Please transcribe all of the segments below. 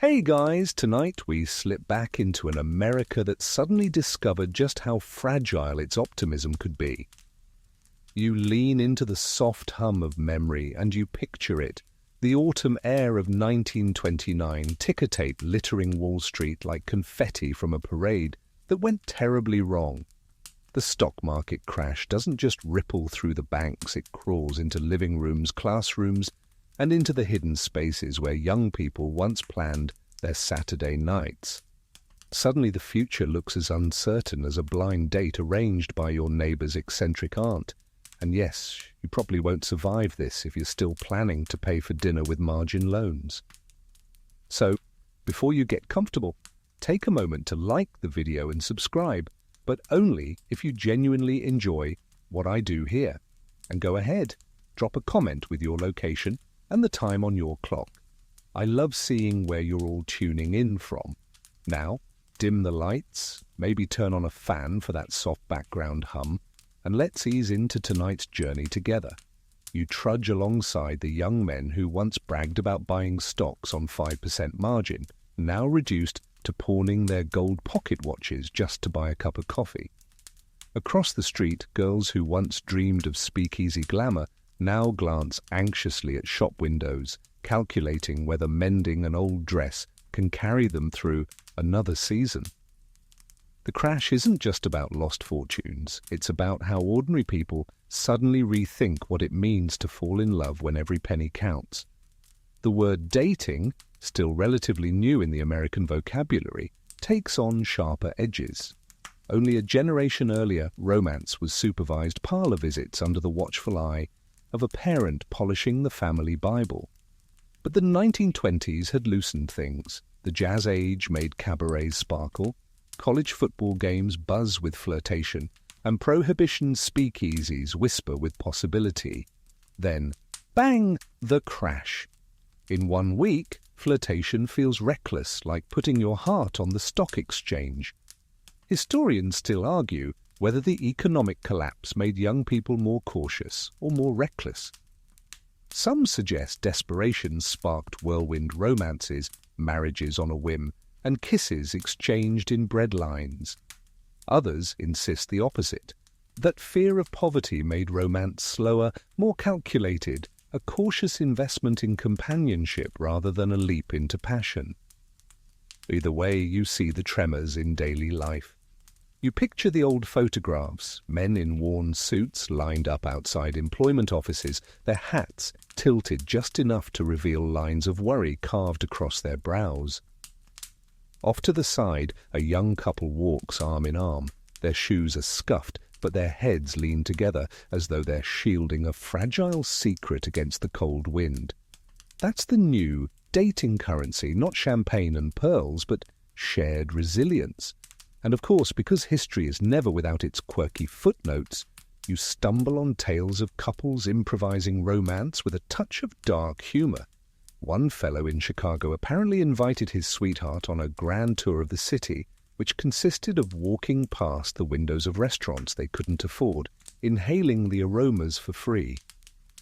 Hey guys, tonight we slip back into an America that suddenly discovered just how fragile its optimism could be. You lean into the soft hum of memory and you picture it, the autumn air of 1929, ticker tape littering Wall Street like confetti from a parade that went terribly wrong. The stock market crash doesn't just ripple through the banks, it crawls into living rooms, classrooms, and into the hidden spaces where young people once planned their Saturday nights. Suddenly the future looks as uncertain as a blind date arranged by your neighbor's eccentric aunt. And yes, you probably won't survive this if you're still planning to pay for dinner with margin loans. So, before you get comfortable, take a moment to like the video and subscribe, but only if you genuinely enjoy what I do here. And go ahead, drop a comment with your location and the time on your clock. I love seeing where you're all tuning in from. Now, dim the lights, maybe turn on a fan for that soft background hum, and let's ease into tonight's journey together. You trudge alongside the young men who once bragged about buying stocks on 5% margin, now reduced to pawning their gold pocket watches just to buy a cup of coffee. Across the street, girls who once dreamed of speakeasy glamour now glance anxiously at shop windows, calculating whether mending an old dress can carry them through another season. The crash isn't just about lost fortunes, it's about how ordinary people suddenly rethink what it means to fall in love when every penny counts. The word dating, still relatively new in the American vocabulary, takes on sharper edges. Only a generation earlier, romance was supervised parlor visits under the watchful eye of a parent polishing the family Bible. But the 1920s had loosened things. The jazz age made cabarets sparkle, college football games buzz with flirtation, and prohibition speakeasies whisper with possibility. Then, bang, the crash. In 1 week, flirtation feels reckless, like putting your heart on the stock exchange. Historians still argue whether the economic collapse made young people more cautious or more reckless. Some suggest desperation sparked whirlwind romances, marriages on a whim, and kisses exchanged in bread lines. Others insist the opposite, that fear of poverty made romance slower, more calculated, a cautious investment in companionship rather than a leap into passion. Either way, you see the tremors in daily life. You picture the old photographs, men in worn suits lined up outside employment offices, their hats tilted just enough to reveal lines of worry carved across their brows. Off to the side, a young couple walks arm in arm. Their shoes are scuffed, but their heads lean together as though they're shielding a fragile secret against the cold wind. That's the new dating currency, not champagne and pearls, but shared resilience. And of course, because history is never without its quirky footnotes, you stumble on tales of couples improvising romance with a touch of dark humor. One fellow in Chicago apparently invited his sweetheart on a grand tour of the city, which consisted of walking past the windows of restaurants they couldn't afford, inhaling the aromas for free.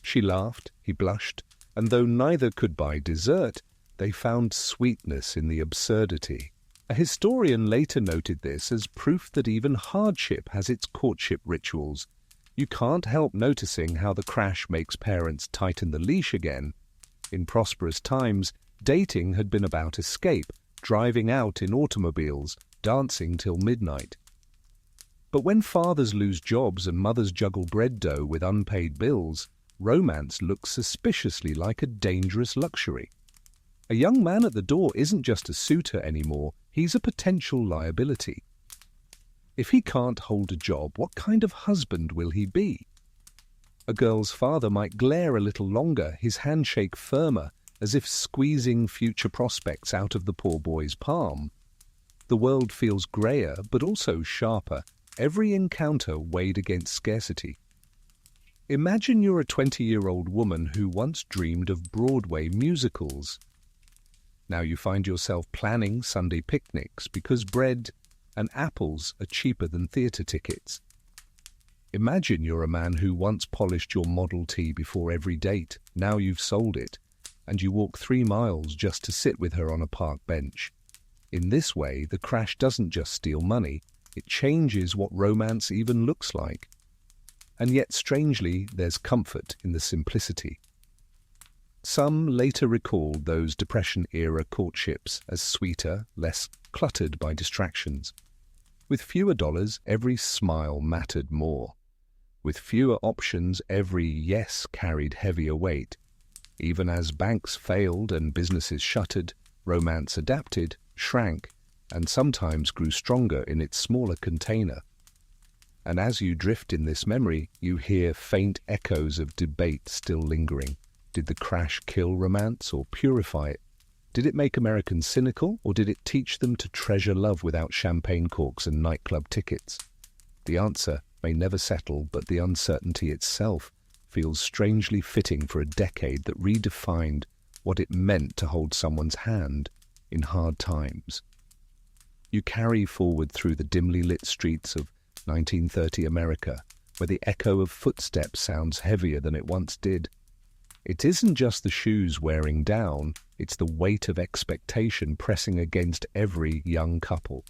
She laughed, he blushed, and though neither could buy dessert, they found sweetness in the absurdity. A historian later noted this as proof that even hardship has its courtship rituals. You can't help noticing how the crash makes parents tighten the leash again. In prosperous times, dating had been about escape, driving out in automobiles, dancing till midnight. But when fathers lose jobs and mothers juggle bread dough with unpaid bills, romance looks suspiciously like a dangerous luxury. A young man at the door isn't just a suitor anymore, he's a potential liability. If he can't hold a job, what kind of husband will he be? A girl's father might glare a little longer, his handshake firmer, as if squeezing future prospects out of the poor boy's palm. The world feels grayer, but also sharper, every encounter weighed against scarcity. Imagine you're a 20-year-old woman who once dreamed of Broadway musicals. Now you find yourself planning Sunday picnics because bread and apples are cheaper than theatre tickets. Imagine you're a man who once polished your Model T before every date. Now you've sold it. and you walk 3 miles just to sit with her on a park bench. In this way, the crash doesn't just steal money, it changes what romance even looks like. And yet, strangely, there's comfort in the simplicity. Some later recalled those Depression-era courtships as sweeter, less cluttered by distractions. With fewer dollars, every smile mattered more. With fewer options, every yes carried heavier weight. Even as banks failed and businesses shuttered, romance adapted, shrank, and sometimes grew stronger in its smaller container. And as you drift in this memory, you hear faint echoes of debate still lingering. Did the crash kill romance or purify it? Did it make Americans cynical, or did it teach them to treasure love without champagne corks and nightclub tickets? The answer may never settle, but the uncertainty itself feels strangely fitting for a decade that redefined what it meant to hold someone's hand in hard times. You carry forward through the dimly lit streets of 1930 America, where the echo of footsteps sounds heavier than it once did. It isn't just the shoes wearing down, it's the weight of expectation pressing against every young couple.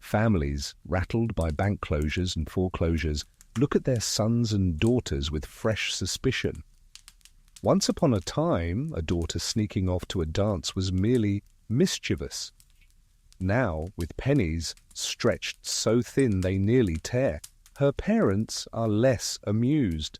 Families, rattled by bank closures and foreclosures, look at their sons and daughters with fresh suspicion. Once upon a time, a daughter sneaking off to a dance was merely mischievous. Now, with pennies stretched so thin they nearly tear, her parents are less amused.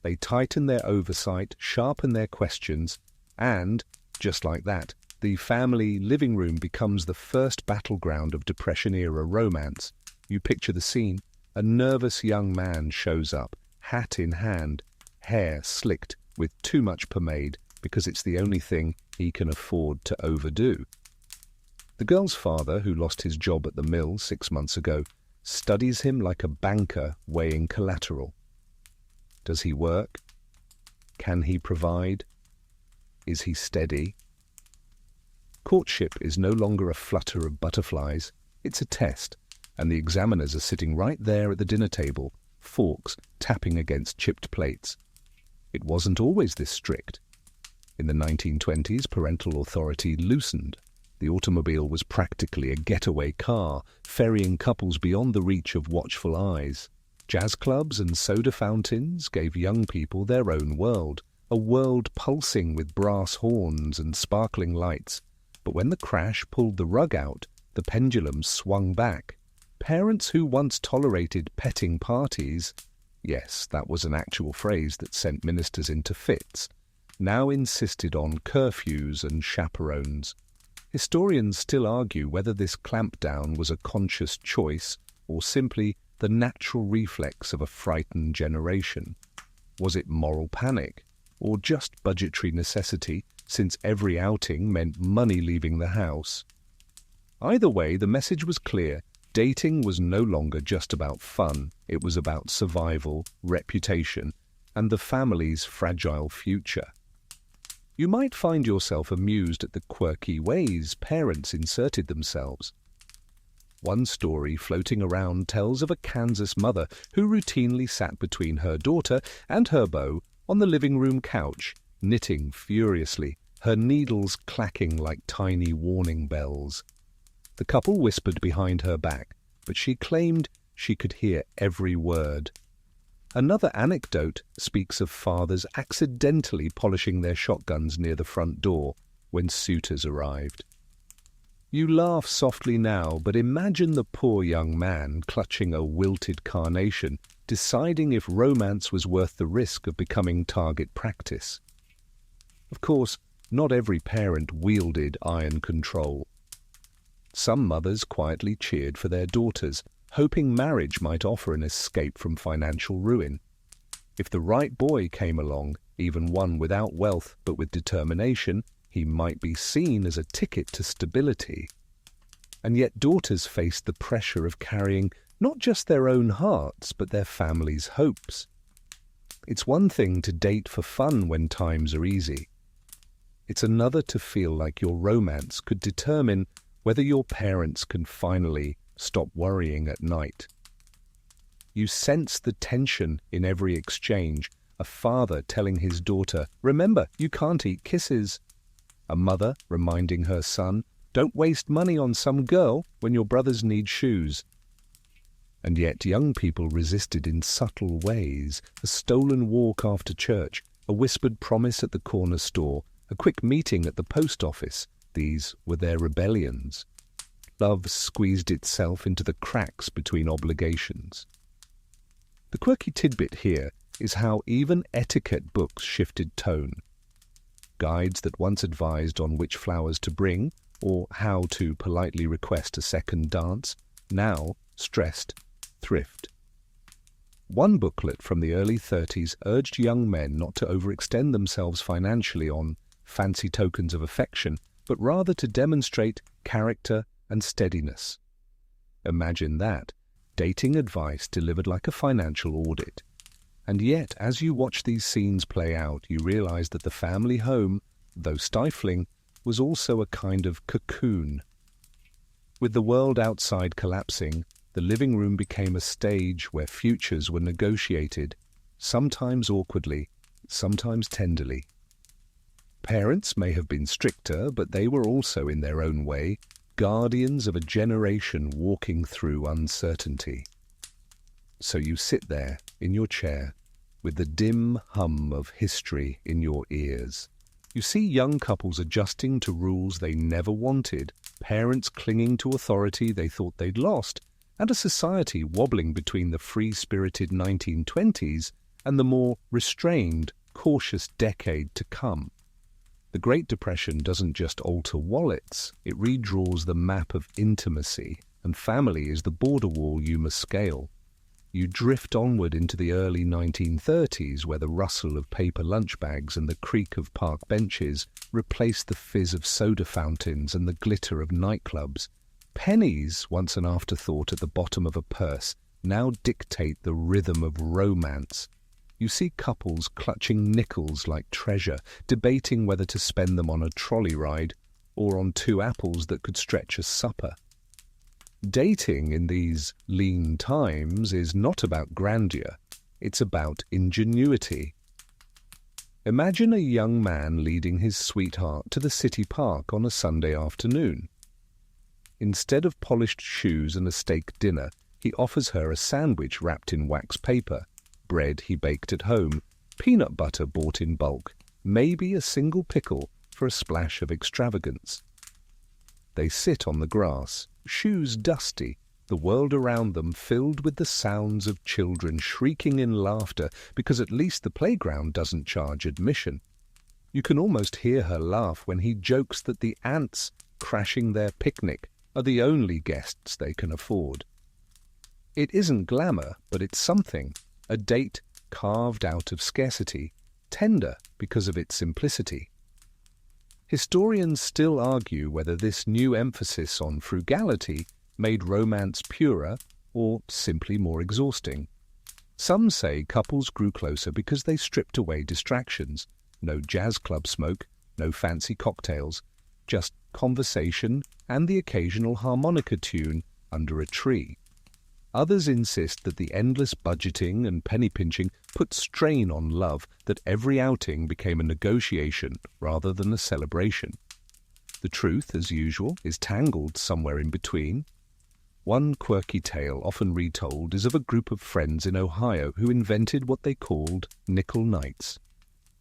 They tighten their oversight, sharpen their questions, and, just like that, the family living room becomes the first battleground of Depression-era romance. You picture the scene. A nervous young man shows up, hat in hand, hair slicked with too much pomade because it's the only thing he can afford to overdo. The girl's father, who lost his job at the mill 6 months ago, studies him like a banker weighing collateral. Does he work? Can he provide? Is he steady? Courtship is no longer a flutter of butterflies. It's a test, and the examiners are sitting right there at the dinner table, forks tapping against chipped plates. It wasn't always this strict. In the 1920s, parental authority loosened. The automobile was practically a getaway car, ferrying couples beyond the reach of watchful eyes. Jazz clubs and soda fountains gave young people their own world, a world pulsing with brass horns and sparkling lights. But when the crash pulled the rug out, the pendulum swung back. Parents who once tolerated petting parties, yes, that was an actual phrase that sent ministers into fits, now insisted on curfews and chaperones. Historians still argue whether this clampdown was a conscious choice or simply the natural reflex of a frightened generation. Was it moral panic, or just budgetary necessity, since every outing meant money leaving the house? Either way, the message was clear. Dating was no longer just about fun. It was about survival, reputation, and the family's fragile future. You might find yourself amused at the quirky ways parents inserted themselves. One story floating around tells of a Kansas mother who routinely sat between her daughter and her beau on the living room couch, knitting furiously, her needles clacking like tiny warning bells. The couple whispered behind her back, but she claimed she could hear every word. Another anecdote speaks of fathers accidentally polishing their shotguns near the front door when suitors arrived. You laugh softly now, but imagine the poor young man clutching a wilted carnation, deciding if romance was worth the risk of becoming target practice. Of course, not every parent wielded iron control. Some mothers quietly cheered for their daughters, hoping marriage might offer an escape from financial ruin. If the right boy came along, even one without wealth but with determination, he might be seen as a ticket to stability. And yet daughters faced the pressure of carrying not just their own hearts, but their family's hopes. It's one thing to date for fun when times are easy. It's another to feel like your romance could determine whether your parents can finally stop worrying at night. You sense the tension in every exchange, a father telling his daughter, "Remember, you can't eat kisses," A mother reminding her son, "Don't waste money on some girl when your brothers need shoes." And yet young people resisted in subtle ways: a stolen walk after church, a whispered promise at the corner store, a quick meeting at the post office. These were their rebellions. Love squeezed itself into the cracks between obligations. The quirky tidbit here is how even etiquette books shifted tone. Guides that once advised on which flowers to bring or how to politely request a second dance now stressed thrift. One booklet from the early 30s urged young men not to overextend themselves financially on fancy tokens of affection, but rather to demonstrate character and steadiness. Imagine that, dating advice delivered like a financial audit. And yet, as you watch these scenes play out, you realize that the family home, though stifling, was also a kind of cocoon. With the world outside collapsing, the living room became a stage where futures were negotiated, sometimes awkwardly, sometimes tenderly. Parents may have been stricter, but they were also, in their own way, guardians of a generation walking through uncertainty. So you sit there, in your chair, with the dim hum of history in your ears. You see young couples adjusting to rules they never wanted, parents clinging to authority they thought they'd lost, and a society wobbling between the free-spirited 1920s and the more restrained, cautious decade to come. The Great Depression doesn't just alter wallets, it redraws the map of intimacy, and family is the border wall you must scale. You drift onward into the early 1930s, where the rustle of paper lunch bags and the creak of park benches replaced the fizz of soda fountains and the glitter of nightclubs. Pennies, once an afterthought at the bottom of a purse, now dictate the rhythm of romance. You see couples clutching nickels like treasure, debating whether to spend them on a trolley ride or on 2 apples that could stretch a supper. Dating in these lean times is not about grandeur, it's about ingenuity. Imagine a young man leading his sweetheart to the city park on a Sunday afternoon. Instead of polished shoes and a steak dinner, he offers her a sandwich wrapped in wax paper, bread he baked at home, peanut butter bought in bulk, maybe a single pickle for a splash of extravagance. They sit on the grass, shoes dusty, the world around them filled with the sounds of children shrieking in laughter because at least the playground doesn't charge admission. You can almost hear her laugh when he jokes that the ants crashing their picnic are the only guests they can afford. It isn't glamour, but it's something, a date carved out of scarcity, tender because of its simplicity. Historians still argue whether this new emphasis on frugality made romance purer or simply more exhausting. Some say couples grew closer because they stripped away distractions. No jazz club smoke, no fancy cocktails, just conversation and the occasional harmonica tune under a tree. Others insist that the endless budgeting and penny-pinching put strain on love, that every outing became a negotiation rather than a celebration. The truth, as usual, is tangled somewhere in between. One quirky tale often retold is of a group of friends in Ohio who invented what they called nickel nights.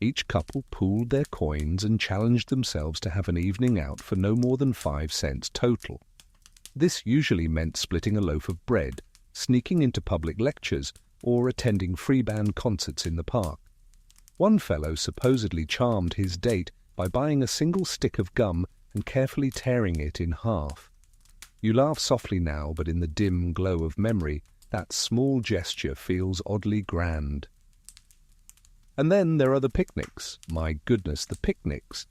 Each couple pooled their coins and challenged themselves to have an evening out for no more than 5 cents total. This usually meant splitting a loaf of bread, sneaking into public lectures, or attending free band concerts in the park. One fellow supposedly charmed his date by buying a single stick of gum and carefully tearing it in half. You laugh softly now, but in the dim glow of memory, that small gesture feels oddly grand. And then there are the picnics. My goodness, the picnics.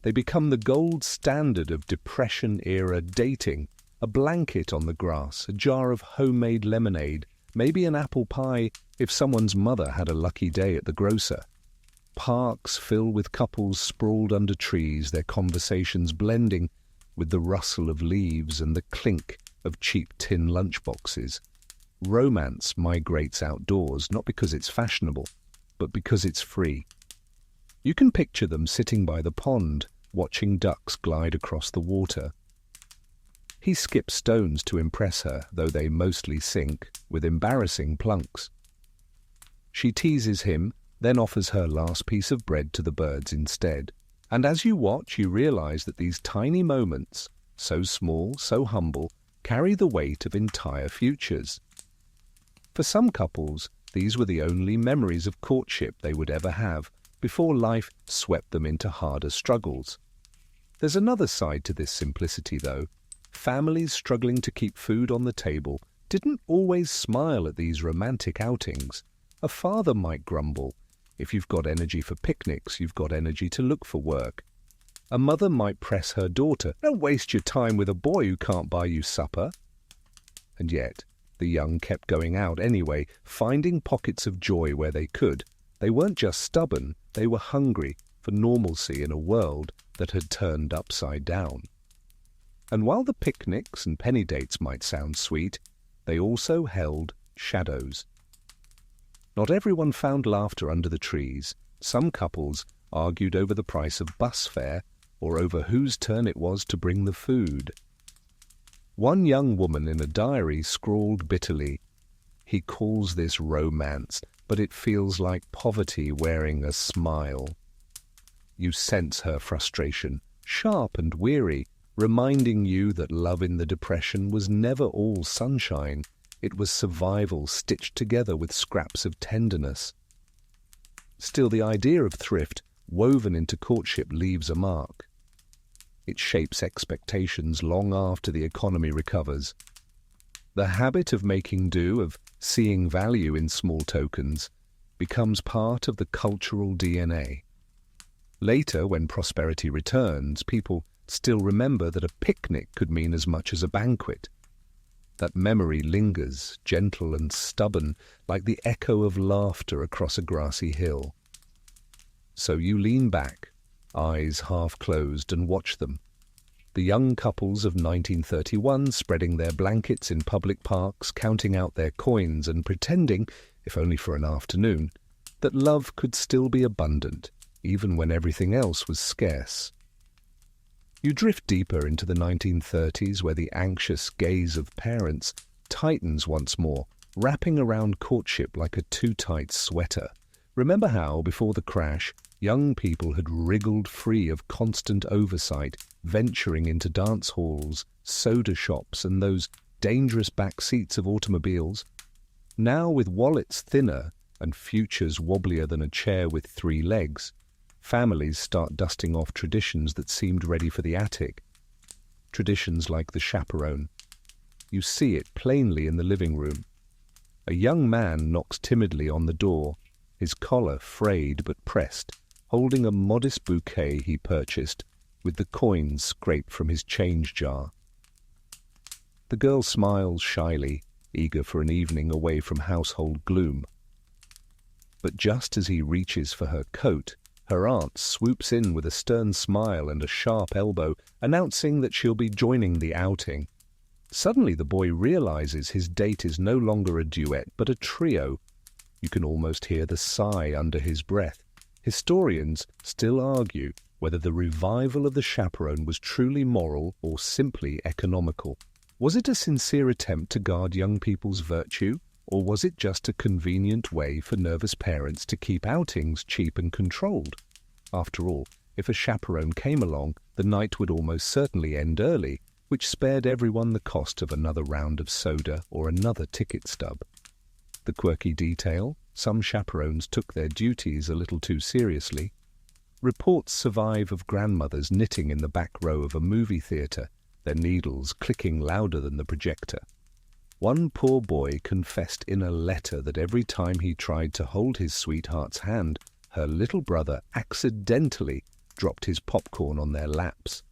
They become the gold standard of Depression-era dating. A blanket on the grass, a jar of homemade lemonade, maybe an apple pie if someone's mother had a lucky day at the grocer. Parks fill with couples sprawled under trees, their conversations blending with the rustle of leaves and the clink of cheap tin lunchboxes. Romance migrates outdoors, not because it's fashionable, but because it's free. You can picture them sitting by the pond, watching ducks glide across the water. He skips stones to impress her, though they mostly sink, with embarrassing plunks. She teases him, then offers her last piece of bread to the birds instead. And as you watch, you realize that these tiny moments, so small, so humble, carry the weight of entire futures. For some couples, these were the only memories of courtship they would ever have before life swept them into harder struggles. There's another side to this simplicity, though. Families struggling to keep food on the table didn't always smile at these romantic outings. A father might grumble, "If you've got energy for picnics, you've got energy to look for work." A mother might press her daughter, "Don't waste your time with a boy who can't buy you supper." And yet, the young kept going out anyway, finding pockets of joy where they could. They weren't just stubborn, they were hungry for normalcy in a world that had turned upside down. And while the picnics and penny dates might sound sweet, they also held shadows. Not everyone found laughter under the trees. Some couples argued over the price of bus fare or over whose turn it was to bring the food. One young woman in a diary scrawled bitterly, "He calls this romance, but it feels like poverty wearing a smile." You sense her frustration, sharp and weary, reminding you that love in the Depression was never all sunshine. It was survival stitched together with scraps of tenderness. Still, the idea of thrift woven into courtship leaves a mark. It shapes expectations long after the economy recovers. The habit of making do, of seeing value in small tokens, becomes part of the cultural DNA. Later, when prosperity returns, people still remember that a picnic could mean as much as a banquet. That memory lingers, gentle and stubborn, like the echo of laughter across a grassy hill. So you lean back, eyes half closed, and watch them. The young couples of 1931 spreading their blankets in public parks, counting out their coins and pretending, if only for an afternoon, that love could still be abundant, even when everything else was scarce. You drift deeper into the 1930s, where the anxious gaze of parents tightens once more, wrapping around courtship like a too-tight sweater. Remember how, before the crash, young people had wriggled free of constant oversight, venturing into dance halls, soda shops, and those dangerous back seats of automobiles? Now, with wallets thinner and futures wobblier than a chair with 3 legs, families start dusting off traditions that seemed ready for the attic. Traditions like the chaperone. You see it plainly in the living room. A young man knocks timidly on the door, his collar frayed but pressed, holding a modest bouquet he purchased, with the coins scraped from his change jar. The girl smiles shyly, eager for an evening away from household gloom. But just as he reaches for her coat, her aunt swoops in with a stern smile and a sharp elbow, announcing that she'll be joining the outing. Suddenly the boy realizes his date is no longer a duet, but a trio. You can almost hear the sigh under his breath. Historians still argue whether the revival of the chaperone was truly moral or simply economical. Was it a sincere attempt to guard young people's virtue, or was it just a convenient way for nervous parents to keep outings cheap and controlled? After all, if a chaperone came along, the night would almost certainly end early, which spared everyone the cost of another round of soda or another ticket stub. The quirky detail: some chaperones took their duties a little too seriously. Reports survive of grandmothers knitting in the back row of a movie theatre, their needles clicking louder than the projector. One poor boy confessed in a letter that every time he tried to hold his sweetheart's hand, her little brother accidentally dropped his popcorn on their laps.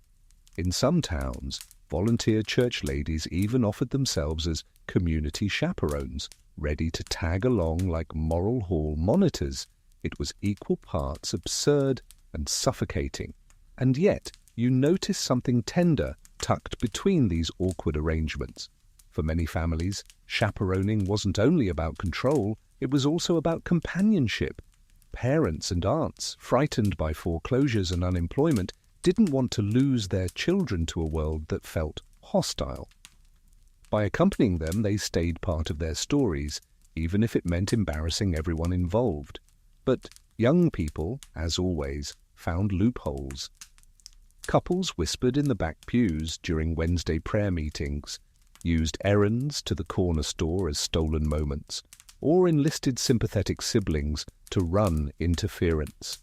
In some towns, volunteer church ladies even offered themselves as community chaperones, ready to tag along like moral hall monitors. It was equal parts absurd and suffocating. And yet, you notice something tender tucked between these awkward arrangements. For many families, chaperoning wasn't only about control, it was also about companionship. Parents and aunts, frightened by foreclosures and unemployment, didn't want to lose their children to a world that felt hostile. By accompanying them, they stayed part of their stories, even if it meant embarrassing everyone involved. But young people, as always, found loopholes. Couples whispered in the back pews during Wednesday prayer meetings, used errands to the corner store as stolen moments, or enlisted sympathetic siblings to run interference.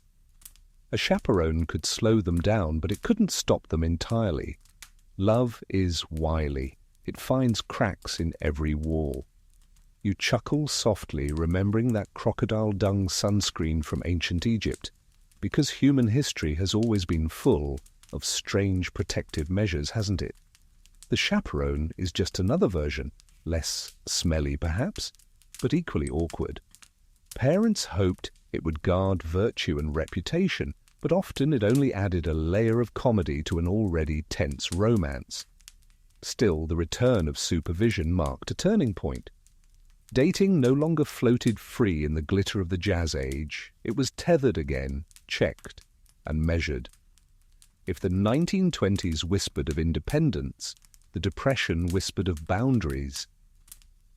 A chaperone could slow them down, but it couldn't stop them entirely. Love is wily. It finds cracks in every wall. You chuckle softly, remembering that crocodile dung sunscreen from ancient Egypt, because human history has always been full of strange protective measures, hasn't it? The chaperone is just another version, less smelly perhaps, but equally awkward. Parents hoped it would guard virtue and reputation, but often it only added a layer of comedy to an already tense romance. Still, the return of supervision marked a turning point. Dating no longer floated free in the glitter of the jazz age. It was tethered again, checked, and measured. If the 1920s whispered of independence, the Depression whispered of boundaries.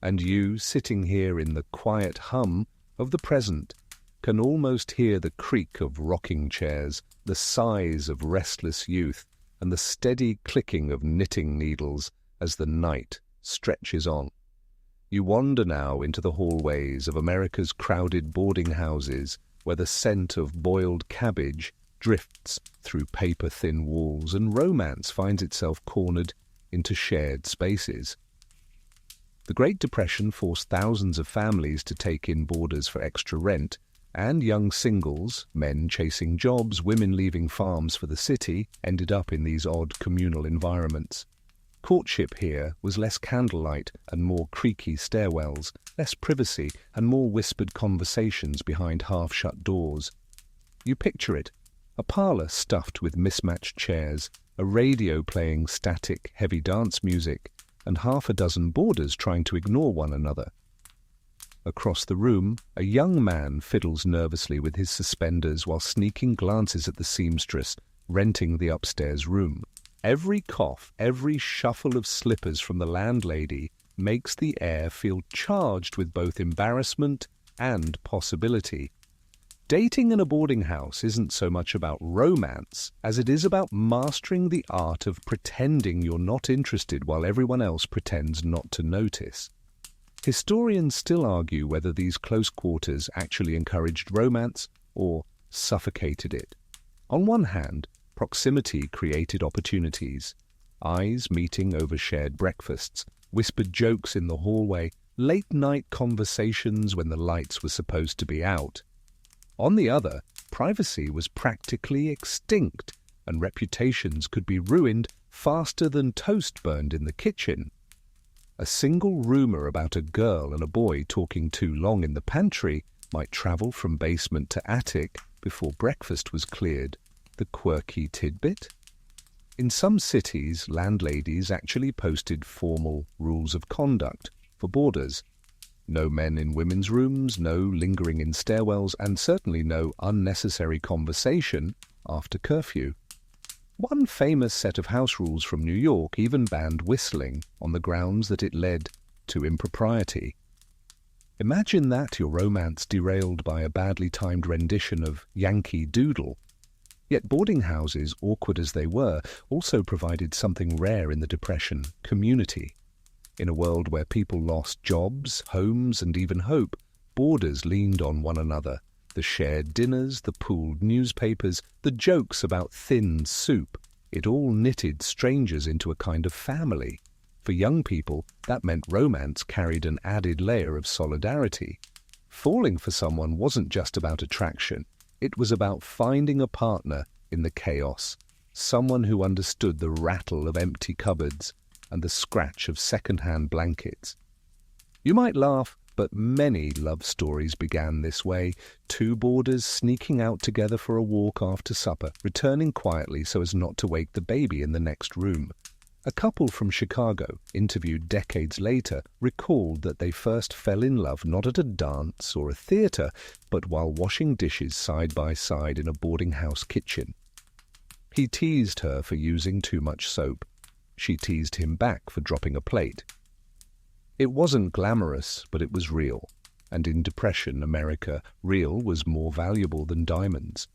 And you, sitting here in the quiet hum of the present, can almost hear the creak of rocking chairs, the sighs of restless youth, and the steady clicking of knitting needles as the night stretches on. You wander now into the hallways of America's crowded boarding houses, where the scent of boiled cabbage drifts through paper-thin walls, and romance finds itself cornered into shared spaces. The Great Depression forced thousands of families to take in boarders for extra rent, and young singles, men chasing jobs, women leaving farms for the city, ended up in these odd communal environments. Courtship here was less candlelight and more creaky stairwells, less privacy and more whispered conversations behind half-shut doors. You picture it, a parlour stuffed with mismatched chairs, a radio playing static, heavy dance music, and half a dozen boarders trying to ignore one another. Across the room, a young man fiddles nervously with his suspenders while sneaking glances at the seamstress renting the upstairs room. Every cough, every shuffle of slippers from the landlady makes the air feel charged with both embarrassment and possibility. Dating in a boarding house isn't so much about romance as it is about mastering the art of pretending you're not interested while everyone else pretends not to notice. Historians still argue whether these close quarters actually encouraged romance or suffocated it. On one hand, proximity created opportunities. Eyes meeting over shared breakfasts, whispered jokes in the hallway, late-night conversations when the lights were supposed to be out. On the other, privacy was practically extinct, and reputations could be ruined faster than toast burned in the kitchen. A single rumor about a girl and a boy talking too long in the pantry might travel from basement to attic before breakfast was cleared. The quirky tidbit? In some cities, landladies actually posted formal rules of conduct for boarders. No men in women's rooms, no lingering in stairwells, and certainly no unnecessary conversation after curfew. One famous set of house rules from New York even banned whistling on the grounds that it led to impropriety. Imagine that, your romance derailed by a badly timed rendition of Yankee Doodle. Yet boarding houses, awkward as they were, also provided something rare in the Depression: community. In a world where people lost jobs, homes, and even hope, boarders leaned on one another. The shared dinners, the pooled newspapers, the jokes about thin soup, it all knitted strangers into a kind of family. For young people, that meant romance carried an added layer of solidarity. Falling for someone wasn't just about attraction. It was about finding a partner in the chaos, someone who understood the rattle of empty cupboards and the scratch of second-hand blankets. You might laugh, but many love stories began this way: two boarders sneaking out together for a walk after supper, returning quietly so as not to wake the baby in the next room. A couple from Chicago, interviewed decades later, recalled that they first fell in love not at a dance or a theatre, but while washing dishes side by side in a boarding house kitchen. He teased her for using too much soap. She teased him back for dropping a plate. It wasn't glamorous, but it was real. And in Depression America, real was more valuable than diamonds.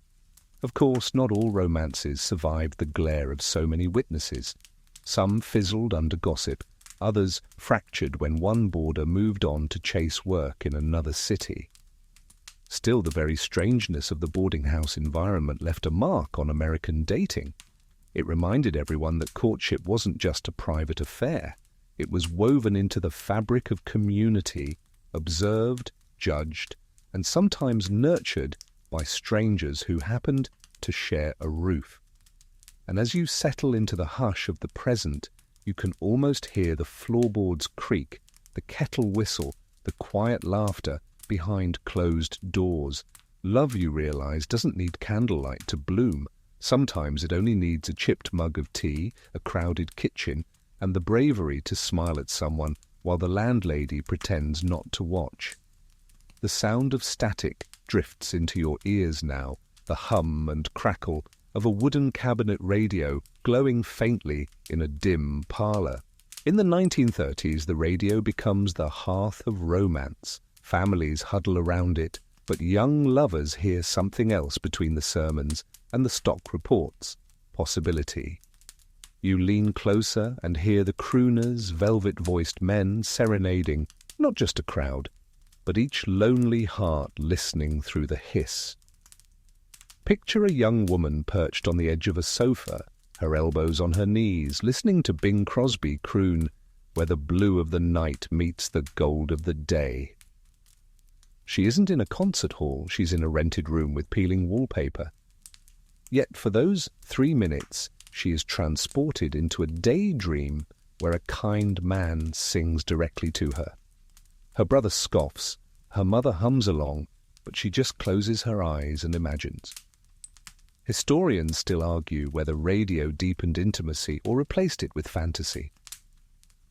Of course, not all romances survived the glare of so many witnesses. Some fizzled under gossip, others fractured when one boarder moved on to chase work in another city. Still, the very strangeness of the boarding house environment left a mark on American dating. It reminded everyone that courtship wasn't just a private affair. It was woven into the fabric of community, observed, judged, and sometimes nurtured by strangers who happened to share a roof. And as you settle into the hush of the present, you can almost hear the floorboards creak, the kettle whistle, the quiet laughter behind closed doors. Love, you realize, doesn't need candlelight to bloom. Sometimes it only needs a chipped mug of tea, a crowded kitchen, and the bravery to smile at someone while the landlady pretends not to watch. The sound of static drifts into your ears now, the hum and crackle of a wooden cabinet radio glowing faintly in a dim parlor. In the 1930s, the radio becomes the hearth of romance. Families huddle around it, but young lovers hear something else between the sermons and the stock reports: possibility. You lean closer and hear the crooners, velvet-voiced men serenading, not just a crowd, but each lonely heart listening through the hiss. Picture a young woman perched on the edge of a sofa, her elbows on her knees, listening to Bing Crosby croon, "Where the blue of the night meets the gold of the day." She isn't in a concert hall, she's in a rented room with peeling wallpaper. Yet for those 3 minutes, she is transported into a daydream where a kind man sings directly to her. Her brother scoffs, her mother hums along, but she just closes her eyes and imagines. Historians still argue whether radio deepened intimacy or replaced it with fantasy.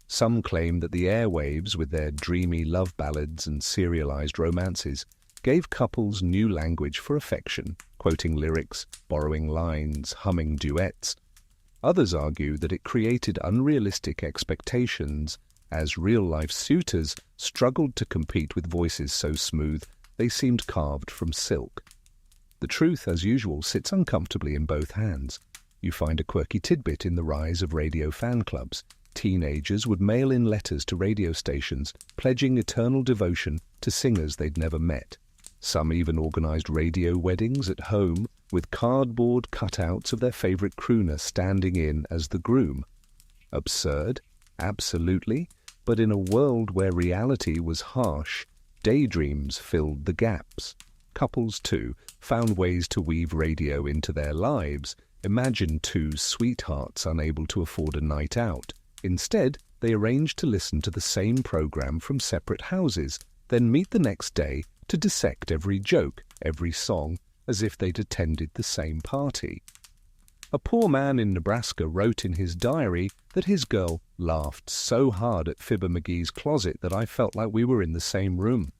Some claim that the airwaves, with their dreamy love ballads and serialized romances, gave couples new language for affection, quoting lyrics, borrowing lines, humming duets. Others argue that it created unrealistic expectations, as real-life suitors struggled to compete with voices so smooth they seemed carved from silk. The truth, as usual, sits uncomfortably in both hands. You find a quirky tidbit in the rise of radio fan clubs. Teenagers would mail in letters to radio stations, pledging eternal devotion to singers they'd never met. Some even organized radio weddings at home, with cardboard cutouts of their favorite crooner standing in as the groom. Absurd? Absolutely. But in a world where reality was harsh, daydreams filled the gaps. Couples, too, found ways to weave radio into their lives. Imagine two sweethearts unable to afford a night out. Instead, they arranged to listen to the same program from separate houses, then meet the next day to dissect every joke, every song, as if they'd attended the same party. A poor man in Nebraska wrote in his diary that his girl laughed so hard at Fibber McGee's closet that I felt like we were in the same room.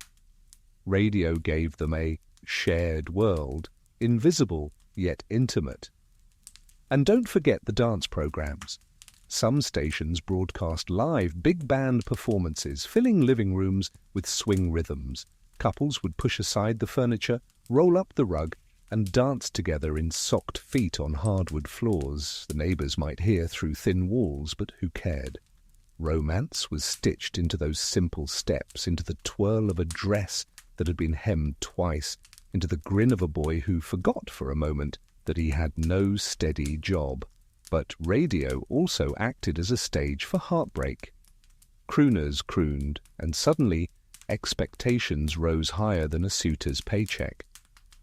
Radio gave them a shared world, invisible yet intimate. And don't forget the dance programs. Some stations broadcast live big band performances, filling living rooms with swing rhythms. Couples would push aside the furniture, roll up the rug, and dance together in socked feet on hardwood floors. The neighbors might hear through thin walls, but who cared? Romance was stitched into those simple steps, into the twirl of a dress that had been hemmed twice, into the grin of a boy who forgot for a moment that he had no steady job. But radio also acted as a stage for heartbreak. Crooners crooned, and suddenly expectations rose higher than a suitor's paycheck.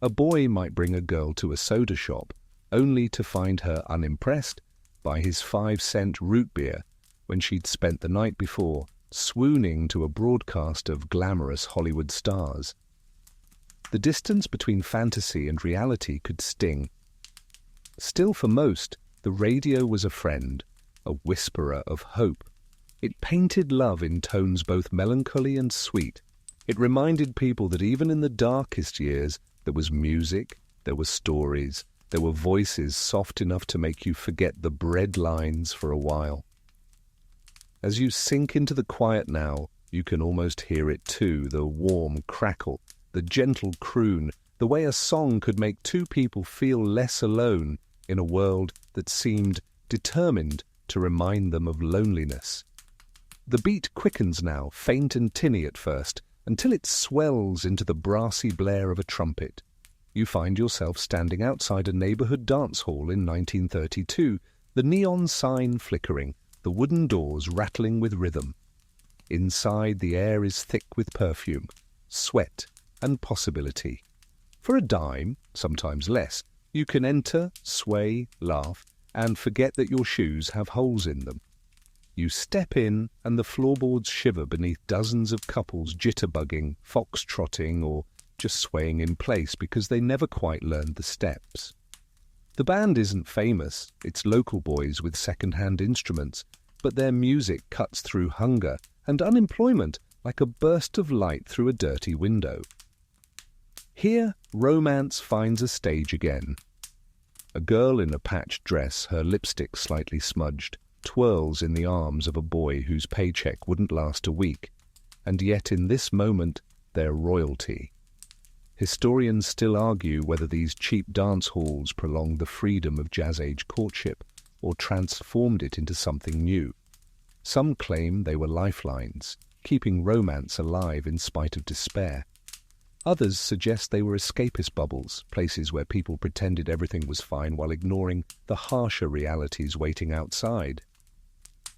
A boy might bring a girl to a soda shop, only to find her unimpressed by his 5-cent root beer when she'd spent the night before swooning to a broadcast of glamorous Hollywood stars. The distance between fantasy and reality could sting. Still, for most, the radio was a friend, a whisperer of hope. It painted love in tones both melancholy and sweet. It reminded people that even in the darkest years there was music, there were stories, There were voices soft enough to make you forget the bread lines for a while. As you sink into the quiet now, you can almost hear it too, the warm crackle, the gentle croon, the way a song could make two people feel less alone in a world that seemed determined to remind them of loneliness. The beat quickens now, faint and tinny at first, until it swells into the brassy blare of a trumpet. You find yourself standing outside a neighborhood dance hall in 1932, the neon sign flickering, the wooden doors rattling with rhythm. Inside, the air is thick with perfume, sweat, and possibility. For a dime, sometimes less, you can enter, sway, laugh, and forget that your shoes have holes in them. You step in, and the floorboards shiver beneath dozens of couples jitterbugging, foxtrotting, or just swaying in place because they never quite learned the steps. The band isn't famous, it's local boys with second-hand instruments, but their music cuts through hunger and unemployment like a burst of light through a dirty window. Here, romance finds a stage again. A girl in a patched dress, her lipstick slightly smudged, twirls in the arms of a boy whose paycheck wouldn't last a week, and yet in this moment they're royalty. Historians still argue whether these cheap dance halls prolonged the freedom of jazz-age courtship or transformed it into something new. Some claim they were lifelines, keeping romance alive in spite of despair. Others suggest they were escapist bubbles, places where people pretended everything was fine while ignoring the harsher realities waiting outside.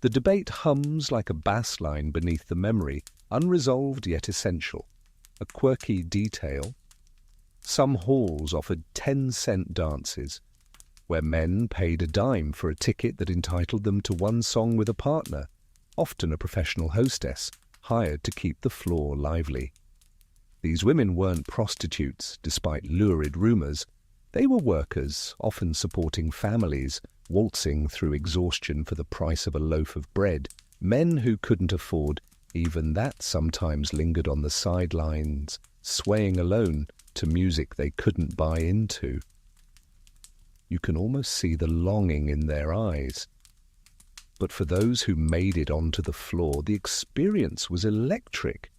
The debate hums like a bass line beneath the memory, unresolved yet essential. A quirky detail. Some halls offered 10-cent dances, where men paid a dime for a ticket that entitled them to one song with a partner, often a professional hostess, hired to keep the floor lively. These women weren't prostitutes, despite lurid rumors. They were workers, often supporting families, waltzing through exhaustion for the price of a loaf of bread. Men who couldn't afford even that sometimes lingered on the sidelines, swaying alone to music they couldn't buy into. You can almost see the longing in their eyes. But for those who made it onto the floor, the experience was electric.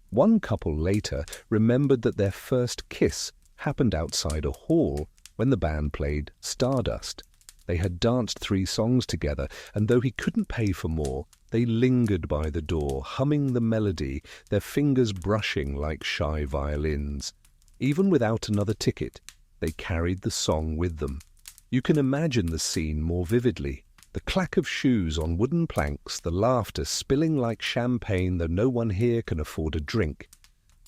One couple later remembered that their first kiss happened outside a hall when the band played Stardust. They had danced 3 songs together, and though he couldn't pay for more, they lingered by the door, humming the melody, their fingers brushing like shy violins. Even without another ticket, they carried the song with them. You can imagine the scene more vividly. The clack of shoes on wooden planks, the laughter spilling like champagne though no one here can afford a drink,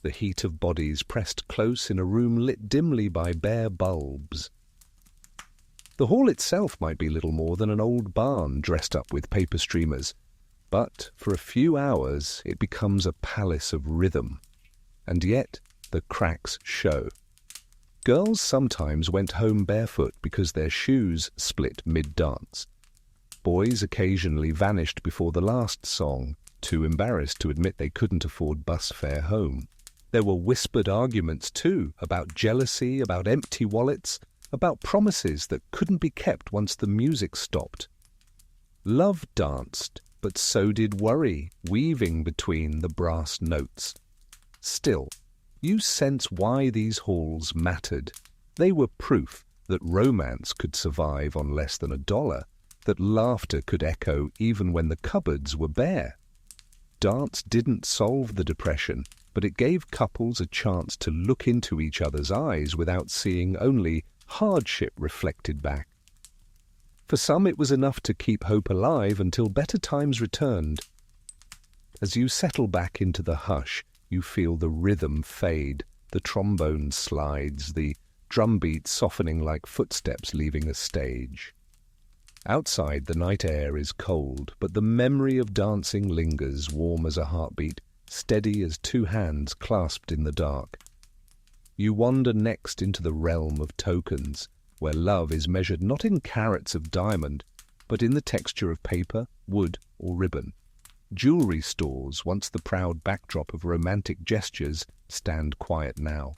the heat of bodies pressed close in a room lit dimly by bare bulbs. The hall itself might be little more than an old barn dressed up with paper streamers, but for a few hours it becomes a palace of rhythm. And yet the cracks show. Girls sometimes went home barefoot because their shoes split mid-dance. Boys occasionally vanished before the last song, too embarrassed to admit they couldn't afford bus fare home. There were whispered arguments, too, about jealousy, about empty wallets, about promises that couldn't be kept once the music stopped. Love danced, but so did worry, weaving between the brass notes. Still, you sense why these halls mattered. They were proof that romance could survive on less than $1, that laughter could echo even when the cupboards were bare. Dance didn't solve the depression, but it gave couples a chance to look into each other's eyes without seeing only hardship reflected back. For some it was enough to keep hope alive until better times returned. As you settle back into the hush, you feel the rhythm fade, the trombone slides, the drumbeat softening like footsteps leaving a stage. Outside, the night air is cold, but the memory of dancing lingers, warm as a heartbeat, steady as 2 hands clasped in the dark. You wander next into the realm of tokens, where love is measured not in carats of diamond, but in the texture of paper, wood, or ribbon. Jewelry stores, once the proud backdrop of romantic gestures, stand quiet now.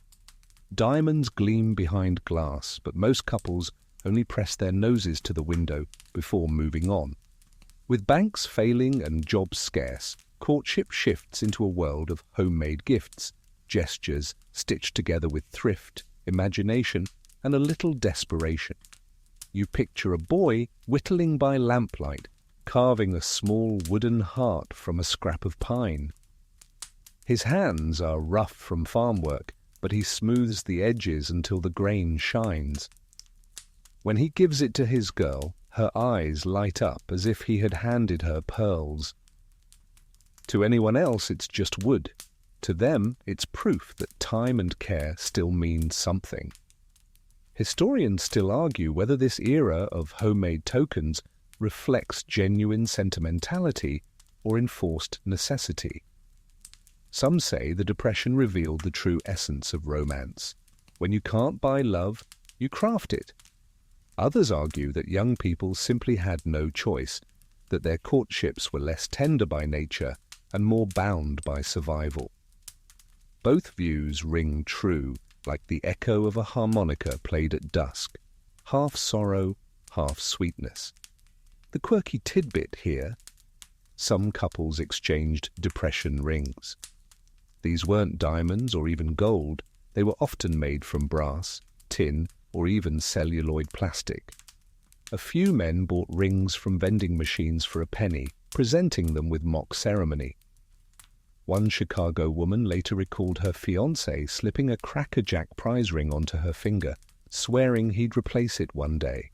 Diamonds gleam behind glass, but most couples only press their noses to the window before moving on. With banks failing and jobs scarce, courtship shifts into a world of homemade gifts, gestures stitched together with thrift, imagination, and a little desperation. You picture a boy whittling by lamplight, carving a small wooden heart from a scrap of pine. His hands are rough from farm work, but he smooths the edges until the grain shines. When he gives it to his girl, her eyes light up as if he had handed her pearls. To anyone else, it's just wood. To them, it's proof that time and care still mean something. Historians still argue whether this era of homemade tokens reflects genuine sentimentality or enforced necessity. Some say the Depression revealed the true essence of romance. When you can't buy love, you craft it. Others argue that young people simply had no choice, that their courtships were less tender by nature and more bound by survival. Both views ring true, like the echo of a harmonica played at dusk, half sorrow, half sweetness. The quirky tidbit here: some couples exchanged depression rings. These weren't diamonds or even gold. They were often made from brass, tin, or even celluloid plastic. A few men bought rings from vending machines for a penny, presenting them with mock ceremony. One Chicago woman later recalled her fiancé slipping a Cracker Jack prize ring onto her finger, swearing he'd replace it one day.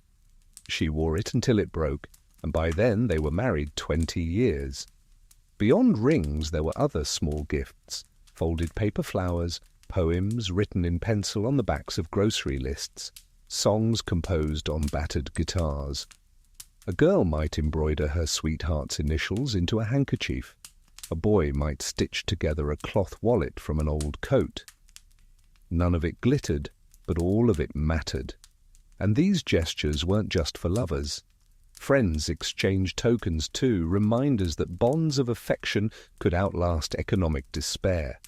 She wore it until it broke, and by then they were married 20 years. Beyond rings, there were other small gifts: folded paper flowers, poems written in pencil on the backs of grocery lists, songs composed on battered guitars. A girl might embroider her sweetheart's initials into a handkerchief. A boy might stitch together a cloth wallet from an old coat. None of it glittered, but all of it mattered. And these gestures weren't just for lovers. Friends exchanged tokens too, reminders that bonds of affection could outlast economic despair.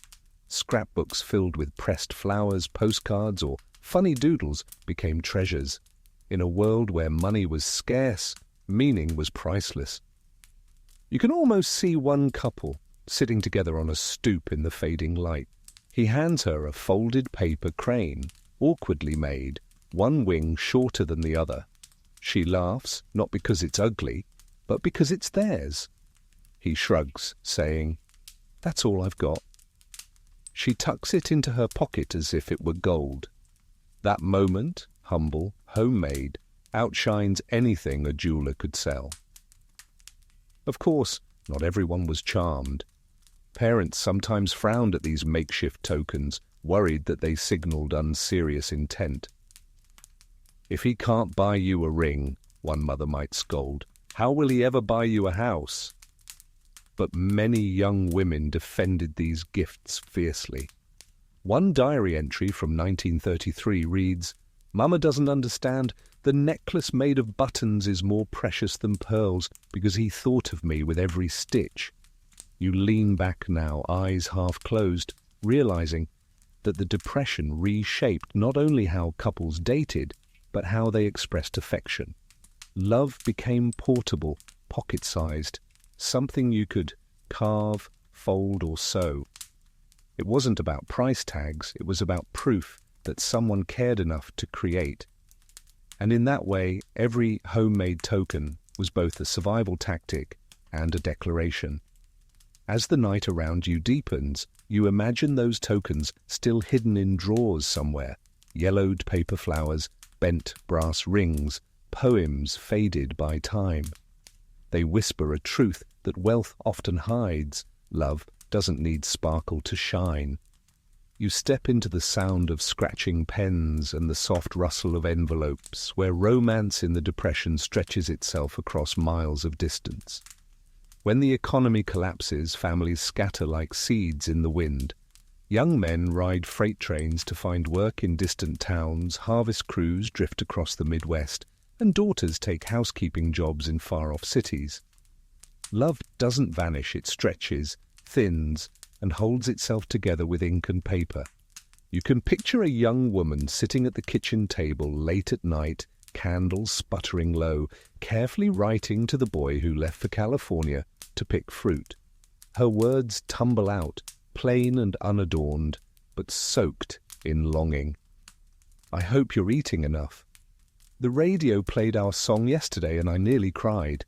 Scrapbooks filled with pressed flowers, postcards, or funny doodles became treasures. In a world where money was scarce, meaning was priceless. You can almost see one couple sitting together on a stoop in the fading light. He hands her a folded paper crane, awkwardly made, one wing shorter than the other. She laughs, not because it's ugly, but because it's theirs. He shrugs, saying, "That's all I've got." She tucks it into her pocket as if it were gold. That moment, humble, homemade, outshines anything a jeweler could sell. Of course, not everyone was charmed. Parents sometimes frowned at these makeshift tokens, worried that they signaled unserious intent. "If he can't buy you a ring," one mother might scold, "how will he ever buy you a house?" But many young women defended these gifts fiercely. One diary entry from 1933 reads, "Mama doesn't understand. The necklace made of buttons is more precious than pearls because he thought of me with every stitch." You lean back now, eyes half closed, realizing that the Depression reshaped not only how couples dated, but how they expressed affection. Love became portable, pocket-sized, something you could carve, fold, or sew. It wasn't about price tags, it was about proof that someone cared enough to create. And in that way, every homemade token was both a survival tactic and a declaration. As the night around you deepens, you imagine those tokens still hidden in drawers somewhere: yellowed paper flowers, bent brass rings, poems faded by time. They whisper a truth that wealth often hides: love doesn't need sparkle to shine. You step into the sound of scratching pens and the soft rustle of envelopes, where romance in the Depression stretches itself across miles of distance. When the economy collapses, families scatter like seeds in the wind. Young men ride freight trains to find work in distant towns, harvest crews drift across the Midwest, and daughters take housekeeping jobs in far-off cities. Love doesn't vanish, it stretches, thins, and holds itself together with ink and paper. You can picture a young woman sitting at the kitchen table late at night, candles sputtering low, carefully writing to the boy who left for California to pick fruit. Her words tumble out, plain and unadorned, but soaked in longing. "I hope you're eating enough. The radio played our song yesterday and I nearly cried."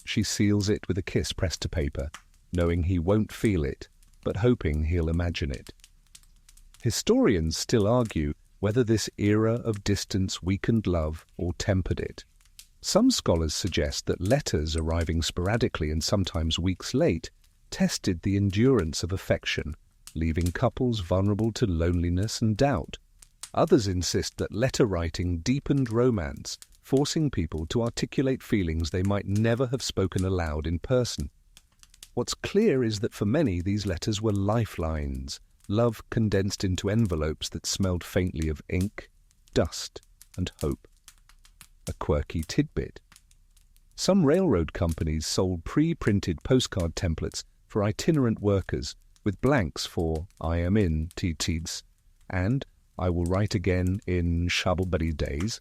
She seals it with a kiss pressed to paper, knowing he won't feel it, but hoping he'll imagine it. Historians still argue whether this era of distance weakened love or tempered it. Some scholars suggest that letters arriving sporadically and sometimes weeks late tested the endurance of affection, leaving couples vulnerable to loneliness and doubt. Others insist that letter writing deepened romance, forcing people to articulate feelings they might never have spoken aloud in person. What's clear is that for many these letters were lifelines, love condensed into envelopes that smelled faintly of ink, dust, and hope. A quirky tidbit. Some railroad companies sold pre-printed postcard templates for itinerant workers with blanks for "I am in Teets" and "I will write again in Shabblebuddy days."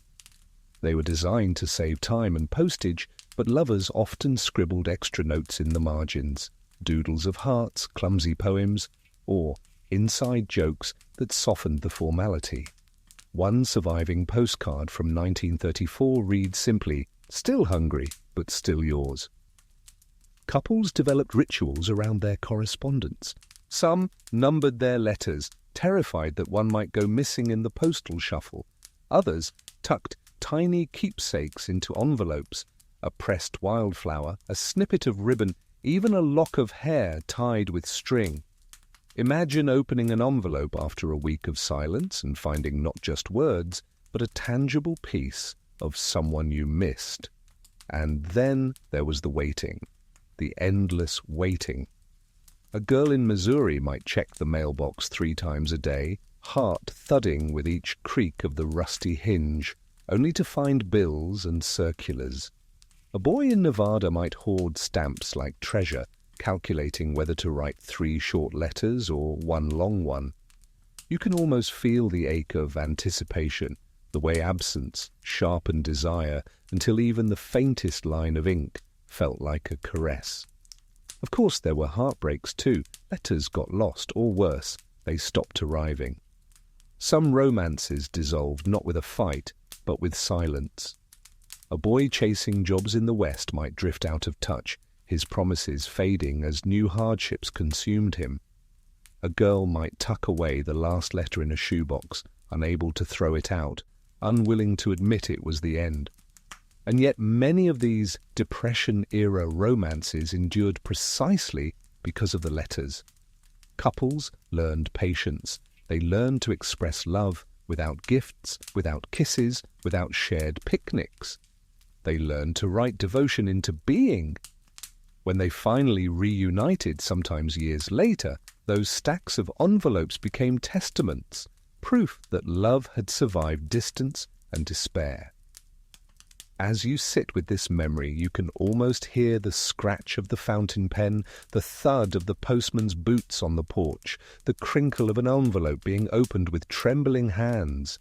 They were designed to save time and postage, but lovers often scribbled extra notes in the margins, doodles of hearts, clumsy poems, or inside jokes that softened the formality. One surviving postcard from 1934 reads simply, "Still hungry, but still yours." Couples developed rituals around their correspondence. Some numbered their letters, terrified that one might go missing in the postal shuffle. Others tucked tiny keepsakes into envelopes, a pressed wildflower, a snippet of ribbon, even a lock of hair tied with string. Imagine opening an envelope after a week of silence and finding not just words, but a tangible piece of someone you missed. And then there was the waiting, the endless waiting. A girl in Missouri might check the mailbox 3 times a day, heart thudding with each creak of the rusty hinge, only to find bills and circulars. A boy in Nevada might hoard stamps like treasure, calculating whether to write 3 short letters or 1 long one. You can almost feel the ache of anticipation, the way absence sharpened desire until even the faintest line of ink felt like a caress. Of course there were heartbreaks too. Letters got lost, or worse, they stopped arriving. Some romances dissolved not with a fight, but with silence. A boy chasing jobs in the West might drift out of touch, his promises fading as new hardships consumed him. A girl might tuck away the last letter in a shoebox, unable to throw it out, unwilling to admit it was the end. And yet many of these Depression-era romances endured precisely because of the letters. Couples learned patience. They learned to express love without gifts, without kisses, without shared picnics. They learned to write devotion into being. When they finally reunited, sometimes years later, those stacks of envelopes became testaments, proof that love had survived distance and despair. As you sit with this memory, you can almost hear the scratch of the fountain pen, the thud of the postman's boots on the porch, the crinkle of an envelope being opened with trembling hands.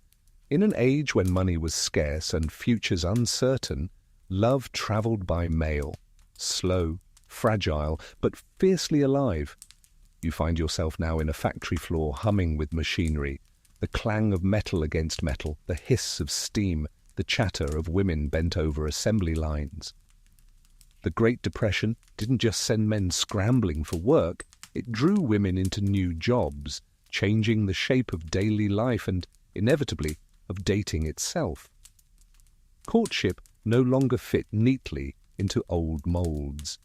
In an age when money was scarce and futures uncertain, love travelled by mail, slow, fragile, but fiercely alive. You find yourself now in a factory floor humming with machinery, the clang of metal against metal, the hiss of steam, the chatter of women bent over assembly lines. The Great Depression didn't just send men scrambling for work, it drew women into new jobs, changing the shape of daily life and, inevitably, of dating itself. Courtship no longer fit neatly into old molds.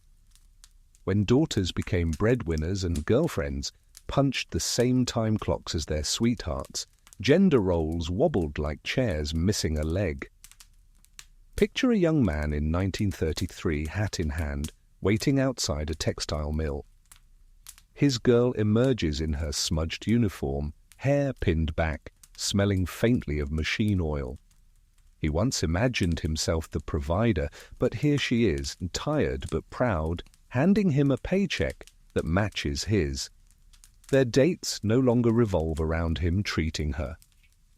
When daughters became breadwinners and girlfriends punched the same time clocks as their sweethearts, gender roles wobbled like chairs missing a leg. Picture a young man in 1933, hat in hand, waiting outside a textile mill. His girl emerges in her smudged uniform, hair pinned back, smelling faintly of machine oil. He once imagined himself the provider, but here she is, tired but proud, handing him a paycheck that matches his. Their dates no longer revolve around him treating her.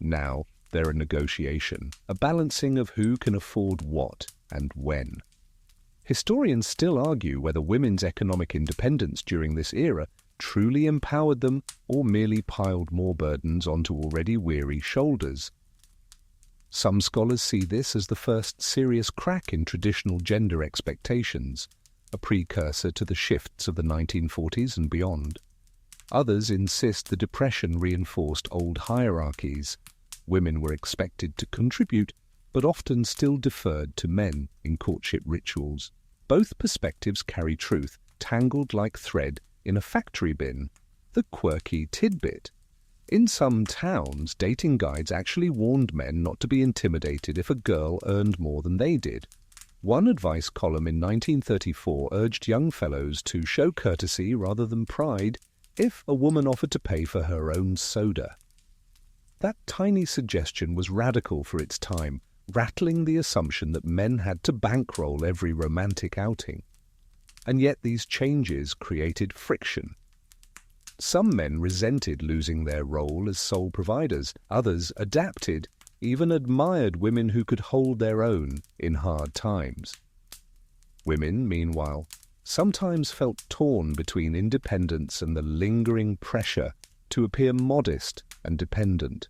Now they're a negotiation, a balancing of who can afford what and when. Historians still argue whether women's economic independence during this era truly empowered them or merely piled more burdens onto already weary shoulders. Some scholars see this as the first serious crack in traditional gender expectations, a precursor to the shifts of the 1940s and beyond. Others insist the Depression reinforced old hierarchies. Women were expected to contribute, but often still deferred to men in courtship rituals. Both perspectives carry truth, tangled like thread in a factory bin, the quirky tidbit. In some towns, dating guides actually warned men not to be intimidated if a girl earned more than they did. One advice column in 1934 urged young fellows to show courtesy rather than pride if a woman offered to pay for her own soda. That tiny suggestion was radical for its time, rattling the assumption that men had to bankroll every romantic outing. And yet these changes created friction. Some men resented losing their role as sole providers. Others adapted, even admired women who could hold their own in hard times. Women, meanwhile, sometimes felt torn between independence and the lingering pressure to appear modest and dependent.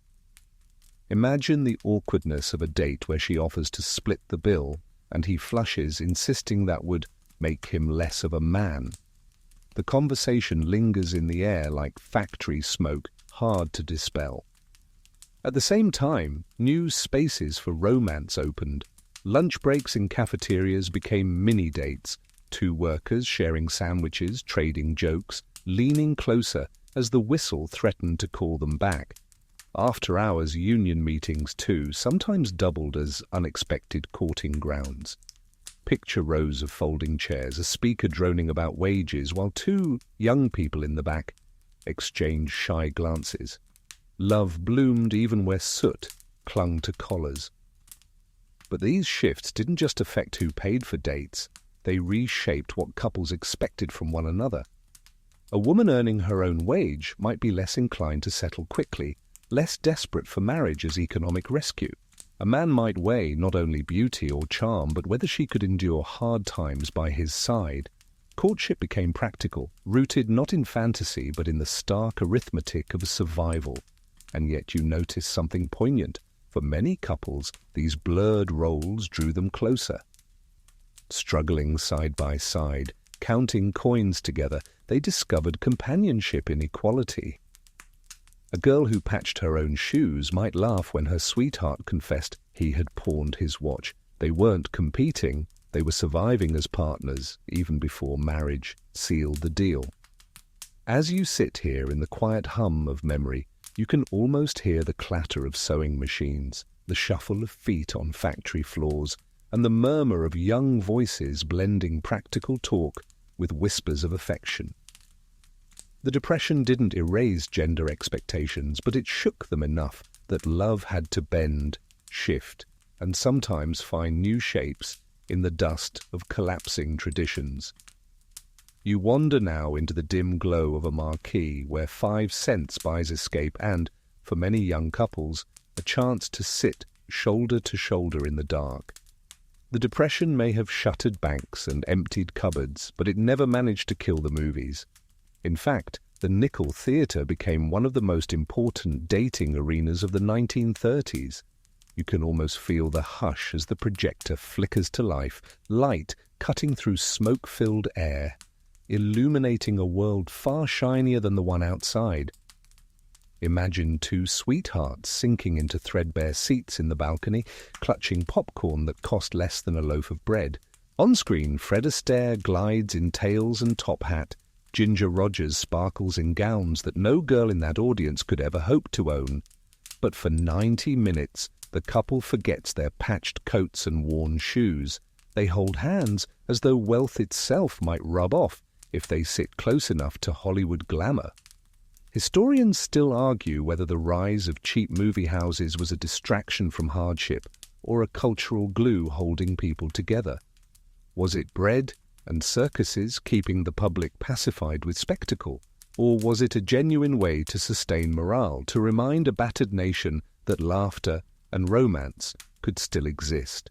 Imagine the awkwardness of a date where she offers to split the bill and he flushes, insisting that would make him less of a man. The conversation lingers in the air like factory smoke, hard to dispel. At the same time, new spaces for romance opened. Lunch breaks in cafeterias became mini-dates, two workers sharing sandwiches, trading jokes, leaning closer as the whistle threatened to call them back. After-hours union meetings, too, sometimes doubled as unexpected courting grounds. Picture rows of folding chairs, a speaker droning about wages, while two young people in the back exchanged shy glances. Love bloomed even where soot clung to collars. But these shifts didn't just affect who paid for dates, they reshaped what couples expected from one another. A woman earning her own wage might be less inclined to settle quickly, less desperate for marriage as economic rescue. A man might weigh not only beauty or charm, but whether she could endure hard times by his side. Courtship became practical, rooted not in fantasy, but in the stark arithmetic of survival. And yet you notice something poignant. For many couples, these blurred roles drew them closer. Struggling side by side, counting coins together, they discovered companionship in equality. A girl who patched her own shoes might laugh when her sweetheart confessed he had pawned his watch. They weren't competing, they were surviving as partners, even before marriage sealed the deal. As you sit here in the quiet hum of memory, you can almost hear the clatter of sewing machines, the shuffle of feet on factory floors, and the murmur of young voices blending practical talk with whispers of affection. The Depression didn't erase gender expectations, but it shook them enough that love had to bend, shift, and sometimes find new shapes in the dust of collapsing traditions. You wander now into the dim glow of a marquee where 5 cents buys escape and, for many young couples, a chance to sit shoulder to shoulder in the dark. The Depression may have shuttered banks and emptied cupboards, but it never managed to kill the movies. In fact, the nickel theatre became one of the most important dating arenas of the 1930s. You can almost feel the hush as the projector flickers to life, light cutting through smoke-filled air, illuminating a world far shinier than the one outside. Imagine two sweethearts sinking into threadbare seats in the balcony, clutching popcorn that cost less than a loaf of bread. On screen, Fred Astaire glides in tails and top hat. Ginger Rogers sparkles in gowns that no girl in that audience could ever hope to own. But for 90 minutes, the couple forgets their patched coats and worn shoes. They hold hands as though wealth itself might rub off if they sit close enough to Hollywood glamour. Historians still argue whether the rise of cheap movie houses was a distraction from hardship or a cultural glue holding people together. Was it bread and circuses keeping the public pacified with spectacle, Or was it a genuine way to sustain morale, to remind a battered nation that laughter and romance could still exist?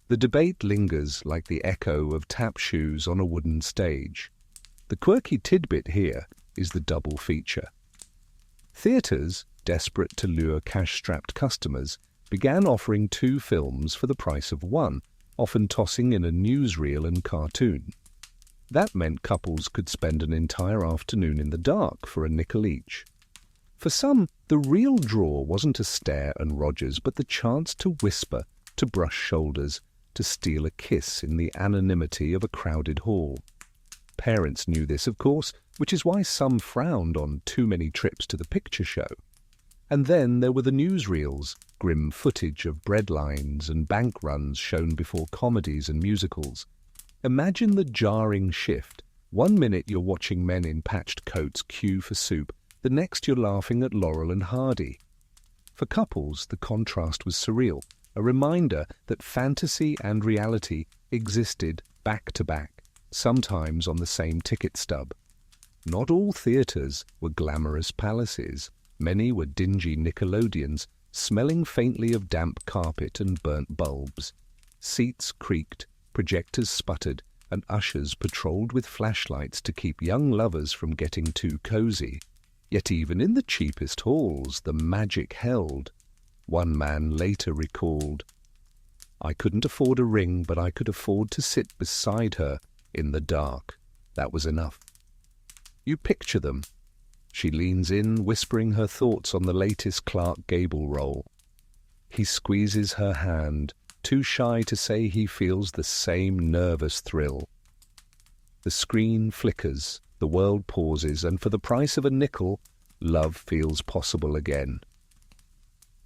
The debate lingers like the echo of tap shoes on a wooden stage. The quirky tidbit here is the double feature. Theatres, desperate to lure cash-strapped customers, began offering 2 films for the price of 1, often tossing in a newsreel and cartoon. That meant couples could spend an entire afternoon in the dark for a nickel each. For some, the real draw wasn't a stare and Rogers, but the chance to whisper, to brush shoulders, to steal a kiss in the anonymity of a crowded hall. Parents knew this, of course, which is why some frowned on too many trips to the picture show. And then there were the newsreels, grim footage of breadlines and bank runs shown before comedies and musicals. Imagine the jarring shift. 1 minute you're watching men in patched coats queue for soup, the next you're laughing at Laurel and Hardy. For couples, the contrast was surreal, a reminder that fantasy and reality existed back to back, sometimes on the same ticket stub. Not all theatres were glamorous palaces. Many were dingy Nickelodeons, smelling faintly of damp carpet and burnt bulbs. Seats creaked, projectors sputtered, and ushers patrolled with flashlights to keep young lovers from getting too cozy. Yet even in the cheapest halls, the magic held. One man later recalled, "I couldn't afford a ring, but I could afford to sit beside her in the dark. That was enough." You picture them. She leans in, whispering her thoughts on the latest Clark Gable role. He squeezes her hand, too shy to say he feels the same nervous thrill. The screen flickers, the world pauses, and for the price of a nickel, love feels possible again.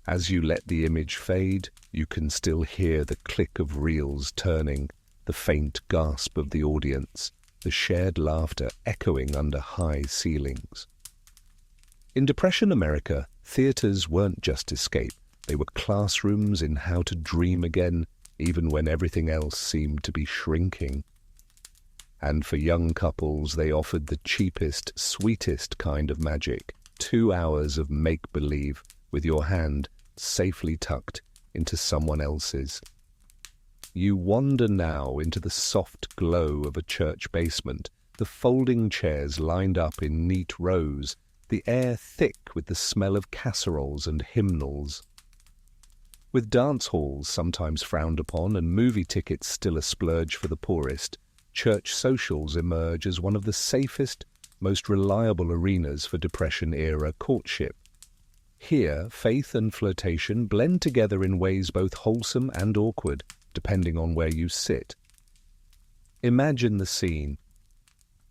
As you let the image fade, you can still hear the click of reels turning, the faint gasp of the audience, the shared laughter echoing under high ceilings. In Depression America, theatres weren't just escape. They were classrooms in how to dream again, even when everything else seemed to be shrinking. And for young couples, they offered the cheapest, sweetest kind of magic, 2 hours of make-believe with your hand safely tucked into someone else's. You wander now into the soft glow of a church basement, the folding chairs lined up in neat rows, the air thick with the smell of casseroles and hymnals. With dance halls sometimes frowned upon and movie tickets still a splurge for the poorest, church socials emerge as one of the safest, most reliable arenas for Depression-era courtship. Here, faith and flirtation blend together in ways both wholesome and awkward, depending on where you sit. Imagine the scene.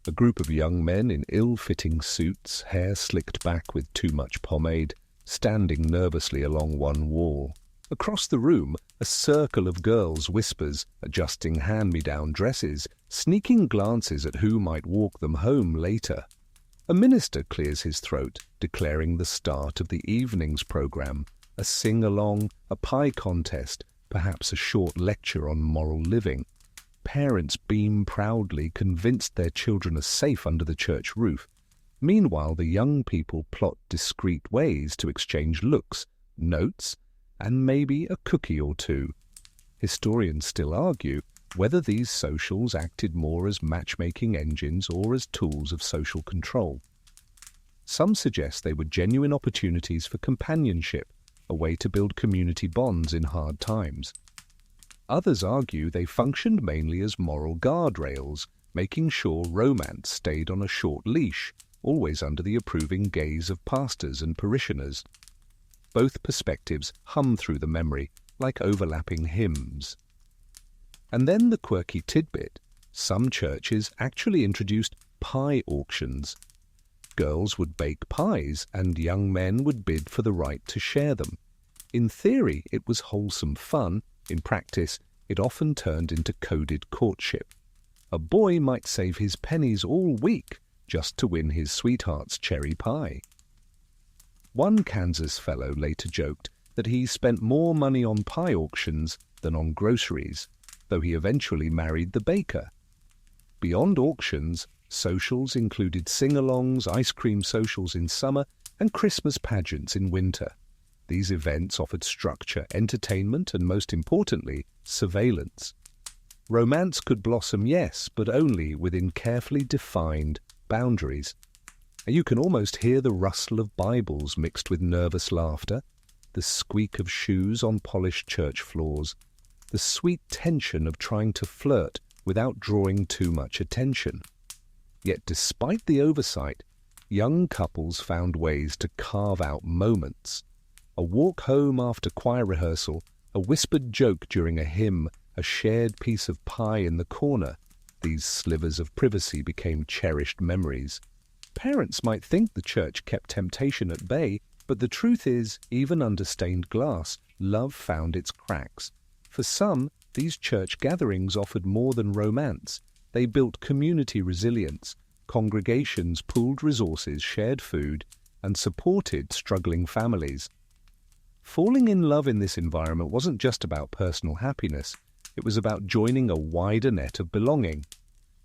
A group of young men in ill-fitting suits, hair slicked back with too much pomade, standing nervously along one wall. Across the room, a circle of girls whispers, adjusting hand-me-down dresses, sneaking glances at who might walk them home later. A minister clears his throat, declaring the start of the evening's program, a sing-along, a pie contest, perhaps a short lecture on moral living. Parents beam proudly, convinced their children are safe under the church roof. Meanwhile, the young people plot discreet ways to exchange looks, notes, and maybe a cookie or two. Historians still argue whether these socials acted more as matchmaking engines or as tools of social control. Some suggest they were genuine opportunities for companionship, a way to build community bonds in hard times. Others argue they functioned mainly as moral guardrails, making sure romance stayed on a short leash, always under the approving gaze of pastors and parishioners. Both perspectives hum through the memory like overlapping hymns. And then the quirky tidbit. Some churches actually introduced pie auctions. Girls would bake pies and young men would bid for the right to share them. In theory, it was wholesome fun. In practice, it often turned into coded courtship. A boy might save his pennies all week just to win his sweetheart's cherry pie. One Kansas fellow later joked that he spent more money on pie auctions than on groceries, though he eventually married the baker. Beyond auctions, Socials included sing-alongs, ice cream socials in summer, and Christmas pageants in winter. These events offered structure, entertainment, and most importantly, surveillance. Romance could blossom, yes, but only within carefully defined boundaries. You can almost hear the rustle of Bibles mixed with nervous laughter, the squeak of shoes on polished church floors, the sweet tension of trying to flirt without drawing too much attention. Yet despite the oversight, young couples found ways to carve out moments. A walk home after choir rehearsal, a whispered joke during a hymn, a shared piece of pie in the corner. These slivers of privacy became cherished memories. Parents might think the church kept temptation at bay, but the truth is, even under stained glass, love found its cracks. For some, these church gatherings offered more than romance. They built community resilience. Congregations pooled resources, shared food, and supported struggling families. Falling in love in this environment wasn't just about personal happiness. It was about joining a wider net of belonging.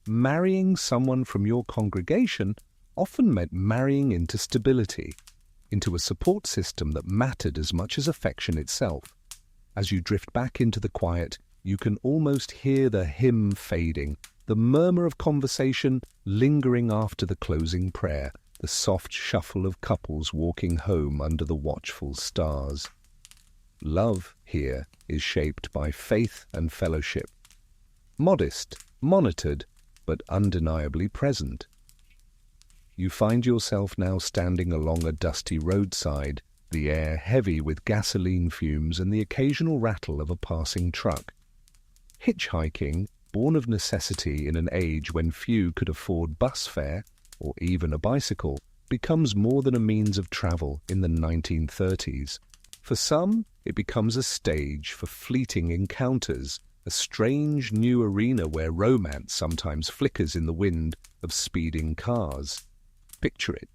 Marrying someone from your congregation often meant marrying into stability, into a support system that mattered as much as affection itself. As you drift back into the quiet, you can almost hear the hymn fading, the murmur of conversation lingering after the closing prayer, the soft shuffle of couples walking home under the watchful stars. Love here is shaped by faith and fellowship. Modest, monitored, but undeniably present. You find yourself now standing along a dusty roadside, the air heavy with gasoline fumes and the occasional rattle of a passing truck. Hitchhiking, born of necessity in an age when few could afford bus fare or even a bicycle, becomes more than a means of travel in the 1930s. For some, it becomes a stage for fleeting encounters, a strange new arena where romance sometimes flickers in the wind of speeding cars. Picture it.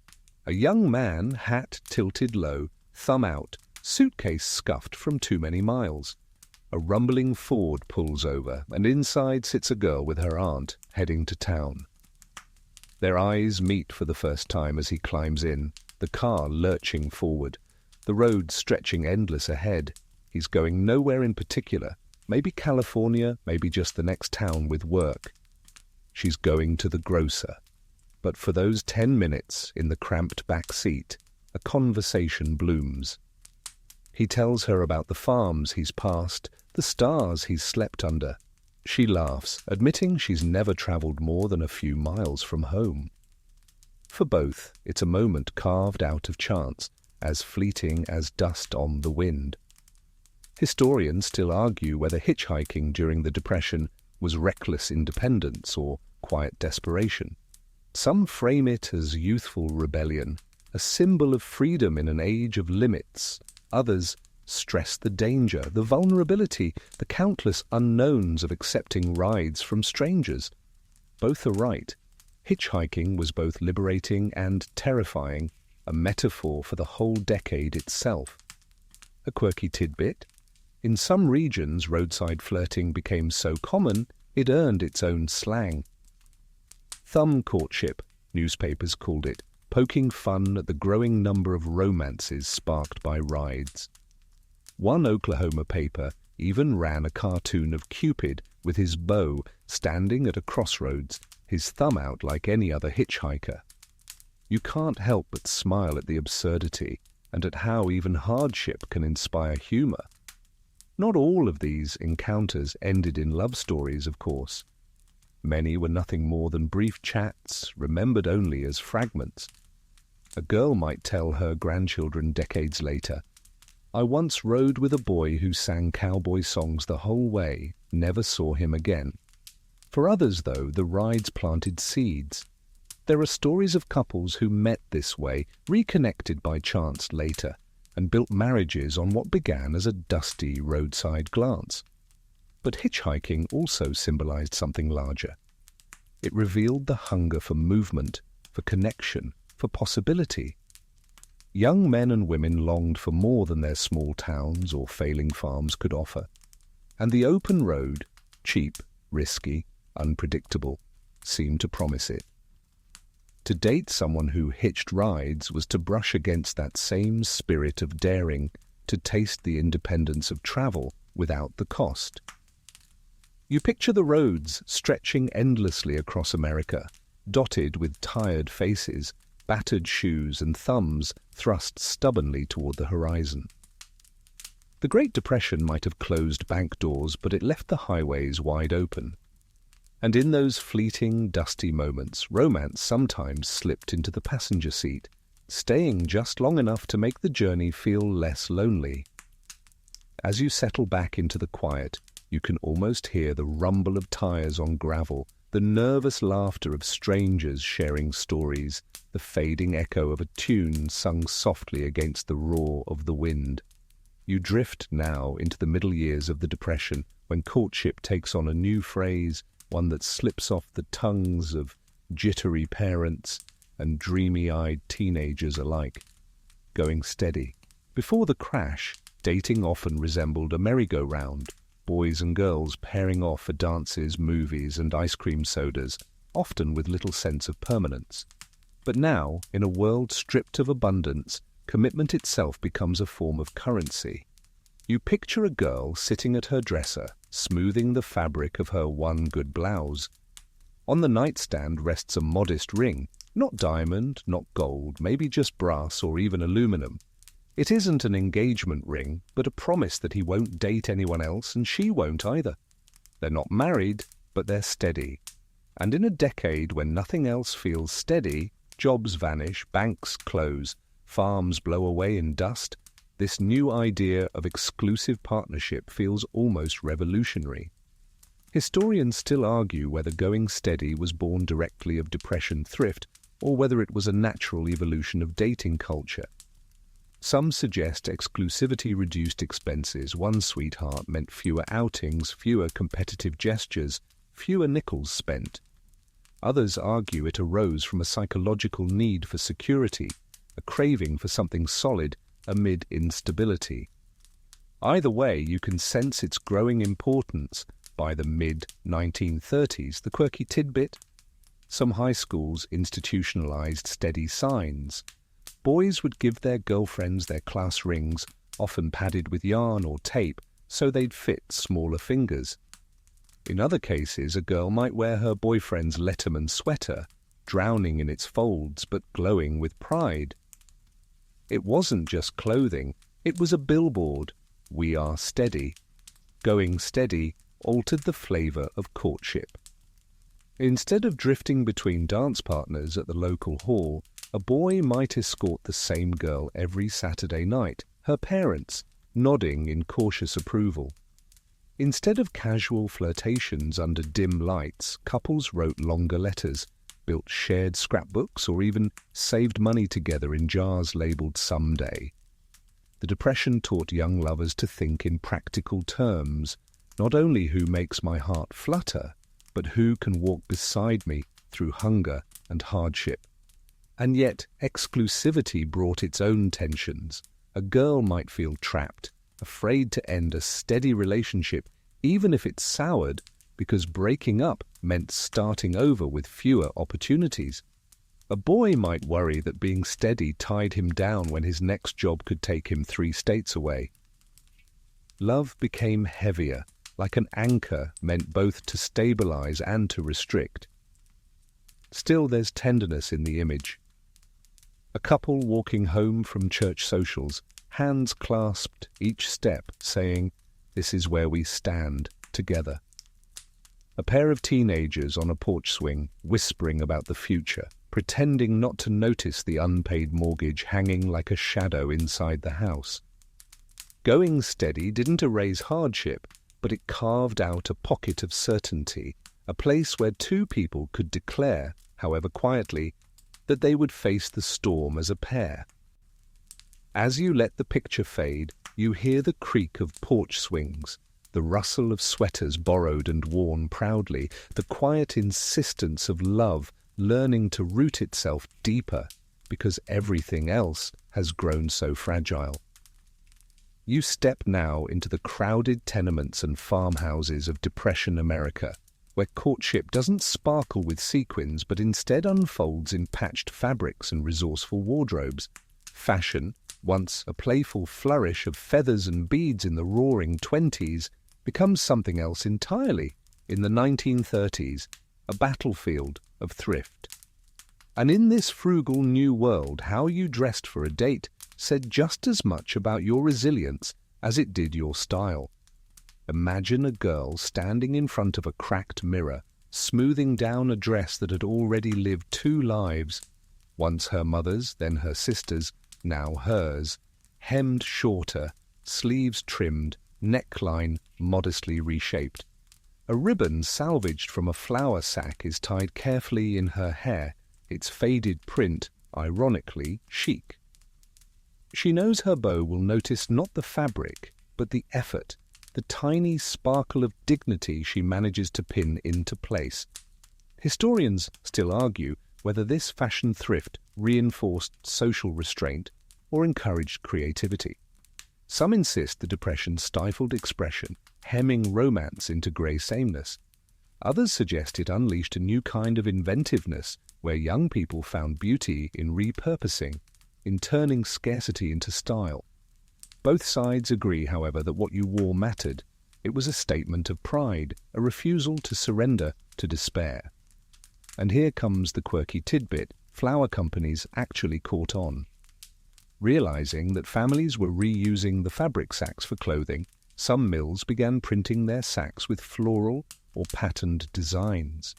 A young man, hat tilted low, thumb out, suitcase scuffed from too many miles. A rumbling Ford pulls over, and inside sits a girl with her aunt, heading to town. Their eyes meet for the first time as he climbs in, the car lurching forward, the road stretching endless ahead. He's going nowhere in particular, maybe California, maybe just the next town with work. She's going to the grocer. But for those 10 minutes in the cramped back seat, a conversation blooms. He tells her about the farms he's passed, the stars he's slept under. She laughs, admitting she's never traveled more than a few miles from home. For both, it's a moment carved out of chance, as fleeting as dust on the wind. Historians still argue whether hitchhiking during the Depression was reckless independence or quiet desperation. Some frame it as youthful rebellion, a symbol of freedom in an age of limits. Others stress the danger, the vulnerability, the countless unknowns of accepting rides from strangers. Both are right. Hitchhiking was both liberating and terrifying, a metaphor for the whole decade itself. A quirky tidbit: in some regions, roadside flirting became so common it earned its own slang. Thumb courtship, newspapers called it, poking fun at the growing number of romances sparked by rides. One Oklahoma paper even ran a cartoon of Cupid with his bow standing at a crossroads, his thumb out like any other hitchhiker. You can't help but smile at the absurdity and at how even hardship can inspire humor. Not all of these encounters ended in love stories, of course. Many were nothing more than brief chats, remembered only as fragments. A girl might tell her grandchildren decades later, "I once rode with a boy who sang cowboy songs the whole way, never saw him again." For others, though, the rides planted seeds. There are stories of couples who met this way, reconnected by chance later, and built marriages on what began as a dusty roadside glance. But hitchhiking also symbolized something larger. It revealed the hunger for movement, for connection, for possibility. Young men and women longed for more than their small towns or failing farms could offer. And the open road, cheap, risky, unpredictable, seemed to promise it. To date someone who hitched rides was to brush against that same spirit of daring, to taste the independence of travel without the cost. You picture the roads stretching endlessly across America, dotted with tired faces, battered shoes and thumbs thrust stubbornly toward the horizon. The Great Depression might have closed bank doors, but it left the highways wide open. And in those fleeting, dusty moments, romance sometimes slipped into the passenger seat, staying just long enough to make the journey feel less lonely. As you settle back into the quiet, you can almost hear the rumble of tires on gravel, the nervous laughter of strangers sharing stories, the fading echo of a tune sung softly against the roar of the wind. You drift now into the middle years of the Depression, when courtship takes on a new phrase, one that slips off the tongues of jittery parents and dreamy-eyed teenagers alike. Going steady. Before the crash, dating often resembled a merry-go-round, boys and girls pairing off for dances, movies, and ice cream sodas, often with little sense of permanence. But now, in a world stripped of abundance, commitment itself becomes a form of currency. You picture a girl sitting at her dresser, smoothing the fabric of her one good blouse. On the nightstand rests a modest ring, not diamond, not gold, maybe just brass or even aluminum. It isn't an engagement ring, but a promise that he won't date anyone else and she won't either. They're not married, but they're steady. And in a decade when nothing else feels steady, jobs vanish, banks close, farms blow away in dust, this new idea of exclusive partnership feels almost revolutionary. Historians still argue whether going steady was born directly of Depression thrift or whether it was a natural evolution of dating culture. Some suggest exclusivity reduced expenses. One sweetheart meant fewer outings, fewer competitive gestures, fewer nickels spent. Others argue it arose from a psychological need for security, a craving for something solid amid instability. Either way, you can sense its growing importance. By the mid-1930s, the quirky tidbit: some high schools institutionalized steady signs. Boys would give their girlfriends their class rings, often padded with yarn or tape, so they'd fit smaller fingers. In other cases, a girl might wear her boyfriend's Letterman sweater, drowning in its folds but glowing with pride. It wasn't just clothing, it was a billboard. We are steady. Going steady altered the flavor of courtship. Instead of drifting between dance partners at the local hall, a boy might escort the same girl every Saturday night, her parents nodding in cautious approval. Instead of casual flirtations under dim lights, couples wrote longer letters, built shared scrapbooks, or even saved money together in jars labeled someday. The Depression taught young lovers to think in practical terms, not only who makes my heart flutter, but who can walk beside me through hunger and hardship. And yet, exclusivity brought its own tensions. A girl might feel trapped, afraid to end a steady relationship, even if it soured, because breaking up meant starting over with fewer opportunities. A boy might worry that being steady tied him down when his next job could take him 3 states away. Love became heavier, like an anchor meant both to stabilize and to restrict. Still, there's tenderness in the image. A couple walking home from church socials, hands clasped each step, saying, "This is where we stand, together." A pair of teenagers on a porch swing, whispering about the future, pretending not to notice the unpaid mortgage hanging like a shadow inside the house. Going steady didn't erase hardship, but it carved out a pocket of certainty, a place where 2 people could declare, however quietly, that they would face the storm as a pair. As you let the picture fade, you hear the creak of porch swings, the rustle of sweaters borrowed and worn proudly, the quiet insistence of love learning to root itself deeper because everything else has grown so fragile. You step now into the crowded tenements and farmhouses of Depression America, where courtship doesn't sparkle with sequins but instead unfolds in patched fabrics and resourceful wardrobes. Fashion, once a playful flourish of feathers and beads in the roaring 20s, becomes something else entirely in the 1930s, a battlefield of thrift. And in this frugal new world, how you dressed for a date said just as much about your resilience as it did your style. Imagine a girl standing in front of a cracked mirror, smoothing down a dress that had already lived two lives, once her mother's, then her sister's, now hers, hemmed shorter, sleeves trimmed, neckline modestly reshaped. A ribbon salvaged from a flour sack is tied carefully in her hair, its faded print, ironically, chic. She knows her beau will notice not the fabric, but the effort, the tiny sparkle of dignity she manages to pin into place. Historians still argue whether this fashion thrift reinforced social restraint or encouraged creativity. Some insist the Depression stifled expression, hemming romance into grey sameness. Others suggest it unleashed a new kind of inventiveness where young people found beauty in repurposing, in turning scarcity into style. Both sides agree, however, that what you wore mattered. It was a statement of pride, a refusal to surrender to despair. And here comes the quirky tidbit: flour companies actually caught on. Realizing that families were reusing the fabric sacks for clothing, some mills began printing their sacks with floral or patterned designs.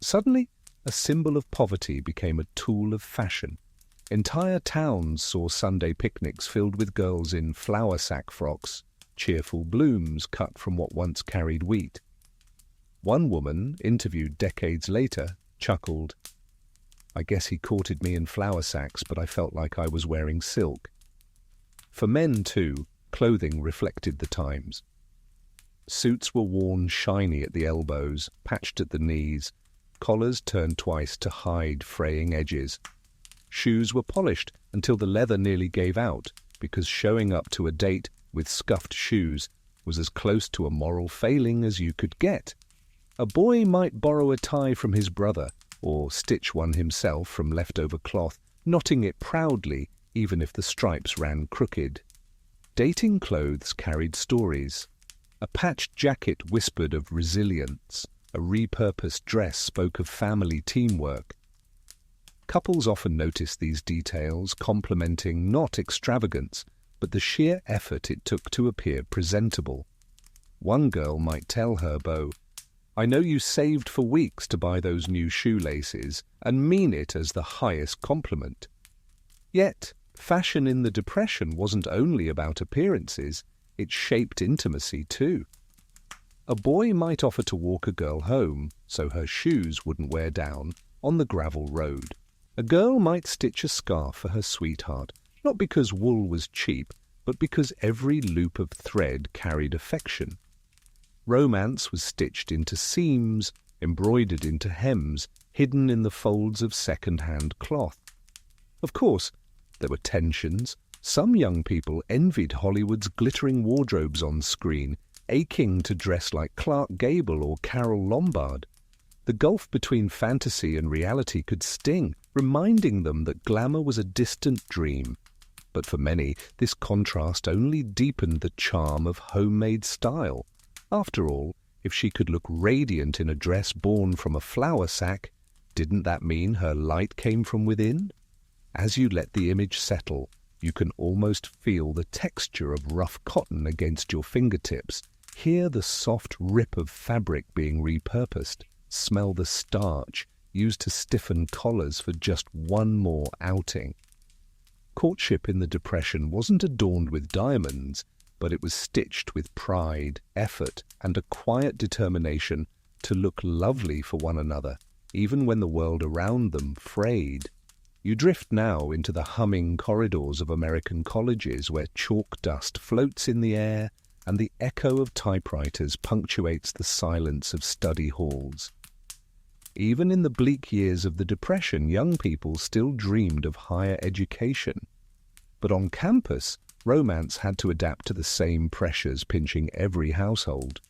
Suddenly, a symbol of poverty became a tool of fashion. Entire towns saw Sunday picnics filled with girls in flour sack frocks, cheerful blooms cut from what once carried wheat. One woman, interviewed decades later, chuckled, "I guess he courted me in flour sacks, but I felt like I was wearing silk." For men, too, clothing reflected the times. Suits were worn shiny at the elbows, patched at the knees, collars turned twice to hide fraying edges. Shoes were polished until the leather nearly gave out, because showing up to a date with scuffed shoes was as close to a moral failing as you could get. A boy might borrow a tie from his brother, or stitch one himself from leftover cloth, knotting it proudly even if the stripes ran crooked. Dating clothes carried stories. A patched jacket whispered of resilience. A repurposed dress spoke of family teamwork. Couples often notice these details, complimenting not extravagance, but the sheer effort it took to appear presentable. One girl might tell her beau, "I know you saved for weeks to buy those new shoelaces," and mean it as the highest compliment. Yet, fashion in the Depression wasn't only about appearances, it shaped intimacy too. A boy might offer to walk a girl home, so her shoes wouldn't wear down, on the gravel road. A girl might stitch a scarf for her sweetheart, not because wool was cheap, but because every loop of thread carried affection. Romance was stitched into seams, embroidered into hems, hidden in the folds of second-hand cloth. Of course, there were tensions. Some young people envied Hollywood's glittering wardrobes on screen, aching to dress like Clark Gable or Carole Lombard. The gulf between fantasy and reality could sting, reminding them that glamour was a distant dream. But for many, this contrast only deepened the charm of homemade style. After all, if she could look radiant in a dress born from a flour sack, didn't that mean her light came from within? As you let the image settle, you can almost feel the texture of rough cotton against your fingertips, hear the soft rip of fabric being repurposed, smell the starch used to stiffen collars for just one more outing. Courtship in the Depression wasn't adorned with diamonds, but it was stitched with pride, effort, and a quiet determination to look lovely for one another, even when the world around them frayed. You drift now into the humming corridors of American colleges where chalk dust floats in the air and the echo of typewriters punctuates the silence of study halls. Even in the bleak years of the Depression, young people still dreamed of higher education. But on campus, romance had to adapt to the same pressures pinching every household.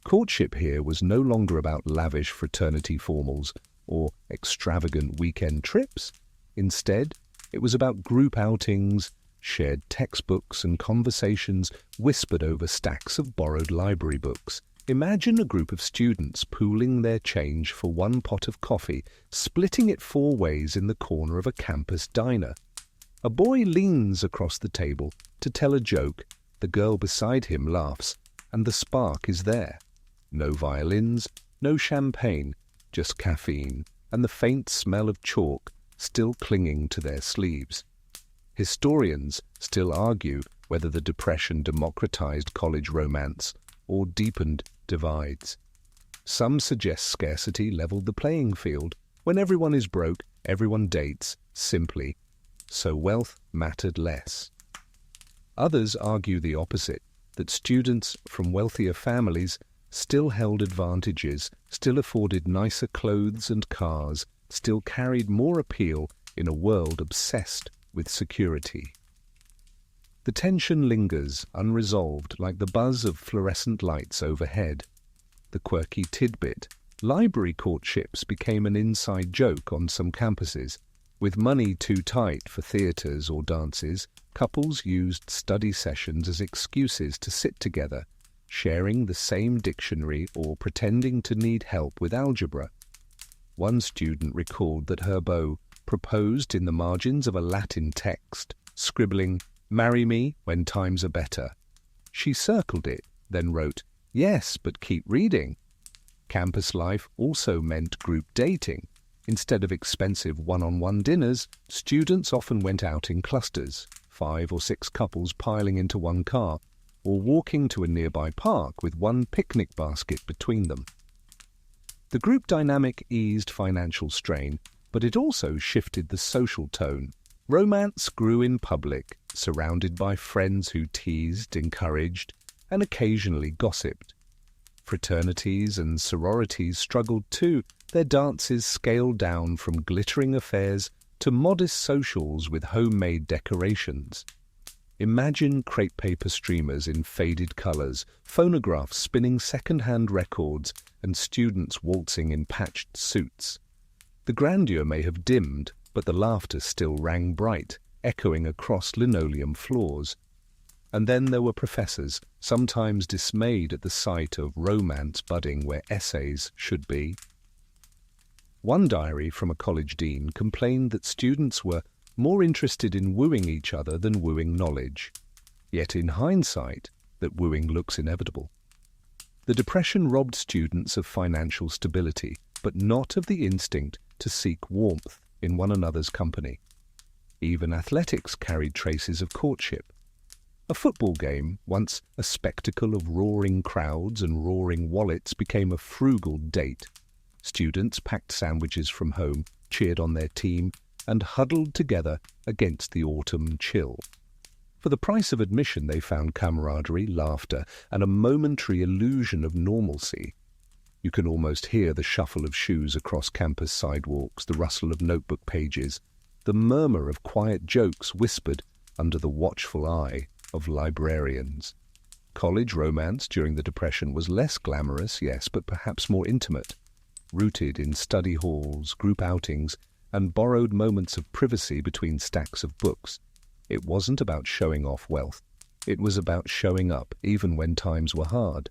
Courtship here was no longer about lavish fraternity formals or extravagant weekend trips. Instead, it was about group outings, shared textbooks and conversations whispered over stacks of borrowed library books. Imagine a group of students pooling their change for one pot of coffee, splitting it 4 ways in the corner of a campus diner. A boy leans across the table to tell a joke, the girl beside him laughs, and the spark is there. No violins, no champagne, just caffeine and the faint smell of chalk still clinging to their sleeves. Historians still argue whether the Depression democratized college romance or deepened divides. Some suggest scarcity leveled the playing field. When everyone is broke, everyone dates, simply, so wealth mattered less. Others argue the opposite, that students from wealthier families still held advantages, still afforded nicer clothes and cars, still carried more appeal in a world obsessed with security. The tension lingers, unresolved, like the buzz of fluorescent lights overhead. The quirky tidbit, library courtships became an inside joke on some campuses. With money too tight for theatres or dances, couples used study sessions as excuses to sit together, sharing the same dictionary or pretending to need help with algebra. One student recalled that her beau proposed in the margins of a Latin text, scribbling, "Marry me when times are better." She circled it, then wrote, "Yes, but keep reading." Campus life also meant group dating. Instead of expensive one-on-one dinners, students often went out in clusters, 5 or 6 couples piling into one car, or walking to a nearby park with one picnic basket between them. The group dynamic eased financial strain, but it also shifted the social tone. Romance grew in public, surrounded by friends who teased, encouraged, and occasionally gossiped. Fraternities and sororities struggled too, their dances scaled down from glittering affairs to modest socials with homemade decorations. Imagine crepe paper streamers in faded colors, phonographs spinning second-hand records, and students waltzing in patched suits. The grandeur may have dimmed, but the laughter still rang bright, echoing across linoleum floors. And then there were professors, sometimes dismayed at the sight of romance budding where essays should be. One diary from a college dean complained that students were more interested in wooing each other than wooing knowledge. Yet in hindsight, that wooing looks inevitable. The Depression robbed students of financial stability, but not of the instinct to seek warmth in one another's company. Even athletics carried traces of courtship. A football game, once a spectacle of roaring crowds and roaring wallets, became a frugal date. Students packed sandwiches from home, cheered on their team, and huddled together against the autumn chill. For the price of admission, they found camaraderie, laughter, and a momentary illusion of normalcy. You can almost hear the shuffle of shoes across campus sidewalks, the rustle of notebook pages, the murmur of quiet jokes whispered under the watchful eye of librarians. College romance during the Depression was less glamorous, yes, but perhaps more intimate, rooted in study halls, group outings, and borrowed moments of privacy between stacks of books. It wasn't about showing off wealth. It was about showing up, even when times were hard.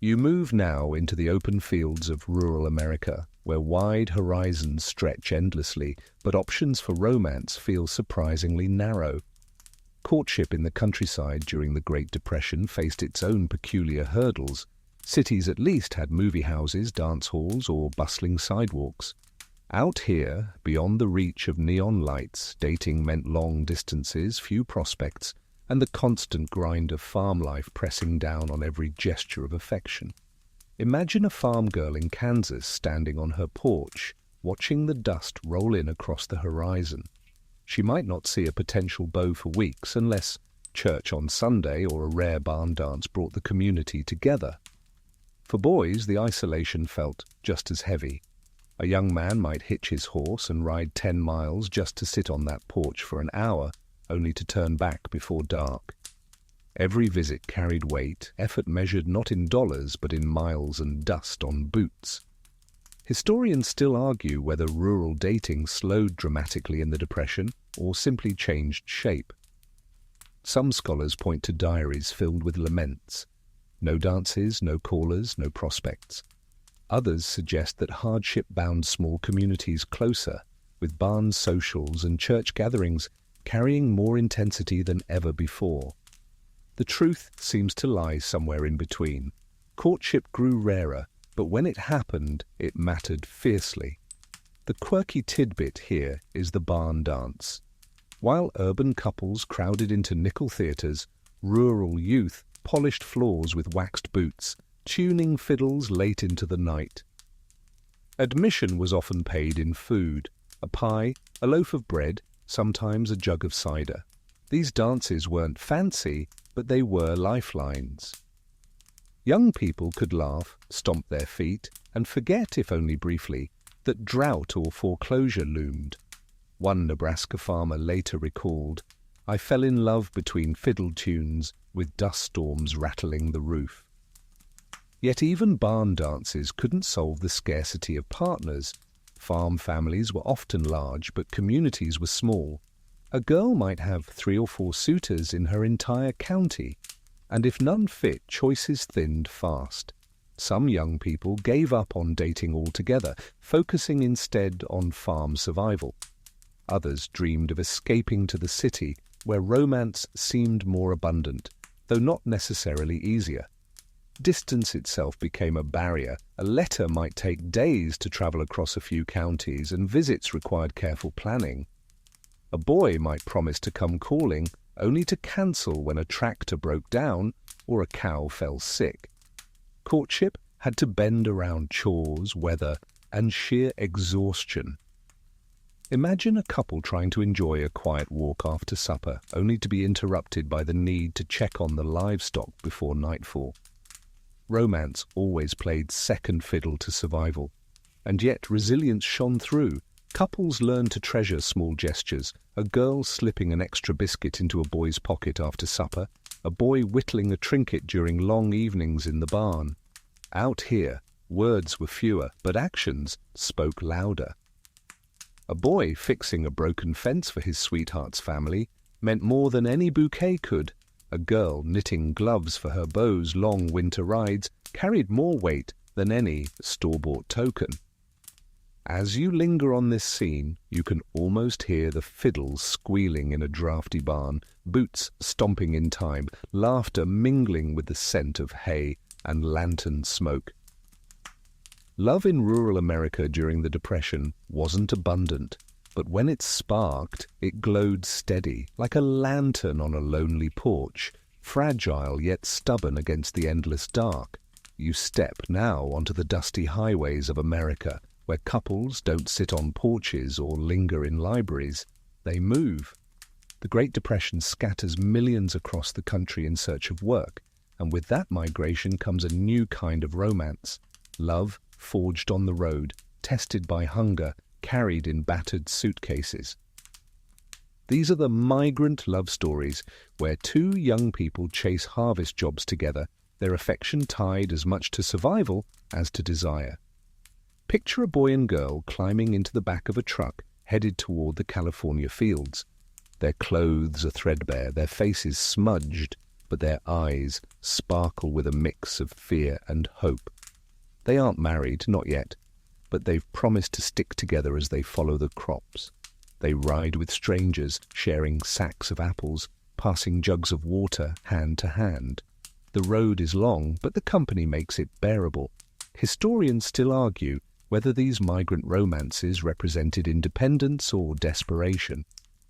You move now into the open fields of rural America, where wide horizons stretch endlessly, but options for romance feel surprisingly narrow. Courtship in the countryside during the Great Depression faced its own peculiar hurdles. Cities at least had movie houses, dance halls, or bustling sidewalks. Out here, beyond the reach of neon lights, dating meant long distances, few prospects, and the constant grind of farm life pressing down on every gesture of affection. Imagine a farm girl in Kansas standing on her porch, watching the dust roll in across the horizon. She might not see a potential beau for weeks unless church on Sunday or a rare barn dance brought the community together. For boys, the isolation felt just as heavy. A young man might hitch his horse and ride 10 miles just to sit on that porch for an hour, only to turn back before dark. Every visit carried weight, effort measured not in dollars but in miles and dust on boots. Historians still argue whether rural dating slowed dramatically in the Depression or simply changed shape. Some scholars point to diaries filled with laments. No dances, no callers, no prospects. Others suggest that hardship bound small communities closer, with barn socials and church gatherings carrying more intensity than ever before. The truth seems to lie somewhere in between. Courtship grew rarer, but when it happened, it mattered fiercely. The quirky tidbit here is the barn dance. While urban couples crowded into nickel theatres, rural youth polished floors with waxed boots, tuning fiddles late into the night. Admission was often paid in food, a pie, a loaf of bread, sometimes a jug of cider. These dances weren't fancy, but they were lifelines. Young people could laugh, stomp their feet, and forget, if only briefly, that drought or foreclosure loomed. One Nebraska farmer later recalled, "I fell in love between fiddle tunes, with dust storms rattling the roof." Yet even barn dances couldn't solve the scarcity of partners. Farm families were often large, but communities were small. A girl might have 3 or 4 suitors in her entire county, and if none fit, choices thinned fast. Some young people gave up on dating altogether, focusing instead on farm survival. Others dreamed of escaping to the city, where romance seemed more abundant, though not necessarily easier. Distance itself became a barrier. A letter might take days to travel across a few counties, and visits required careful planning. A boy might promise to come calling, only to cancel when a tractor broke down or a cow fell sick. Courtship had to bend around chores, weather, and sheer exhaustion. Imagine a couple trying to enjoy a quiet walk after supper, only to be interrupted by the need to check on the livestock before nightfall. Romance always played second fiddle to survival, and yet resilience shone through. Couples learned to treasure small gestures, a girl slipping an extra biscuit into a boy's pocket after supper, a boy whittling a trinket during long evenings in the barn. Out here, words were fewer, but actions spoke louder. A boy fixing a broken fence for his sweetheart's family meant more than any bouquet could. A girl knitting gloves for her beau's long winter rides carried more weight than any store-bought token. As you linger on this scene, you can almost hear the fiddles squealing in a drafty barn, boots stomping in time, laughter mingling with the scent of hay and lantern smoke. Love in rural America during the Depression wasn't abundant, but when it sparked, it glowed steady, like a lantern on a lonely porch, fragile yet stubborn against the endless dark. You step now onto the dusty highways of America, where couples don't sit on porches or linger in libraries. They move. The Great Depression scatters millions across the country in search of work, and with that migration comes a new kind of romance. Love forged on the road, tested by hunger, carried in battered suitcases. These are the migrant love stories where 2 young people chase harvest jobs together, their affection tied as much to survival as to desire. Picture a boy and girl climbing into the back of a truck headed toward the California fields. Their clothes are threadbare, their faces smudged, but their eyes sparkle with a mix of fear and hope. They aren't married, not yet, but they've promised to stick together as they follow the crops. They ride with strangers, sharing sacks of apples, passing jugs of water hand to hand. The road is long, but the company makes it bearable. Historians still argue whether these migrant romances represented independence or desperation.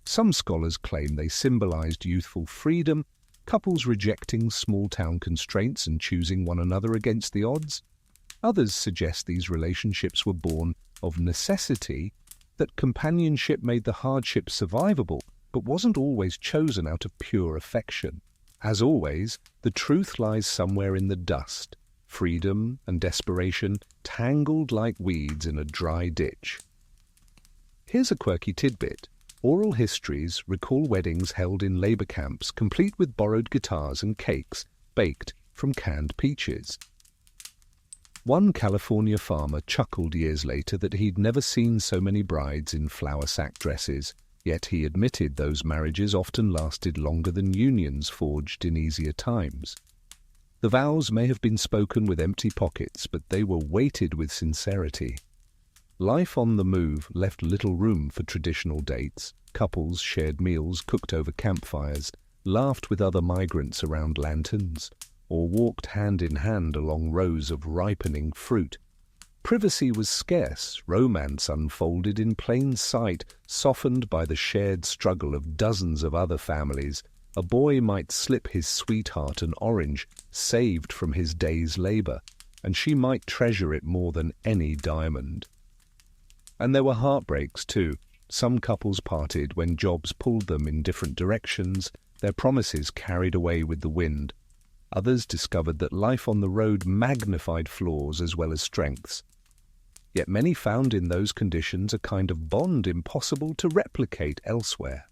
Some scholars claim they symbolized youthful freedom, couples rejecting small-town constraints and choosing one another against the odds. Others suggest these relationships were born of necessity, that companionship made the hardship survivable, but wasn't always chosen out of pure affection. As always, the truth lies somewhere in the dust, freedom and desperation tangled like weeds in a dry ditch. Here's a quirky tidbit. Oral histories recall weddings held in labor camps, complete with borrowed guitars and cakes baked from canned peaches. One California farmer chuckled years later that he'd never seen so many brides in flour sack dresses, yet he admitted those marriages often lasted longer than unions forged in easier times. The vows may have been spoken with empty pockets, but they were weighted with sincerity. Life on the move left little room for traditional dates. Couples shared meals cooked over campfires, laughed with other migrants around lanterns, or walked hand in hand along rows of ripening fruit. Privacy was scarce. Romance unfolded in plain sight, softened by the shared struggle of dozens of other families. A boy might slip his sweetheart an orange saved from his day's labor, and she might treasure it more than any diamond. And there were heartbreaks, too. Some couples parted when jobs pulled them in different directions, their promises carried away with the wind. Others discovered that life on the road magnified flaws as well as strengths. Yet many found in those conditions a kind of bond impossible to replicate elsewhere.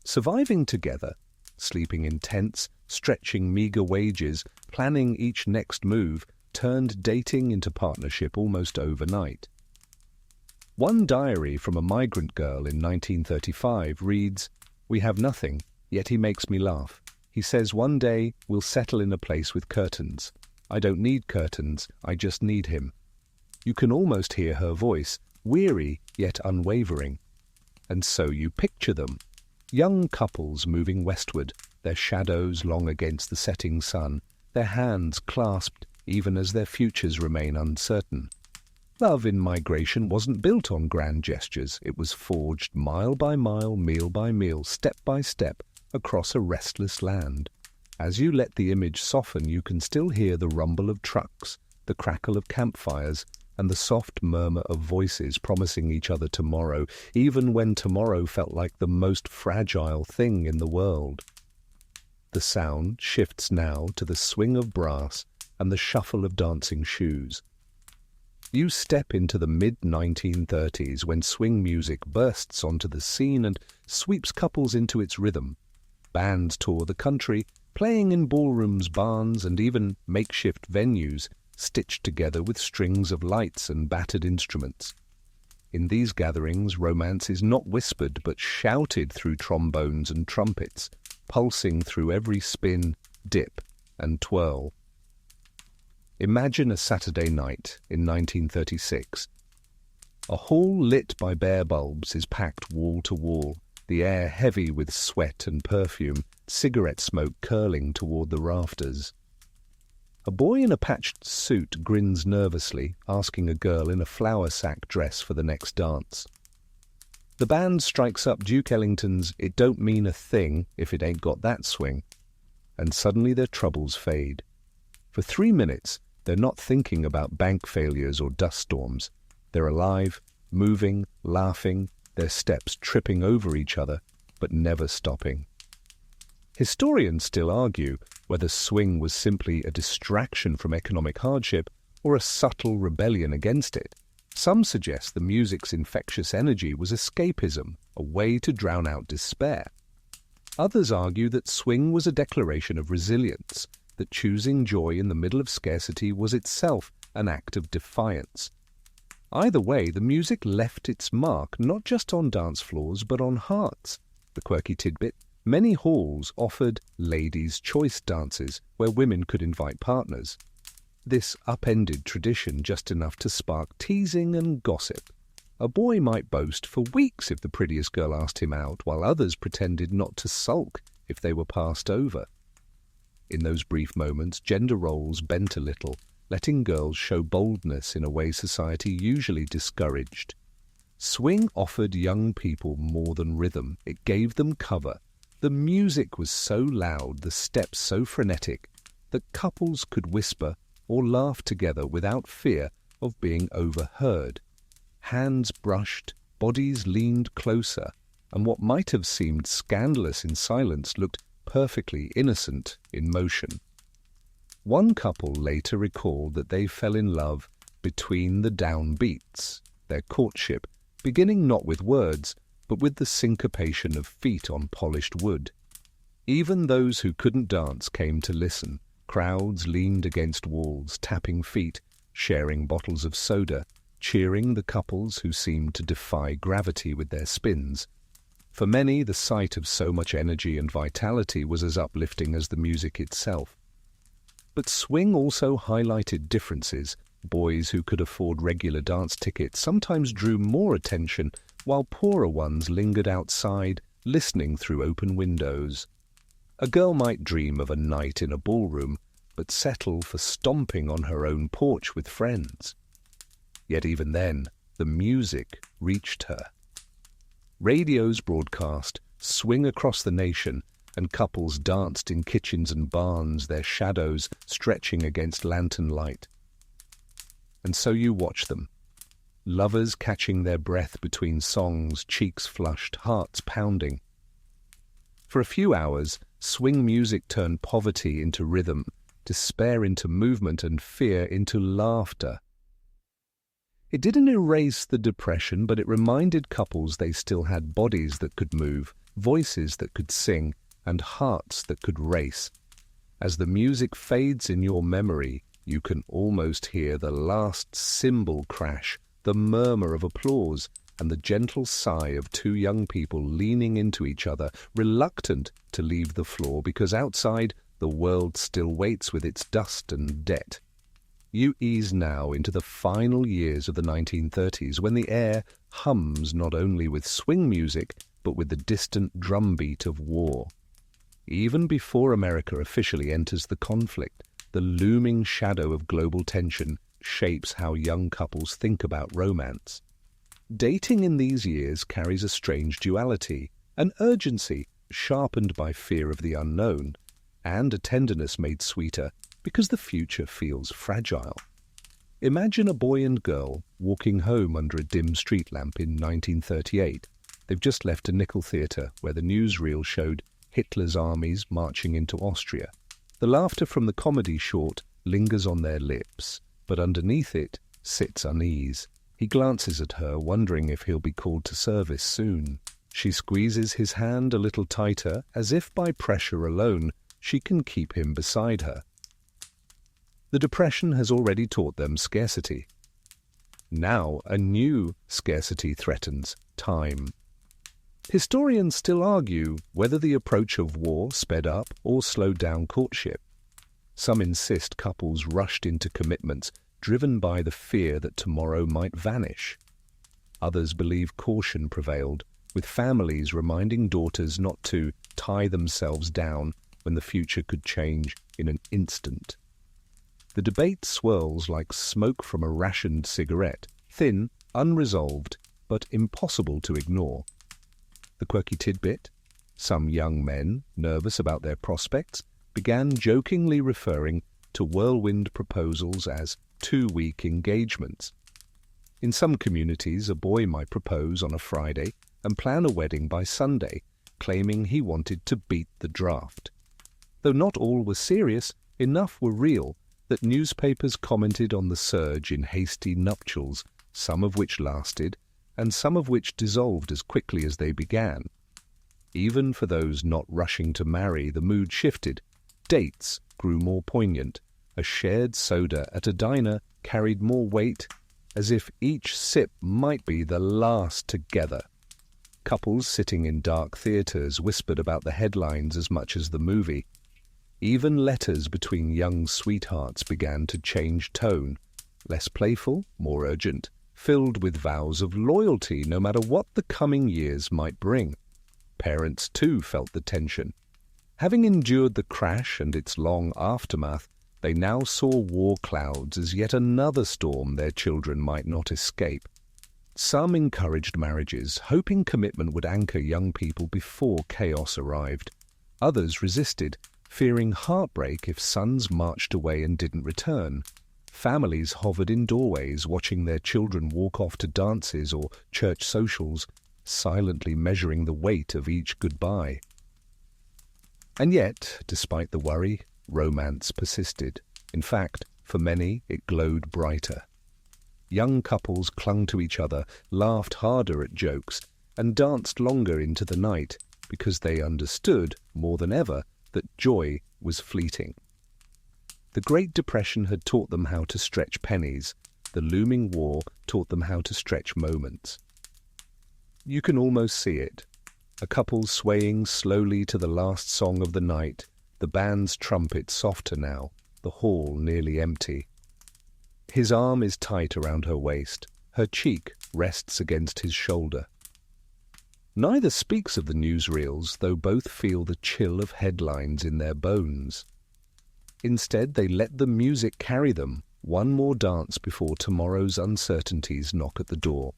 Surviving together, sleeping in tents, stretching meager wages, planning each next move, turned dating into partnership almost overnight. One diary from a migrant girl in 1935 reads, "We have nothing, yet he makes me laugh. He says one day we'll settle in a place with curtains. I don't need curtains, I just need him." You can almost hear her voice, weary yet unwavering. And so you picture them, young couples moving westward, their shadows long against the setting sun, their hands clasped even as their futures remain uncertain. Love in migration wasn't built on grand gestures. It was forged mile by mile, meal by meal, step by step, across a restless land. As you let the image soften, you can still hear the rumble of trucks, the crackle of campfires, and the soft murmur of voices promising each other tomorrow, even when tomorrow felt like the most fragile thing in the world. The sound shifts now to the swing of brass and the shuffle of dancing shoes. You step into the mid-1930s when swing music bursts onto the scene and sweeps couples into its rhythm. Bands tour the country, playing in ballrooms, barns, and even makeshift venues, stitched together with strings of lights and battered instruments. In these gatherings, romance is not whispered but shouted through trombones and trumpets, pulsing through every spin, dip, and twirl. Imagine a Saturday night in 1936. A hall lit by bare bulbs is packed wall to wall, the air heavy with sweat and perfume, cigarette smoke curling toward the rafters. A boy in a patched suit grins nervously, asking a girl in a flour sack dress for the next dance. The band strikes up Duke Ellington's "It Don't Mean a Thing If It Ain't Got That Swing," and suddenly their troubles fade. For 3 minutes, they're not thinking about bank failures or dust storms. They're alive, moving, laughing, their steps tripping over each other, but never stopping. Historians still argue whether swing was simply a distraction from economic hardship or a subtle rebellion against it. Some suggest the music's infectious energy was escapism, a way to drown out despair. Others argue that swing was a declaration of resilience, that choosing joy in the middle of scarcity was itself an act of defiance. Either way, the music left its mark not just on dance floors but on hearts. The quirky tidbit: many halls offered ladies' choice dances where women could invite partners. This upended tradition just enough to spark teasing and gossip. A boy might boast for weeks if the prettiest girl asked him out, while others pretended not to sulk if they were passed over. In those brief moments, gender roles bent a little, letting girls show boldness in a way society usually discouraged. Swing offered young people more than rhythm. It gave them cover. The music was so loud, the steps so frenetic, that couples could whisper or laugh together without fear of being overheard. Hands brushed, bodies leaned closer, and what might have seemed scandalous in silence looked perfectly innocent in motion. One couple later recalled that they fell in love between the downbeats, their courtship beginning not with words, but with the syncopation of feet on polished wood. Even those who couldn't dance came to listen. Crowds leaned against walls, tapping feet, sharing bottles of soda, cheering the couples who seemed to defy gravity with their spins. For many, the sight of so much energy and vitality was as uplifting as the music itself. But swing also highlighted differences. Boys who could afford regular dance tickets sometimes drew more attention, while poorer ones lingered outside, listening through open windows. A girl might dream of a night in a ballroom, but settle for stomping on her own porch with friends. Yet even then, the music reached her. Radios broadcast swing across the nation, and couples danced in kitchens and barns, their shadows stretching against lantern light. And so you watch them, lovers catching their breath between songs, cheeks flushed, hearts pounding. For a few hours, swing music turned poverty into rhythm, despair into movement, and fear into laughter. It didn't erase the depression, but it reminded couples they still had bodies that could move, voices that could sing, and hearts that could race. As the music fades in your memory, you can almost hear the last cymbal crash, the murmur of applause, and the gentle sigh of two young people leaning into each other, reluctant to leave the floor because outside the world still waits with its dust and debt. You ease now into the final years of the 1930s, when the air hums not only with swing music, but with the distant drumbeat of war. Even before America officially enters the conflict, the looming shadow of global tension shapes how young couples think about romance. Dating in these years carries a strange duality, an urgency sharpened by fear of the unknown, and a tenderness made sweeter because the future feels fragile. Imagine a boy and girl walking home under a dim street lamp in 1938. They've just left a nickel theatre where the newsreel showed Hitler's armies marching into Austria. The laughter from the comedy short lingers on their lips, but underneath it sits unease. He glances at her, wondering if he'll be called to service soon. She squeezes his hand a little tighter, as if by pressure alone she can keep him beside her. The depression has already taught them scarcity. Now a new scarcity threatens: time. Historians still argue whether the approach of war sped up or slowed down courtship. Some insist couples rushed into commitments, driven by the fear that tomorrow might vanish. Others believe caution prevailed, with families reminding daughters not to tie themselves down when the future could change in an instant. The debate swirls like smoke from a rationed cigarette, thin, unresolved, but impossible to ignore. The quirky tidbit: some young men, nervous about their prospects, began jokingly referring to whirlwind proposals as two-week engagements. In some communities, a boy might propose on a Friday and plan a wedding by Sunday, claiming he wanted to beat the draft. Though not all were serious, enough were real that newspapers commented on the surge in hasty nuptials, some of which lasted, and some of which dissolved as quickly as they began. Even for those not rushing to marry, the mood shifted. Dates grew more poignant. A shared soda at a diner carried more weight, as if each sip might be the last together. Couples sitting in dark theatres whispered about the headlines as much as the movie. Even letters between young sweethearts began to change tone, less playful, more urgent, filled with vows of loyalty no matter what the coming years might bring. Parents, too, felt the tension. Having endured the crash and its long aftermath, they now saw war clouds as yet another storm their children might not escape. Some encouraged marriages, hoping commitment would anchor young people before chaos arrived. Others resisted, fearing heartbreak if sons marched away and didn't return. Families hovered in doorways, watching their children walk off to dances or church socials, silently measuring the weight of each goodbye. And yet, despite the worry, romance persisted. In fact, for many, it glowed brighter. Young couples clung to each other, laughed harder at jokes, and danced longer into the night because they understood, more than ever, that joy was fleeting. The Great Depression had taught them how to stretch pennies. The looming war taught them how to stretch moments. You can almost see it. A couple swaying slowly to the last song of the night, the band's trumpet softer now, the hall nearly empty. His arm is tight around her waist. Her cheek rests against his shoulder. Neither speaks of the newsreels, though both feel the chill of headlines in their bones. Instead, they let the music carry them, one more dance before tomorrow's uncertainties knock at the door.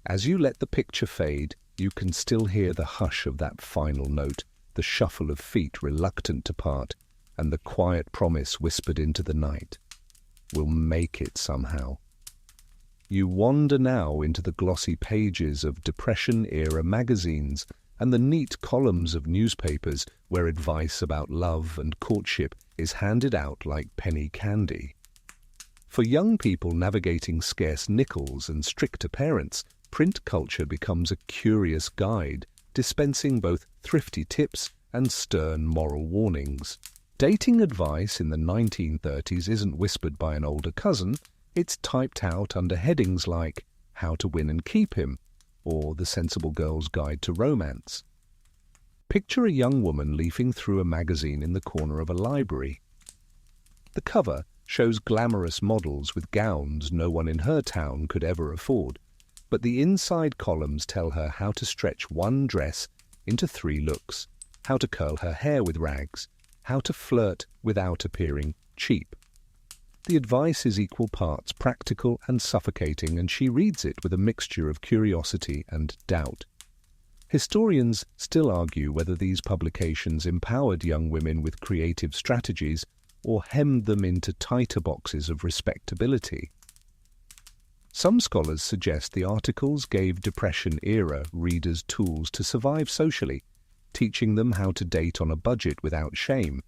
As you let the picture fade, you can still hear the hush of that final note, the shuffle of feet reluctant to part, and the quiet promise whispered into the night. We'll make it somehow. You wander now into the glossy pages of Depression-era magazines and the neat columns of newspapers where advice about love and courtship is handed out like penny candy. For young people navigating scarce nickels and stricter parents, print culture becomes a curious guide, dispensing both thrifty tips and stern moral warnings. Dating advice in the 1930s isn't whispered by an older cousin, it's typed out under headings like How to Win and Keep Him, or The Sensible Girl's Guide to Romance. Picture a young woman leafing through a magazine in the corner of a library. The cover shows glamorous models with gowns no one in her town could ever afford, but the inside columns tell her how to stretch one dress into 3 looks, how to curl her hair with rags, how to flirt without appearing cheap. The advice is equal parts practical and suffocating, and she reads it with a mixture of curiosity and doubt. Historians still argue whether these publications empowered young women with creative strategies or hemmed them into tighter boxes of respectability. Some scholars suggest the articles gave Depression-era readers tools to survive socially, teaching them how to date on a budget without shame.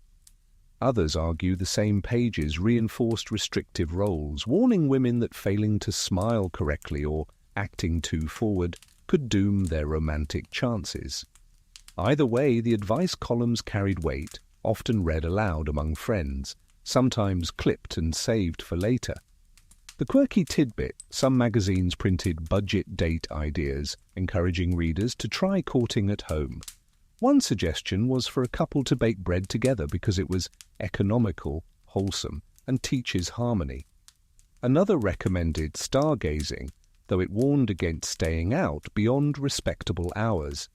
Others argue the same pages reinforced restrictive roles, warning women that failing to smile correctly or acting too forward could doom their romantic chances. Either way, the advice columns carried weight, often read aloud among friends, sometimes clipped and saved for later. The quirky tidbit, some magazines printed budget date ideas, encouraging readers to try courting at home. One suggestion was for a couple to bake bread together because it was economical, wholesome, and teaches harmony. Another recommended stargazing, though it warned against staying out beyond respectable hours.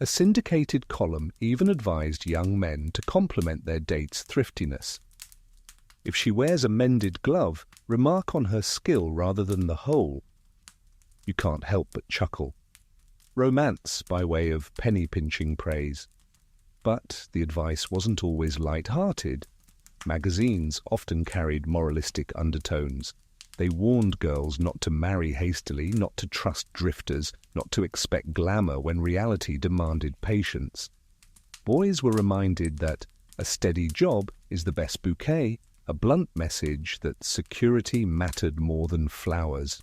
A syndicated column even advised young men to compliment their date's thriftiness. If she wears a mended glove, remark on her skill rather than the hole. You can't help but chuckle. Romance by way of penny-pinching praise. But the advice wasn't always light-hearted. Magazines often carried moralistic undertones. They warned girls not to marry hastily, not to trust drifters, not to expect glamour when reality demanded patience. Boys were reminded that a steady job is the best bouquet, a blunt message that security mattered more than flowers.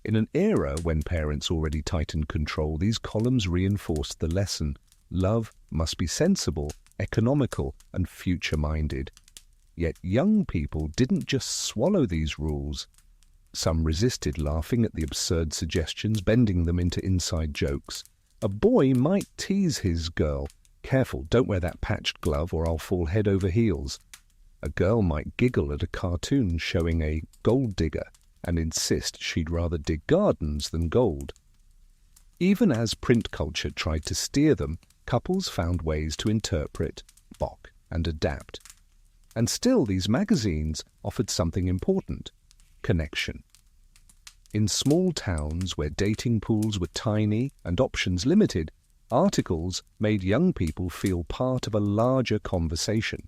In an era when parents already tightened control, these columns reinforced the lesson. Love must be sensible, economical, and future-minded. Yet young people didn't just swallow these rules. Some resisted, laughing at the absurd suggestions, bending them into inside jokes. A boy might tease his girl, "Careful, don't wear that patched glove or I'll fall head over heels." A girl might giggle at a cartoon showing a gold digger and insist she'd rather dig gardens than gold. Even as print culture tried to steer them, couples found ways to interpret, balk, and adapt. And still, these magazines offered something important: connection. In small towns where dating pools were tiny and options limited, articles made young people feel part of a larger conversation.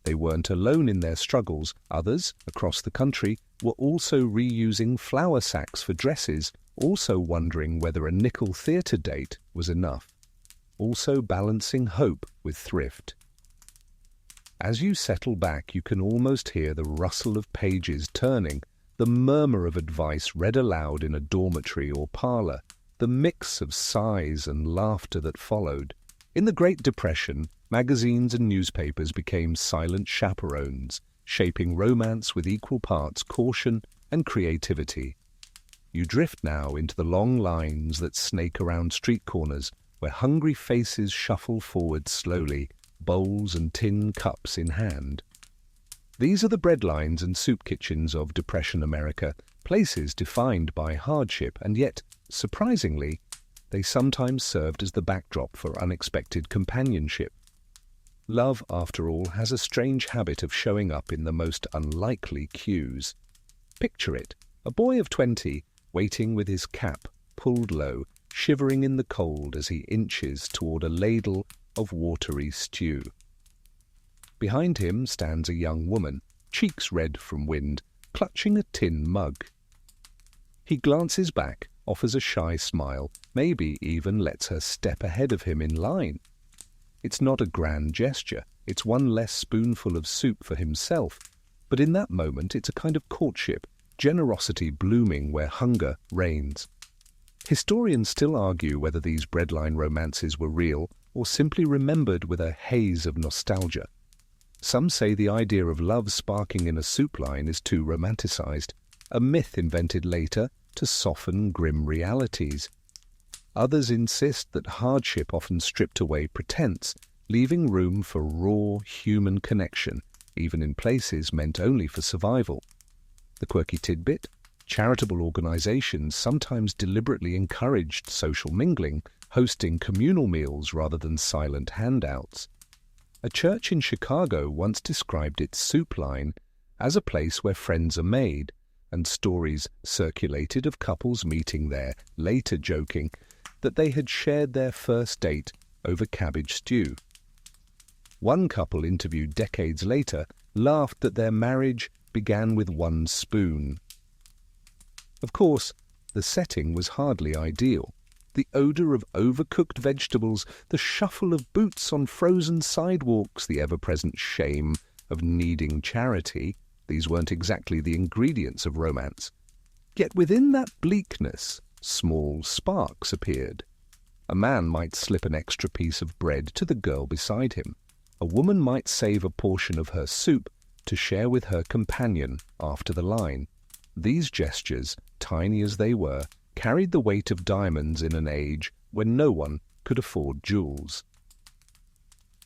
They weren't alone in their struggles. Others, across the country, were also reusing flour sacks for dresses, also wondering whether a nickel theatre date was enough, also balancing hope with thrift. As you settle back, you can almost hear the rustle of pages turning, the murmur of advice read aloud in a dormitory or parlour, the mix of sighs and laughter that followed. In the Great Depression, magazines and newspapers became silent chaperones, shaping romance with equal parts caution and creativity. You drift now into the long lines that snake around street corners, where hungry faces shuffle forward slowly, bowls and tin cups in hand. These are the breadlines and soup kitchens of Depression America, places defined by hardship, and yet, surprisingly, they sometimes served as the backdrop for unexpected companionship. Love, after all, has a strange habit of showing up in the most unlikely cues. Picture it, a boy of 20, waiting with his cap pulled low, shivering in the cold as he inches toward a ladle of watery stew. Behind him stands a young woman, cheeks red from wind, clutching a tin mug. He glances back, offers a shy smile, maybe even lets her step ahead of him in line. It's not a grand gesture, it's one less spoonful of soup for himself, but in that moment it's a kind of courtship, generosity blooming where hunger reigns. Historians still argue whether these breadline romances were real or simply remembered with a haze of nostalgia. Some say the idea of love sparking in a soup line is too romanticized, a myth invented later to soften grim realities. Others insist that hardship often stripped away pretense, leaving room for raw human connection, even in places meant only for survival. The quirky tidbit: charitable organizations sometimes deliberately encouraged social mingling, hosting communal meals rather than silent handouts. A church in Chicago once described its soup line as a place where friends are made, and stories circulated of couples meeting there, later joking that they had shared their first date over cabbage stew. One couple interviewed decades later laughed that their marriage began with one spoon. Of course, the setting was hardly ideal. The odor of overcooked vegetables, the shuffle of boots on frozen sidewalks, the ever-present shame of needing charity, these weren't exactly the ingredients of romance. Yet within that bleakness, small sparks appeared. A man might slip an extra piece of bread to the girl beside him. A woman might save a portion of her soup to share with her companion after the line. These gestures, tiny as they were, carried the weight of diamonds in an age when no one could afford jewels.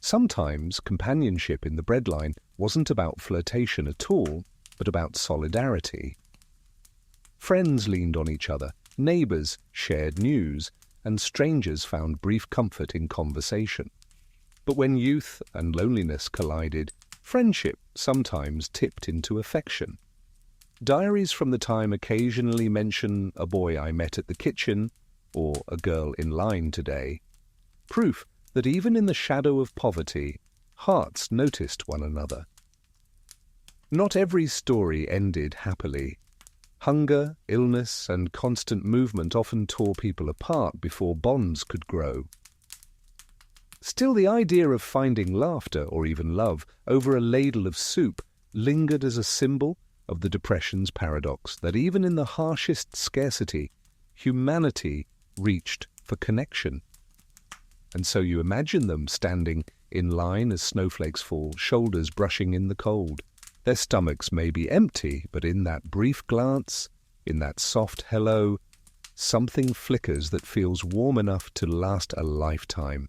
Sometimes companionship in the breadline wasn't about flirtation at all, but about solidarity. Friends leaned on each other, neighbors shared news, and strangers found brief comfort in conversation. But when youth and loneliness collided, friendship sometimes tipped into affection. Diaries from the time occasionally mention a boy I met at the kitchen or a girl in line today. Proof that even in the shadow of poverty, hearts noticed one another. Not every story ended happily. Hunger, illness, and constant movement often tore people apart before bonds could grow. Still, the idea of finding laughter, or even love, over a ladle of soup lingered as a symbol of the Depression's paradox that even in the harshest scarcity, humanity reached for connection. And so you imagine them standing in line as snowflakes fall, shoulders brushing in the cold. Their stomachs may be empty, but in that brief glance, in that soft hello, something flickers that feels warm enough to last a lifetime.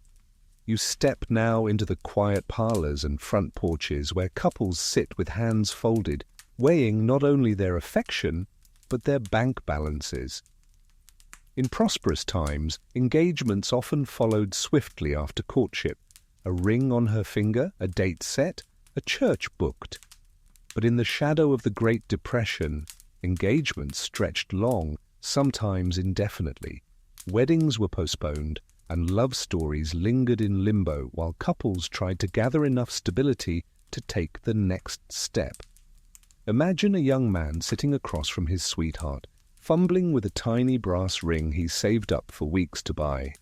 You step now into the quiet parlors and front porches where couples sit with hands folded, weighing not only their affection, but their bank balances. In prosperous times, engagements often followed swiftly after courtship. A ring on her finger, a date set, a church booked. But in the shadow of the Great Depression, engagements stretched long, sometimes indefinitely. Weddings were postponed, and love stories lingered in limbo while couples tried to gather enough stability to take the next step. Imagine a young man sitting across from his sweetheart, fumbling with a tiny brass ring he saved up for weeks to buy.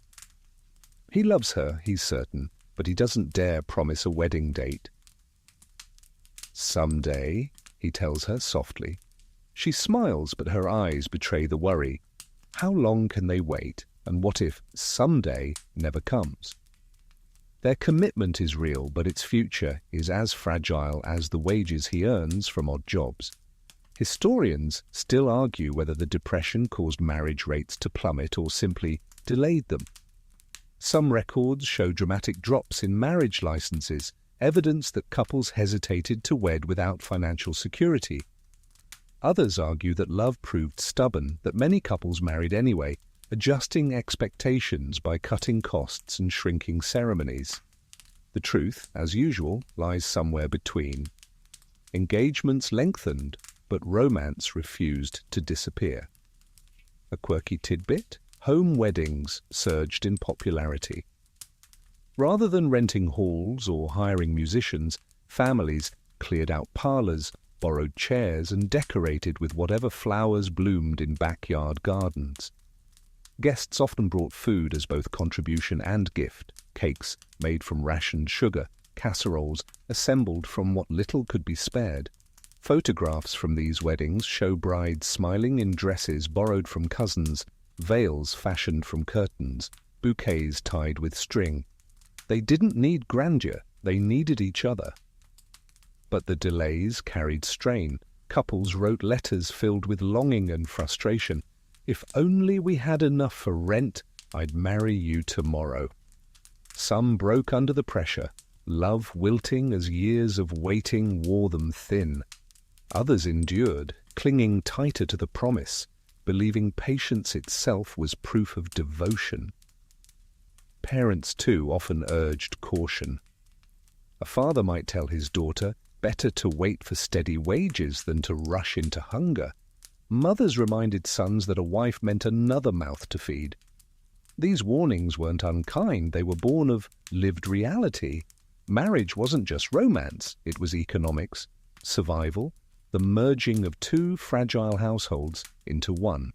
He loves her, he's certain, but he doesn't dare promise a wedding date. "Someday," he tells her softly. She smiles, but her eyes betray the worry. How long can they wait, and what if someday never comes? Their commitment is real, but its future is as fragile as the wages he earns from odd jobs. Historians still argue whether the Depression caused marriage rates to plummet or simply delayed them. Some records show dramatic drops in marriage licenses, evidence that couples hesitated to wed without financial security. Others argue that love proved stubborn, that many couples married anyway, adjusting expectations by cutting costs and shrinking ceremonies. The truth, as usual, lies somewhere between. Engagements lengthened, but romance refused to disappear. A quirky tidbit: home weddings surged in popularity. Rather than renting halls or hiring musicians, families cleared out parlors, borrowed chairs, and decorated with whatever flowers bloomed in backyard gardens. Guests often brought food as both contribution and gift: cakes made from rationed sugar, casseroles assembled from what little could be spared. Photographs from these weddings show brides smiling in dresses borrowed from cousins, veils fashioned from curtains, bouquets tied with string. They didn't need grandeur, they needed each other. But the delays carried strain. Couples wrote letters filled with longing and frustration. "If only we had enough for rent, I'd marry you tomorrow." Some broke under the pressure, love wilting as years of waiting wore them thin. Others endured, clinging tighter to the promise, believing patience itself was proof of devotion. Parents, too, often urged caution. A father might tell his daughter, better to wait for steady wages than to rush into hunger. Mothers reminded sons that a wife meant another mouth to feed. These warnings weren't unkind, they were born of lived reality. Marriage wasn't just romance, it was economics, survival, the merging of two fragile households into one.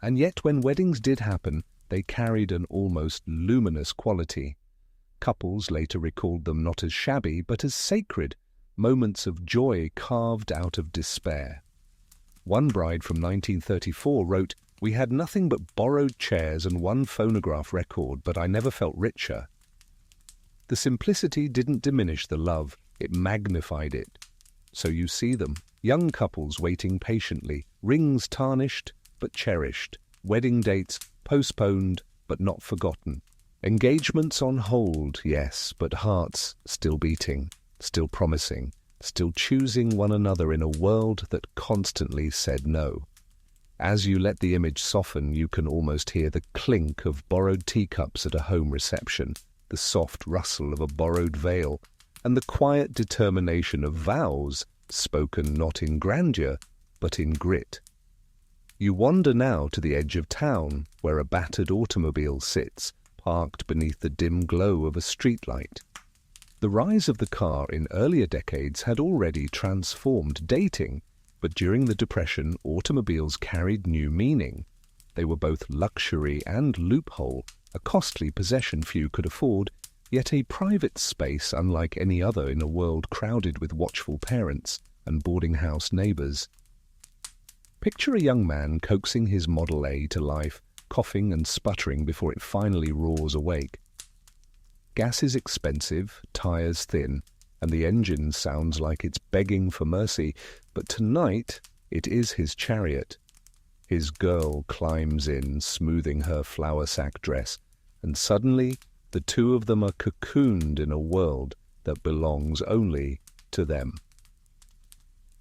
And yet when weddings did happen, they carried an almost luminous quality. Couples later recalled them not as shabby, but as sacred, moments of joy carved out of despair. One bride from 1934 wrote, "We had nothing but borrowed chairs and one phonograph record, but I never felt richer." The simplicity didn't diminish the love, it magnified it. So you see them, young couples waiting patiently, rings tarnished but cherished, wedding dates postponed but not forgotten. Engagements on hold, yes, but hearts still beating, still promising, still choosing one another in a world that constantly said no. As you let the image soften, you can almost hear the clink of borrowed teacups at a home reception, the soft rustle of a borrowed veil, and the quiet determination of vows spoken not in grandeur, but in grit. You wander now to the edge of town, where a battered automobile sits, parked beneath the dim glow of a streetlight. The rise of the car in earlier decades had already transformed dating, but during the Depression, automobiles carried new meaning. They were both luxury and loophole, a costly possession few could afford, yet a private space unlike any other in a world crowded with watchful parents and boarding house neighbors. Picture a young man coaxing his Model A to life, coughing and sputtering before it finally roars awake. Gas is expensive, tires thin, and the engine sounds like it's begging for mercy, but tonight it is his chariot. His girl climbs in, smoothing her flour sack dress, and suddenly the two of them are cocooned in a world that belongs only to them.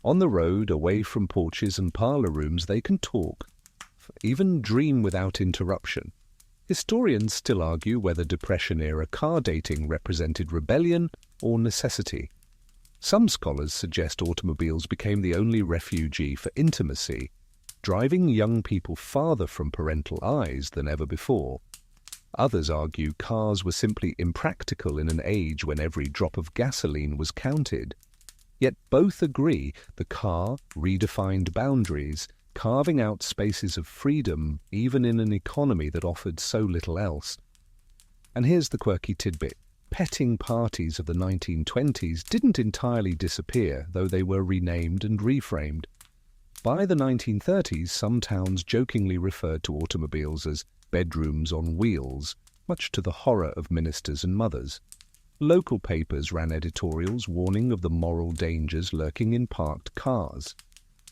On the road, away from porches and parlor rooms, they can talk, even dream without interruption. Historians still argue whether Depression-era car dating represented rebellion or necessity. Some scholars suggest automobiles became the only refugee for intimacy, driving young people farther from parental eyes than ever before. Others argue cars were simply impractical in an age when every drop of gasoline was counted. Yet both agree the car redefined boundaries, carving out spaces of freedom even in an economy that offered so little else. And here's the quirky tidbit. Petting parties of the 1920s didn't entirely disappear, though they were renamed and reframed. By the 1930s, some towns jokingly referred to automobiles as bedrooms on wheels, much to the horror of ministers and mothers. Local papers ran editorials warning of the moral dangers lurking in parked cars.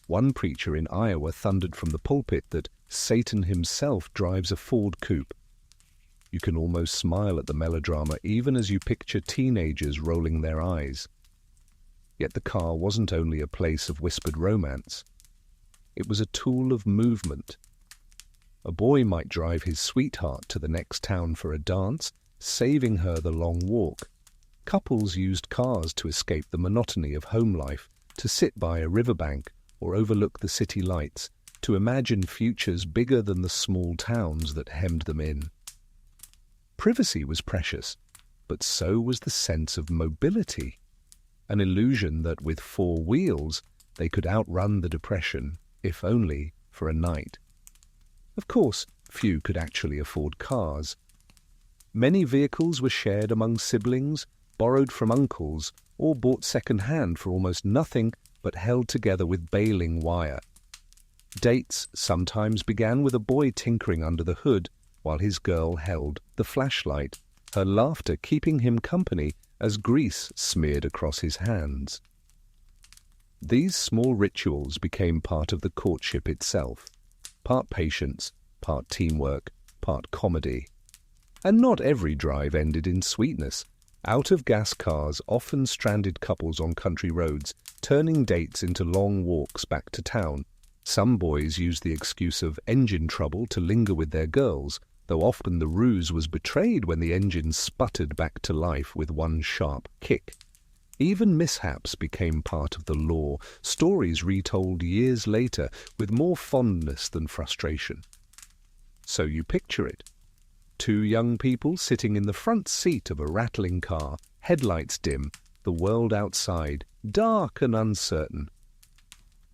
One preacher in Iowa thundered from the pulpit that Satan himself drives a Ford coupe. You can almost smile at the melodrama even as you picture teenagers rolling their eyes. Yet the car wasn't only a place of whispered romance. It was a tool of movement. A boy might drive his sweetheart to the next town for a dance, saving her the long walk. Couples used cars to escape the monotony of home life, to sit by a riverbank or overlook the city lights, to imagine futures bigger than the small towns that hemmed them in. Privacy was precious, but so was the sense of mobility, an illusion that with 4 wheels they could outrun the depression, if only for a night. Of course, few could actually afford cars. Many vehicles were shared among siblings, borrowed from uncles, or bought second-hand for almost nothing but held together with baling wire. Dates sometimes began with a boy tinkering under the hood while his girl held the flashlight, her laughter keeping him company as grease smeared across his hands. These small rituals became part of the courtship itself, part patience, part teamwork, part comedy. And not every drive ended in sweetness. Out-of-gas cars often stranded couples on country roads, turning dates into long walks back to town. Some boys used the excuse of engine trouble to linger with their girls, though often the ruse was betrayed when the engine sputtered back to life with one sharp kick. Even mishaps became part of the law, stories retold years later with more fondness than frustration. So you picture it. 2 young people sitting in the front seat of a rattling car, headlights dim, the world outside, dark and uncertain.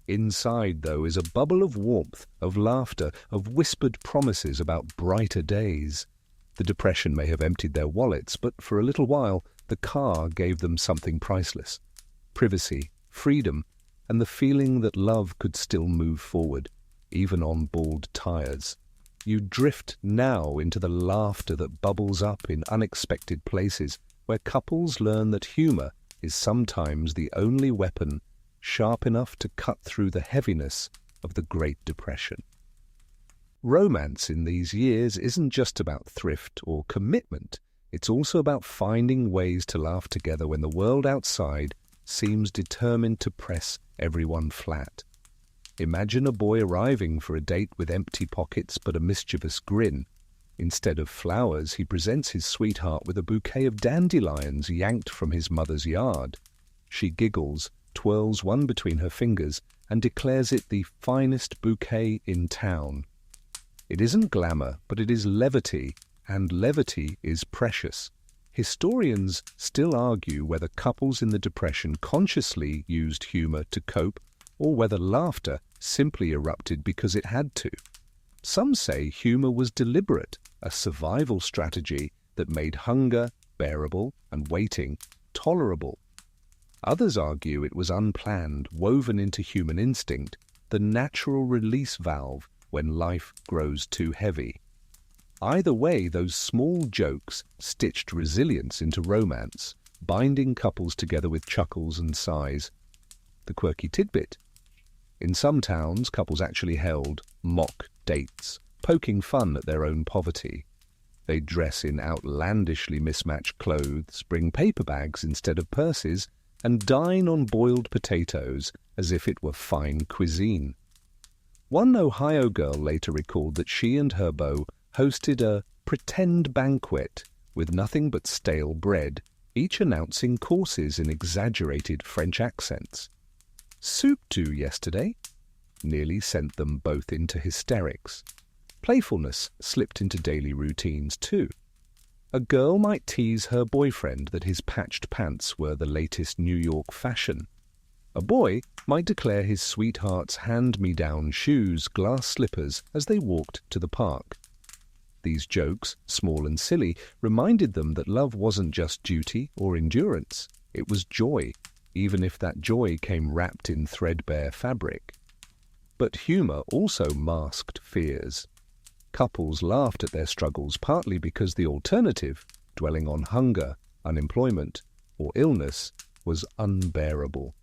Inside, though, is a bubble of warmth, of laughter, of whispered promises about brighter days. The depression may have emptied their wallets, but for a little while, the car gave them something priceless. Privacy, freedom, and the feeling that love could still move forward, even on bald tires. You drift now into the laughter that bubbles up in unexpected places, where couples learn that humor is sometimes the only weapon sharp enough to cut through the heaviness of the Great Depression. Romance in these years isn't just about thrift or commitment. It's also about finding ways to laugh together when the world outside seems determined to press everyone flat. Imagine a boy arriving for a date with empty pockets but a mischievous grin. Instead of flowers, he presents his sweetheart with a bouquet of dandelions yanked from his mother's yard. She giggles, twirls one between her fingers, and declares it the finest bouquet in town. It isn't glamour, but it is levity, and levity is precious. Historians still argue whether couples in the Depression consciously used humor to cope, or whether laughter simply erupted because it had to. Some say humor was deliberate, a survival strategy that made hunger bearable and waiting tolerable. Others argue it was unplanned, woven into human instinct, the natural release valve when life grows too heavy. Either way, those small jokes stitched resilience into romance, binding couples together with chuckles and sighs. The quirky tidbit: in some towns, couples actually held mock dates, poking fun at their own poverty. They'd dress in outlandishly mismatched clothes, bring paper bags instead of purses, and dine on boiled potatoes as if it were fine cuisine. One Ohio girl later recalled that she and her beau hosted a pretend banquet with nothing but stale bread, each announcing courses in exaggerated French accents. "Soup too yesterday," nearly sent them both into hysterics. Playfulness slipped into daily routines too. A girl might tease her boyfriend that his patched pants were the latest New York fashion. A boy might declare his sweetheart's hand-me-down shoes glass slippers as they walked to the park. These jokes, small and silly, reminded them that love wasn't just duty or endurance. It was joy, even if that joy came wrapped in threadbare fabric. But humor also masked fears. Couples laughed at their struggles partly because the alternative, dwelling on hunger, unemployment, or illness, was unbearable.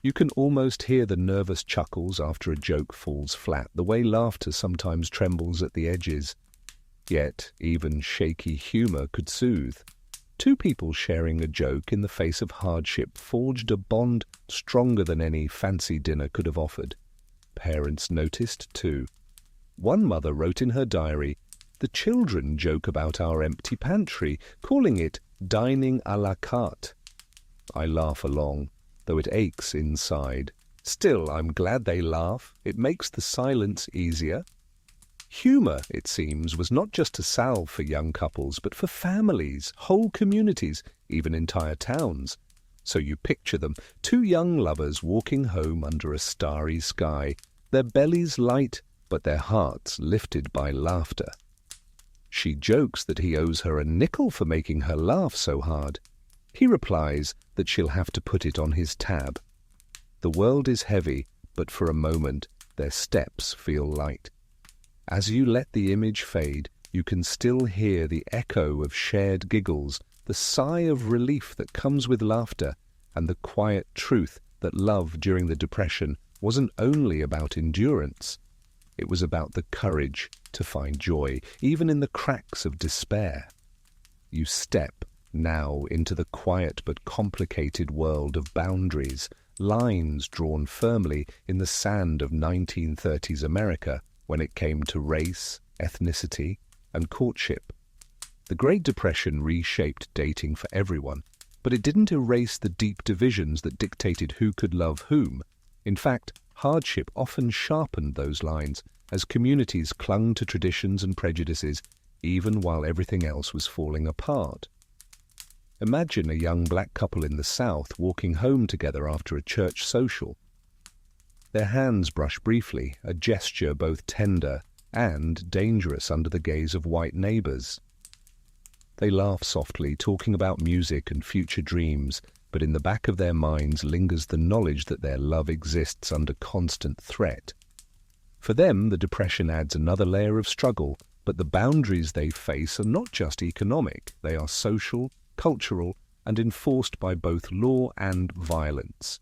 You can almost hear the nervous chuckles after a joke falls flat, the way laughter sometimes trembles at the edges. Yet, even shaky humor could soothe. Two people sharing a joke in the face of hardship forged a bond stronger than any fancy dinner could have offered. Parents noticed, too. One mother wrote in her diary, "The children joke about our empty pantry, calling it dining à la carte." I laugh along, though it aches inside. Still, I'm glad they laugh. It makes the silence easier. Humor, it seems, was not just a salve for young couples, but for families, whole communities, even entire towns. So you picture them, two young lovers walking home under a starry sky, their bellies light, but their hearts lifted by laughter. She jokes that he owes her a nickel for making her laugh so hard. He replies that she'll have to put it on his tab. The world is heavy, but for a moment their steps feel light. As you let the image fade, you can still hear the echo of shared giggles, the sigh of relief that comes with laughter, and the quiet truth that love during the Depression wasn't only about endurance. It was about the courage to find joy, even in the cracks of despair. You step now into the quiet but complicated world of boundaries, lines drawn firmly in the sand of 1930s America when it came to race, ethnicity, and courtship. The Great Depression reshaped dating for everyone, but it didn't erase the deep divisions that dictated who could love whom. In fact, hardship often sharpened those lines as communities clung to traditions and prejudices even while everything else was falling apart. Imagine a young black couple in the South walking home together after a church social. Their hands brush briefly, a gesture both tender and dangerous under the gaze of white neighbors. They laugh softly, talking about music and future dreams, but in the back of their minds lingers the knowledge that their love exists under constant threat. For them, the Depression adds another layer of struggle, but the boundaries they face are not just economic. They are social, cultural, and enforced by both law and violence.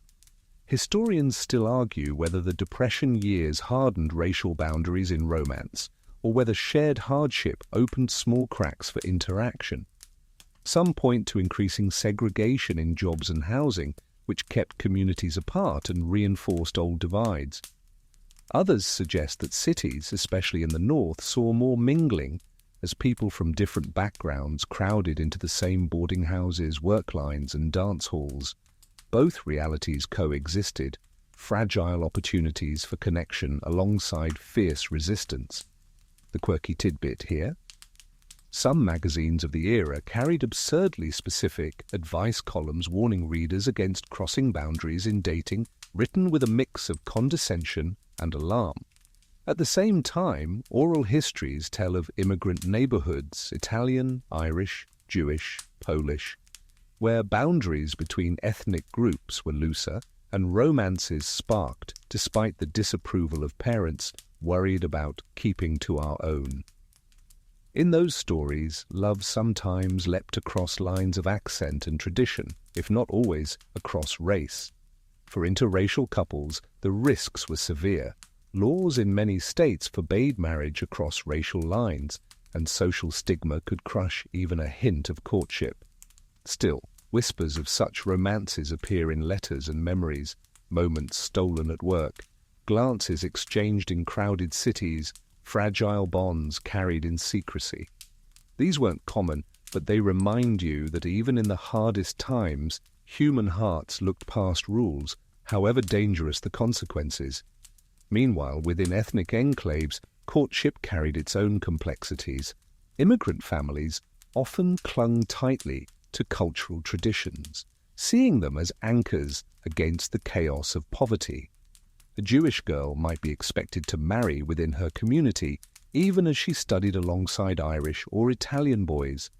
Historians still argue whether the Depression years hardened racial boundaries in romance, or whether shared hardship opened small cracks for interaction. Some point to increasing segregation in jobs and housing, which kept communities apart and reinforced old divides. Others suggest that cities, especially in the North, saw more mingling as people from different backgrounds crowded into the same boarding houses, work lines, and dance halls. Both realities coexisted, fragile opportunities for connection alongside fierce resistance. The quirky tidbit here: some magazines of the era carried absurdly specific advice columns warning readers against crossing boundaries in dating, written with a mix of condescension and alarm. At the same time, oral histories tell of immigrant neighborhoods, Italian, Irish, Jewish, Polish, where boundaries between ethnic groups were looser and romances sparked despite the disapproval of parents worried about keeping to our own. In those stories, love sometimes leapt across lines of accent and tradition, if not always across race. For interracial couples, the risks were severe. Laws in many states forbade marriage across racial lines, and social stigma could crush even a hint of courtship. Still, whispers of such romances appear in letters and memories, moments stolen at work, glances exchanged in crowded cities, fragile bonds carried in secrecy. These weren't common, but they remind you that even in the hardest times, human hearts looked past rules, however dangerous the consequences. Meanwhile, within ethnic enclaves, courtship carried its own complexities. Immigrant families often clung tightly to cultural traditions, seeing them as anchors against the chaos of poverty. A Jewish girl might be expected to marry within her community, even as she studied alongside Irish or Italian boys.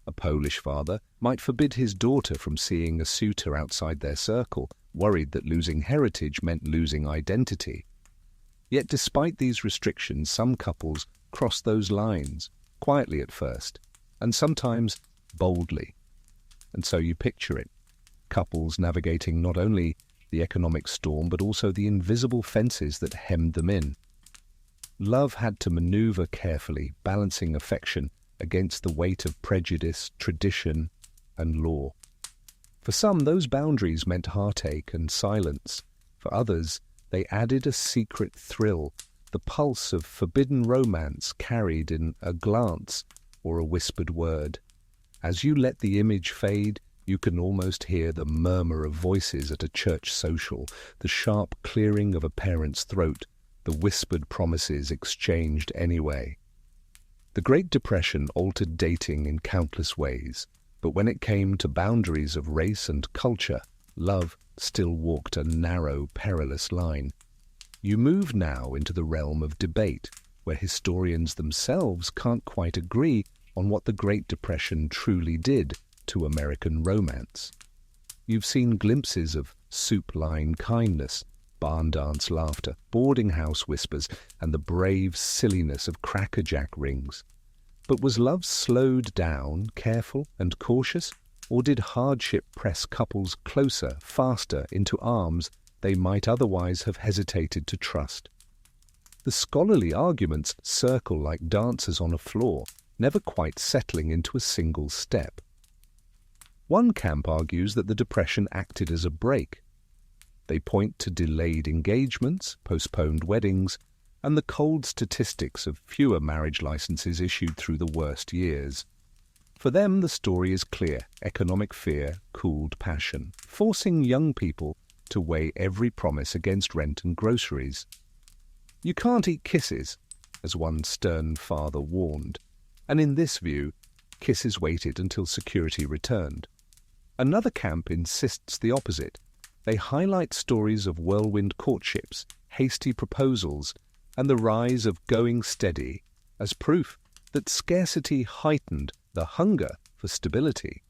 A Polish father might forbid his daughter from seeing a suitor outside their circle, worried that losing heritage meant losing identity. Yet despite these restrictions, some couples cross those lines, quietly at first, and sometimes boldly. And so you picture it, couples navigating not only the economic storm, but also the invisible fences that hemmed them in. Love had to maneuver carefully, balancing affection against the weight of prejudice, tradition, and law. For some, those boundaries meant heartache and silence. For others, they added a secret thrill, the pulse of forbidden romance carried in a glance or a whispered word. As you let the image fade, you can almost hear the murmur of voices at a church social, the sharp clearing of a parent's throat, the whispered promises exchanged anyway. The Great Depression altered dating in countless ways, but when it came to boundaries of race and culture, love still walked a narrow, perilous line. You move now into the realm of debate, where historians themselves can't quite agree on what the Great Depression truly did to American romance. You've seen glimpses of soup-line kindness, barn dance laughter, boarding house whispers, and the brave silliness of crackerjack rings. But was love slowed down, careful and cautious, or did hardship press couples closer, faster, into arms they might otherwise have hesitated to trust? The scholarly arguments circle like dancers on a floor, never quite settling into a single step. One camp argues that the Depression acted as a break. They point to delayed engagements, postponed weddings, and the cold statistics of fewer marriage licenses issued through the worst years. For them, the story is clear. Economic fear cooled passion, forcing young people to weigh every promise against rent and groceries. You can't eat kisses, as one stern father warned, and in this view, kisses waited until security returned. Another camp insists the opposite. They highlight stories of whirlwind courtships, hasty proposals, and the rise of going steady as proof that scarcity heightened the hunger for stability.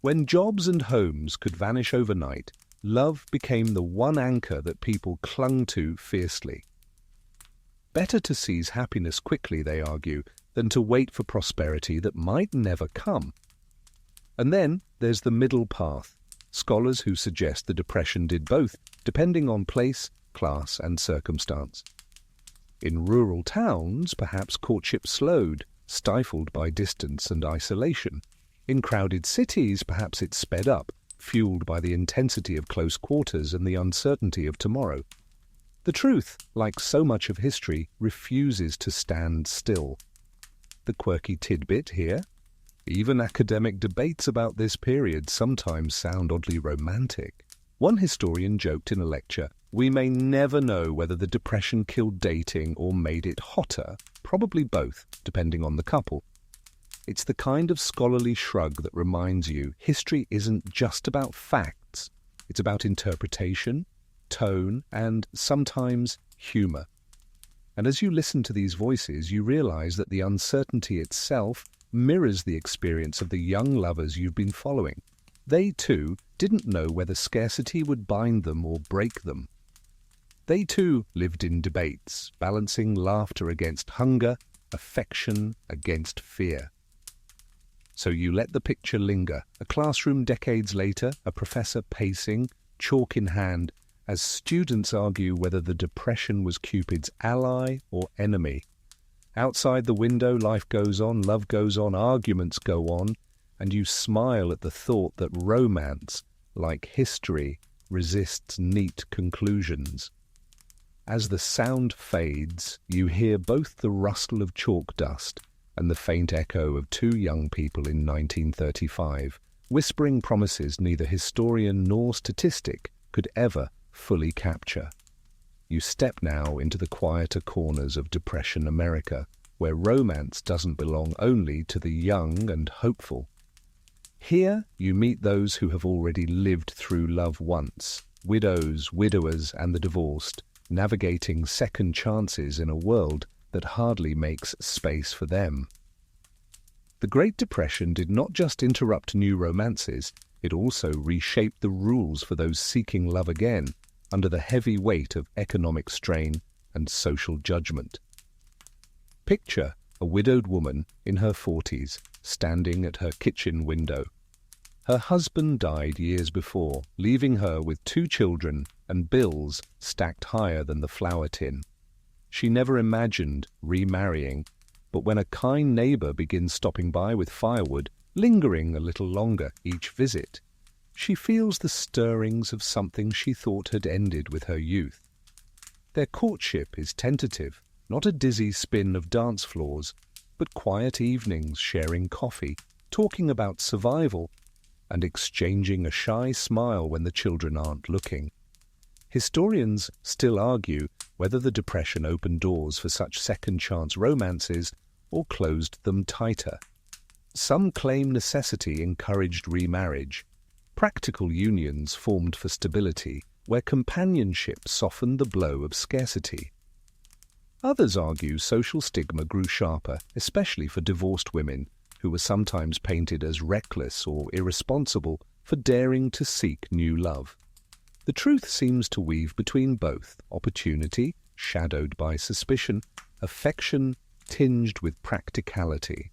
When jobs and homes could vanish overnight, love became the one anchor that people clung to fiercely. Better to seize happiness quickly, they argue, than to wait for prosperity that might never come. And then there's the middle path, scholars who suggest the Depression did both, depending on place, class, and circumstance. In rural towns, perhaps courtship slowed, stifled by distance and isolation. In crowded cities, perhaps it sped up, fueled by the intensity of close quarters and the uncertainty of tomorrow. The truth, like so much of history, refuses to stand still. The quirky tidbit here: even academic debates about this period sometimes sound oddly romantic. One historian joked in a lecture, "We may never know whether the Depression killed dating or made it hotter, probably both, depending on the couple." It's the kind of scholarly shrug that reminds you history isn't just about facts. It's about interpretation, tone, and sometimes humor. And as you listen to these voices, you realize that the uncertainty itself mirrors the experience of the young lovers you've been following. They, too, didn't know whether scarcity would bind them or break them. They, too, lived in debates, balancing laughter against hunger, affection against fear. So you let the picture linger, a classroom decades later, a professor pacing, chalk in hand, as students argue whether the Depression was Cupid's ally or enemy. Outside the window, life goes on, love goes on, arguments go on, and you smile at the thought that romance, like history, resists neat conclusions. As the sound fades, you hear both the rustle of chalk dust and the faint echo of two young people in 1935, whispering promises neither historian nor statistic could ever fully capture. You step now into the quieter corners of Depression America, where romance doesn't belong only to the young and hopeful. Here you meet those who have already lived through love once, widows, widowers, and the divorced, navigating second chances in a world that hardly makes space for them. The Great Depression did not just interrupt new romances, it also reshaped the rules for those seeking love again, under the heavy weight of economic strain and social judgment. Picture a widowed woman in her 40s, standing at her kitchen window. Her husband died years before, leaving her with 2 children and bills stacked higher than the flour tin. She never imagined remarrying, but when a kind neighbor begins stopping by with firewood, lingering a little longer each visit, she feels the stirrings of something she thought had ended with her youth. Their courtship is tentative, not a dizzy spin of dance floors, but quiet evenings sharing coffee, talking about survival, and exchanging a shy smile when the children aren't looking. Historians still argue whether the Depression opened doors for such second-chance romances or closed them tighter. Some claim necessity encouraged remarriage. Practical unions formed for stability, where companionship softened the blow of scarcity. Others argue social stigma grew sharper, especially for divorced women, who were sometimes painted as reckless or irresponsible for daring to seek new love. The truth seems to weave between both: opportunity, shadowed by suspicion, affection tinged with practicality.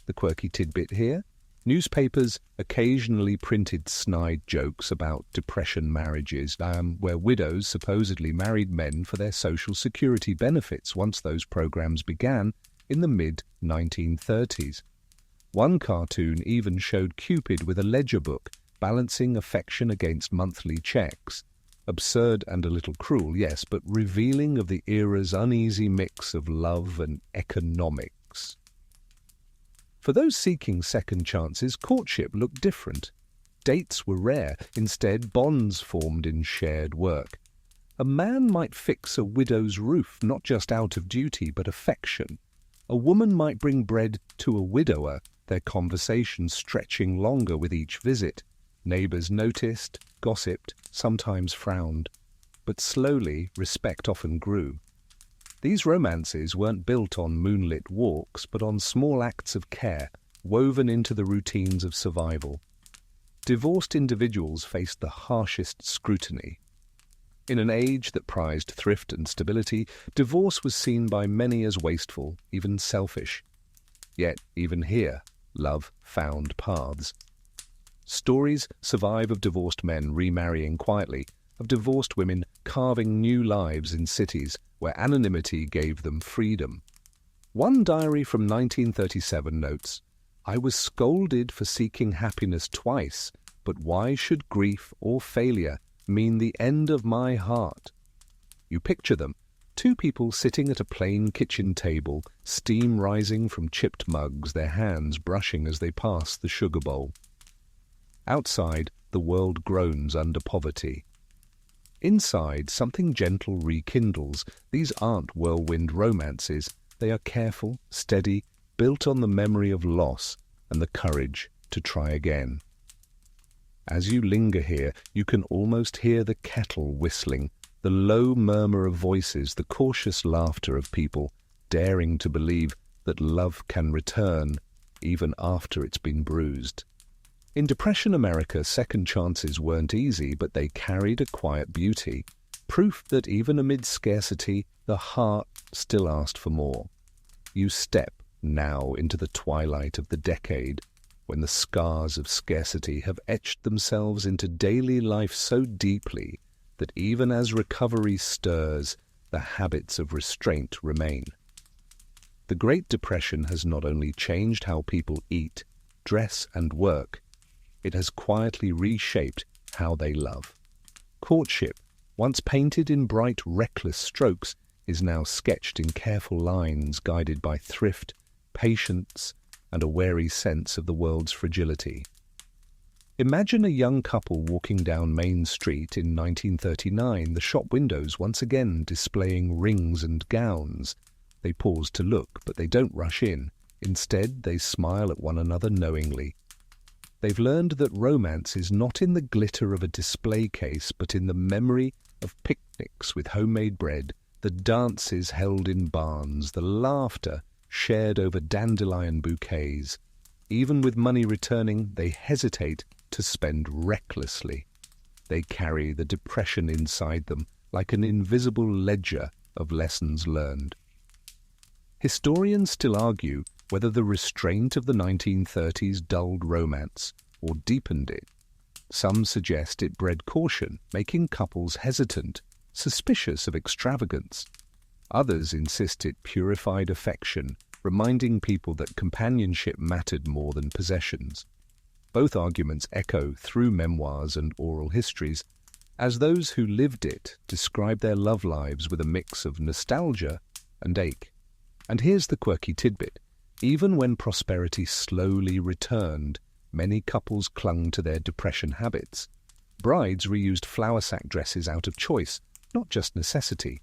The quirky tidbit here: newspapers occasionally printed snide jokes about Depression marriages, where widows supposedly married men for their Social Security benefits once those programs began in the mid-1930s. One cartoon even showed Cupid with a ledger book, balancing affection against monthly checks. Absurd and a little cruel, yes, but revealing of the era's uneasy mix of love and economics. For those seeking second chances, courtship looked different. Dates were rare, instead bonds formed in shared work. A man might fix a widow's roof, not just out of duty, but affection. A woman might bring bread to a widower, their conversation stretching longer with each visit. Neighbors noticed, gossiped, sometimes frowned. But slowly, respect often grew. These romances weren't built on moonlit walks, but on small acts of care, woven into the routines of survival. Divorced individuals faced the harshest scrutiny. In an age that prized thrift and stability, divorce was seen by many as wasteful, even selfish. Yet, even here, love found paths. Stories survive of divorced men remarrying quietly, of divorced women carving new lives in cities where anonymity gave them freedom. One diary from 1937 notes, "I was scolded for seeking happiness twice, but why should grief or failure mean the end of my heart?" You picture them, 2 people sitting at a plain kitchen table, steam rising from chipped mugs, their hands brushing as they pass the sugar bowl. Outside, the world groans under poverty. Inside, something gentle rekindles. These aren't whirlwind romances. They are careful, steady, built on the memory of loss and the courage to try again. As you linger here, you can almost hear the kettle whistling, the low murmur of voices, the cautious laughter of people daring to believe that love can return even after it's been bruised. In Depression America, second chances weren't easy, but they carried a quiet beauty, proof that even amid scarcity, the heart still asked for more. You step now into the twilight of the decade, when the scars of scarcity have etched themselves into daily life so deeply that even as recovery stirs, the habits of restraint remain. The Great Depression has not only changed how people eat, dress, and work, it has quietly reshaped how they love. Courtship, once painted in bright, reckless strokes, is now sketched in careful lines guided by thrift, patience, and a wary sense of the world's fragility. Imagine a young couple walking down Main Street in 1939, the shop windows once again displaying rings and gowns. They pause to look, but they don't rush in. Instead, they smile at one another knowingly. They've learned that romance is not in the glitter of a display case, but in the memory of picnics with homemade bread, the dances held in barns, the laughter shared over dandelion bouquets. Even with money returning, they hesitate to spend recklessly. They carry the depression inside them like an invisible ledger of lessons learned. Historians still argue whether the restraint of the 1930s dulled romance or deepened it. Some suggest it bred caution, making couples hesitant, suspicious of extravagance. Others insist it purified affection, reminding people that companionship mattered more than possessions. Both arguments echo through memoirs and oral histories, as those who lived it describe their love lives with a mix of nostalgia and ache. And here's the quirky tidbit. Even when prosperity slowly returned, many couples clung to their depression habits. Brides reused flower sack dresses out of choice, not just necessity.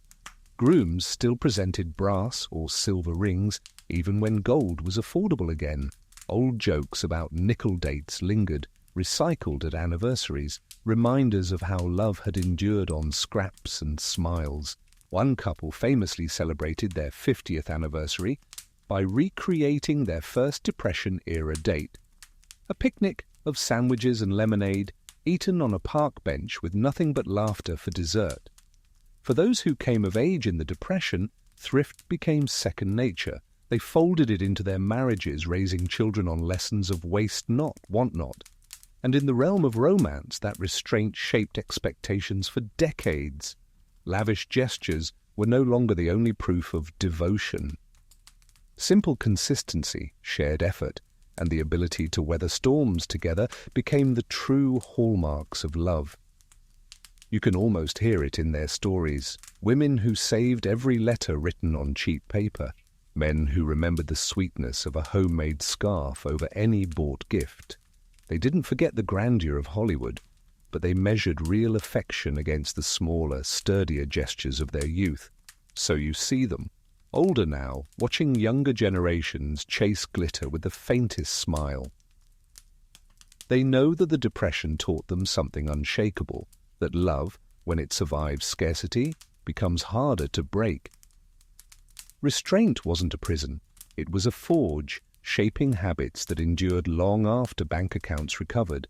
Grooms still presented brass or silver rings, even when gold was affordable again. Old jokes about nickel dates lingered, recycled at anniversaries, reminders of how love had endured on scraps and smiles. One couple famously celebrated their 50th anniversary by recreating their first Depression-era date. A picnic of sandwiches and lemonade, eaten on a park bench with nothing but laughter for dessert. For those who came of age in the Depression, thrift became second nature. They folded it into their marriages, raising children on lessons of waste not, want not. And in the realm of romance, that restraint shaped expectations for decades. Lavish gestures were no longer the only proof of devotion. Simple consistency, shared effort, and the ability to weather storms together became the true hallmarks of love. You can almost hear it in their stories. Women who saved every letter written on cheap paper. Men who remembered the sweetness of a homemade scarf over any bought gift. They didn't forget the grandeur of Hollywood, but they measured real affection against the smaller, sturdier gestures of their youth. So you see them, older now, watching younger generations chase glitter with the faintest smile. They know that the Depression taught them something unshakable, that love, when it survives scarcity, becomes harder to break. Restraint wasn't a prison, it was a forge, shaping habits that endured long after bank accounts recovered.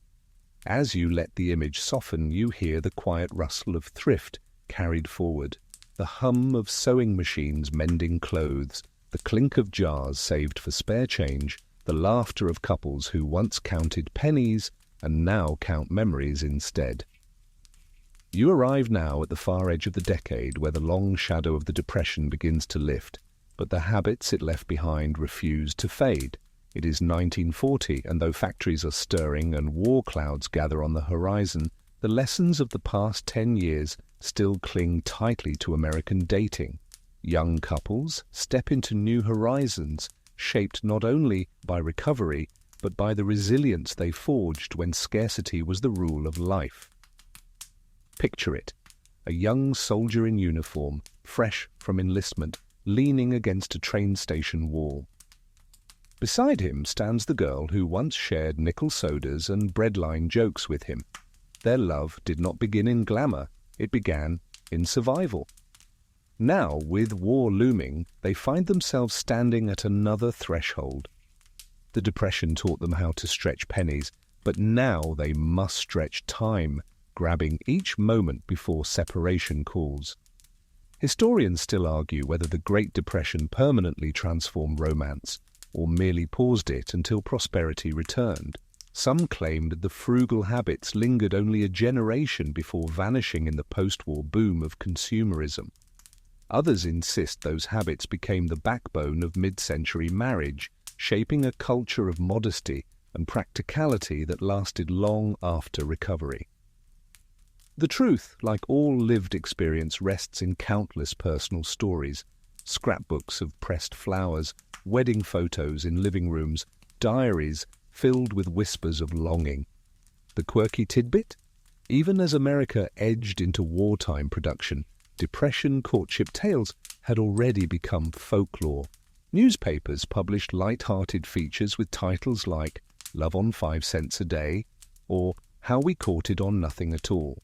As you let the image soften, you hear the quiet rustle of thrift carried forward, the hum of sewing machines mending clothes, the clink of jars saved for spare change, the laughter of couples who once counted pennies and now count memories instead. You arrive now at the far edge of the decade where the long shadow of the Depression begins to lift, but the habits it left behind refuse to fade. It is 1940, and though factories are stirring and war clouds gather on the horizon, the lessons of the past 10 years still cling tightly to American dating. Young couples step into new horizons, shaped not only by recovery, but by the resilience they forged when scarcity was the rule of life. Picture it, a young soldier in uniform, fresh from enlistment, leaning against a train station wall. Beside him stands the girl who once shared nickel sodas and breadline jokes with him. Their love did not begin in glamour, it began in survival. Now, with war looming, they find themselves standing at another threshold. The Depression taught them how to stretch pennies, but now they must stretch time, grabbing each moment before separation calls. Historians still argue whether the Great Depression permanently transformed romance or merely paused it until prosperity returned. Some claimed the frugal habits lingered only a generation before vanishing in the post-war boom of consumerism. Others insist those habits became the backbone of mid-century marriage, shaping a culture of modesty and practicality that lasted long after recovery. The truth, like all lived experience, rests in countless personal stories, scrapbooks of pressed flowers, wedding photos in living rooms, diaries filled with whispers of longing. The quirky tidbit? Even as America edged into wartime production, Depression courtship tales had already become folklore. Newspapers published light-hearted features with titles like Love on 5 Cents a Day or How We Courted on Nothing at All.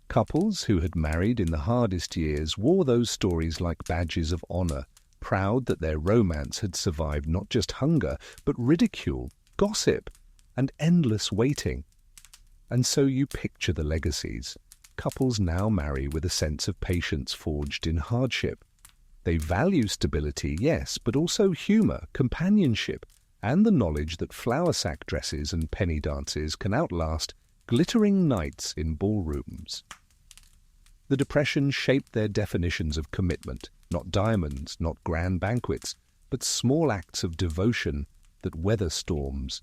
Couples who had married in the hardest years wore those stories like badges of honor, proud that their romance had survived not just hunger, but ridicule, gossip, and endless waiting. And so you picture the legacies. Couples now marry with a sense of patience forged in hardship. They value stability, yes, but also humor, companionship, and the knowledge that flower sack dresses and penny dances can outlast glittering nights in ballrooms. The Depression shaped their definitions of commitment, not diamonds, not grand banquets, but small acts of devotion that weather storms.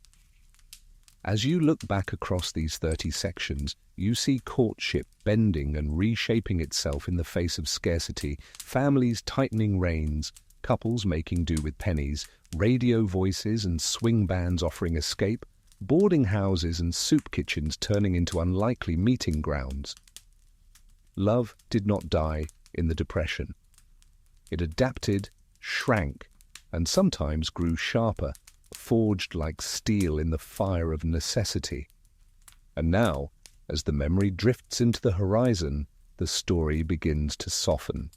As you look back across these 30 sections, you see courtship bending and reshaping itself in the face of scarcity, families tightening reins, couples making do with pennies, radio voices and swing bands offering escape, boarding houses and soup kitchens turning into unlikely meeting grounds. Love did not die in the Depression. It adapted, shrank, and sometimes grew sharper, forged like steel in the fire of necessity. And now, as the memory drifts into the horizon, the story begins to soften.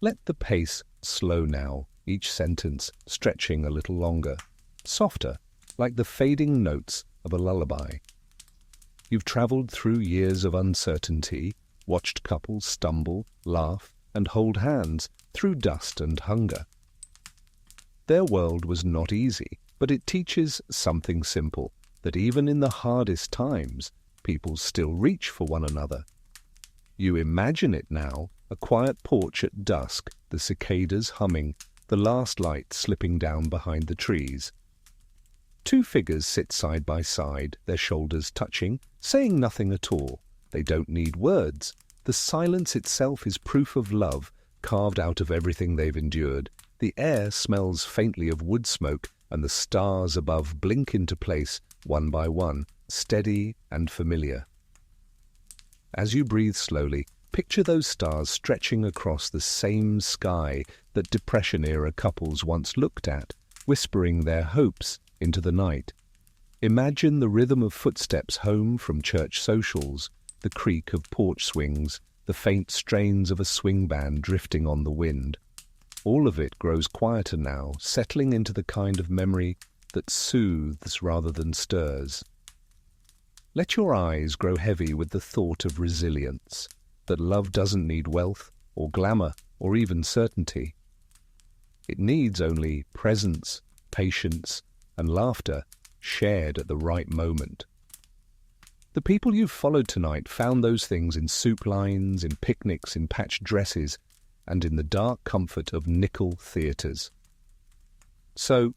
Let the pace slow now, each sentence stretching a little longer, softer, like the fading notes of a lullaby. You've traveled through years of uncertainty, watched couples stumble, laugh, and hold hands through dust and hunger. Their world was not easy, but it teaches something simple, that even in the hardest times, people still reach for one another. You imagine it now, a quiet porch at dusk, the cicadas humming, the last light slipping down behind the trees. Two figures sit side by side, their shoulders touching, saying nothing at all. They don't need words. The silence itself is proof of love, carved out of everything they've endured. The air smells faintly of wood smoke, and the stars above blink into place, one by one, steady and familiar. As you breathe slowly, picture those stars stretching across the same sky that Depression-era couples once looked at, whispering their hopes into the night. Imagine the rhythm of footsteps home from church socials, the creak of porch swings, the faint strains of a swing band drifting on the wind. All of it grows quieter now, settling into the kind of memory that soothes rather than stirs. Let your eyes grow heavy with the thought of resilience, that love doesn't need wealth or glamour or even certainty. It needs only presence, patience, and laughter shared at the right moment. The people you've followed tonight found those things in soup lines, in picnics, in patched dresses, and in the dark comfort of nickel theatres. So,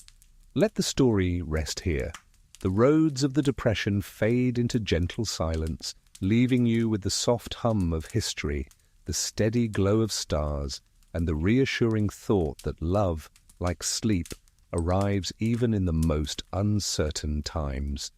let the story rest here. The roads of the Depression fade into gentle silence, leaving you with the soft hum of history, the steady glow of stars, and the reassuring thought that love, like sleep, arrives even in the most uncertain times.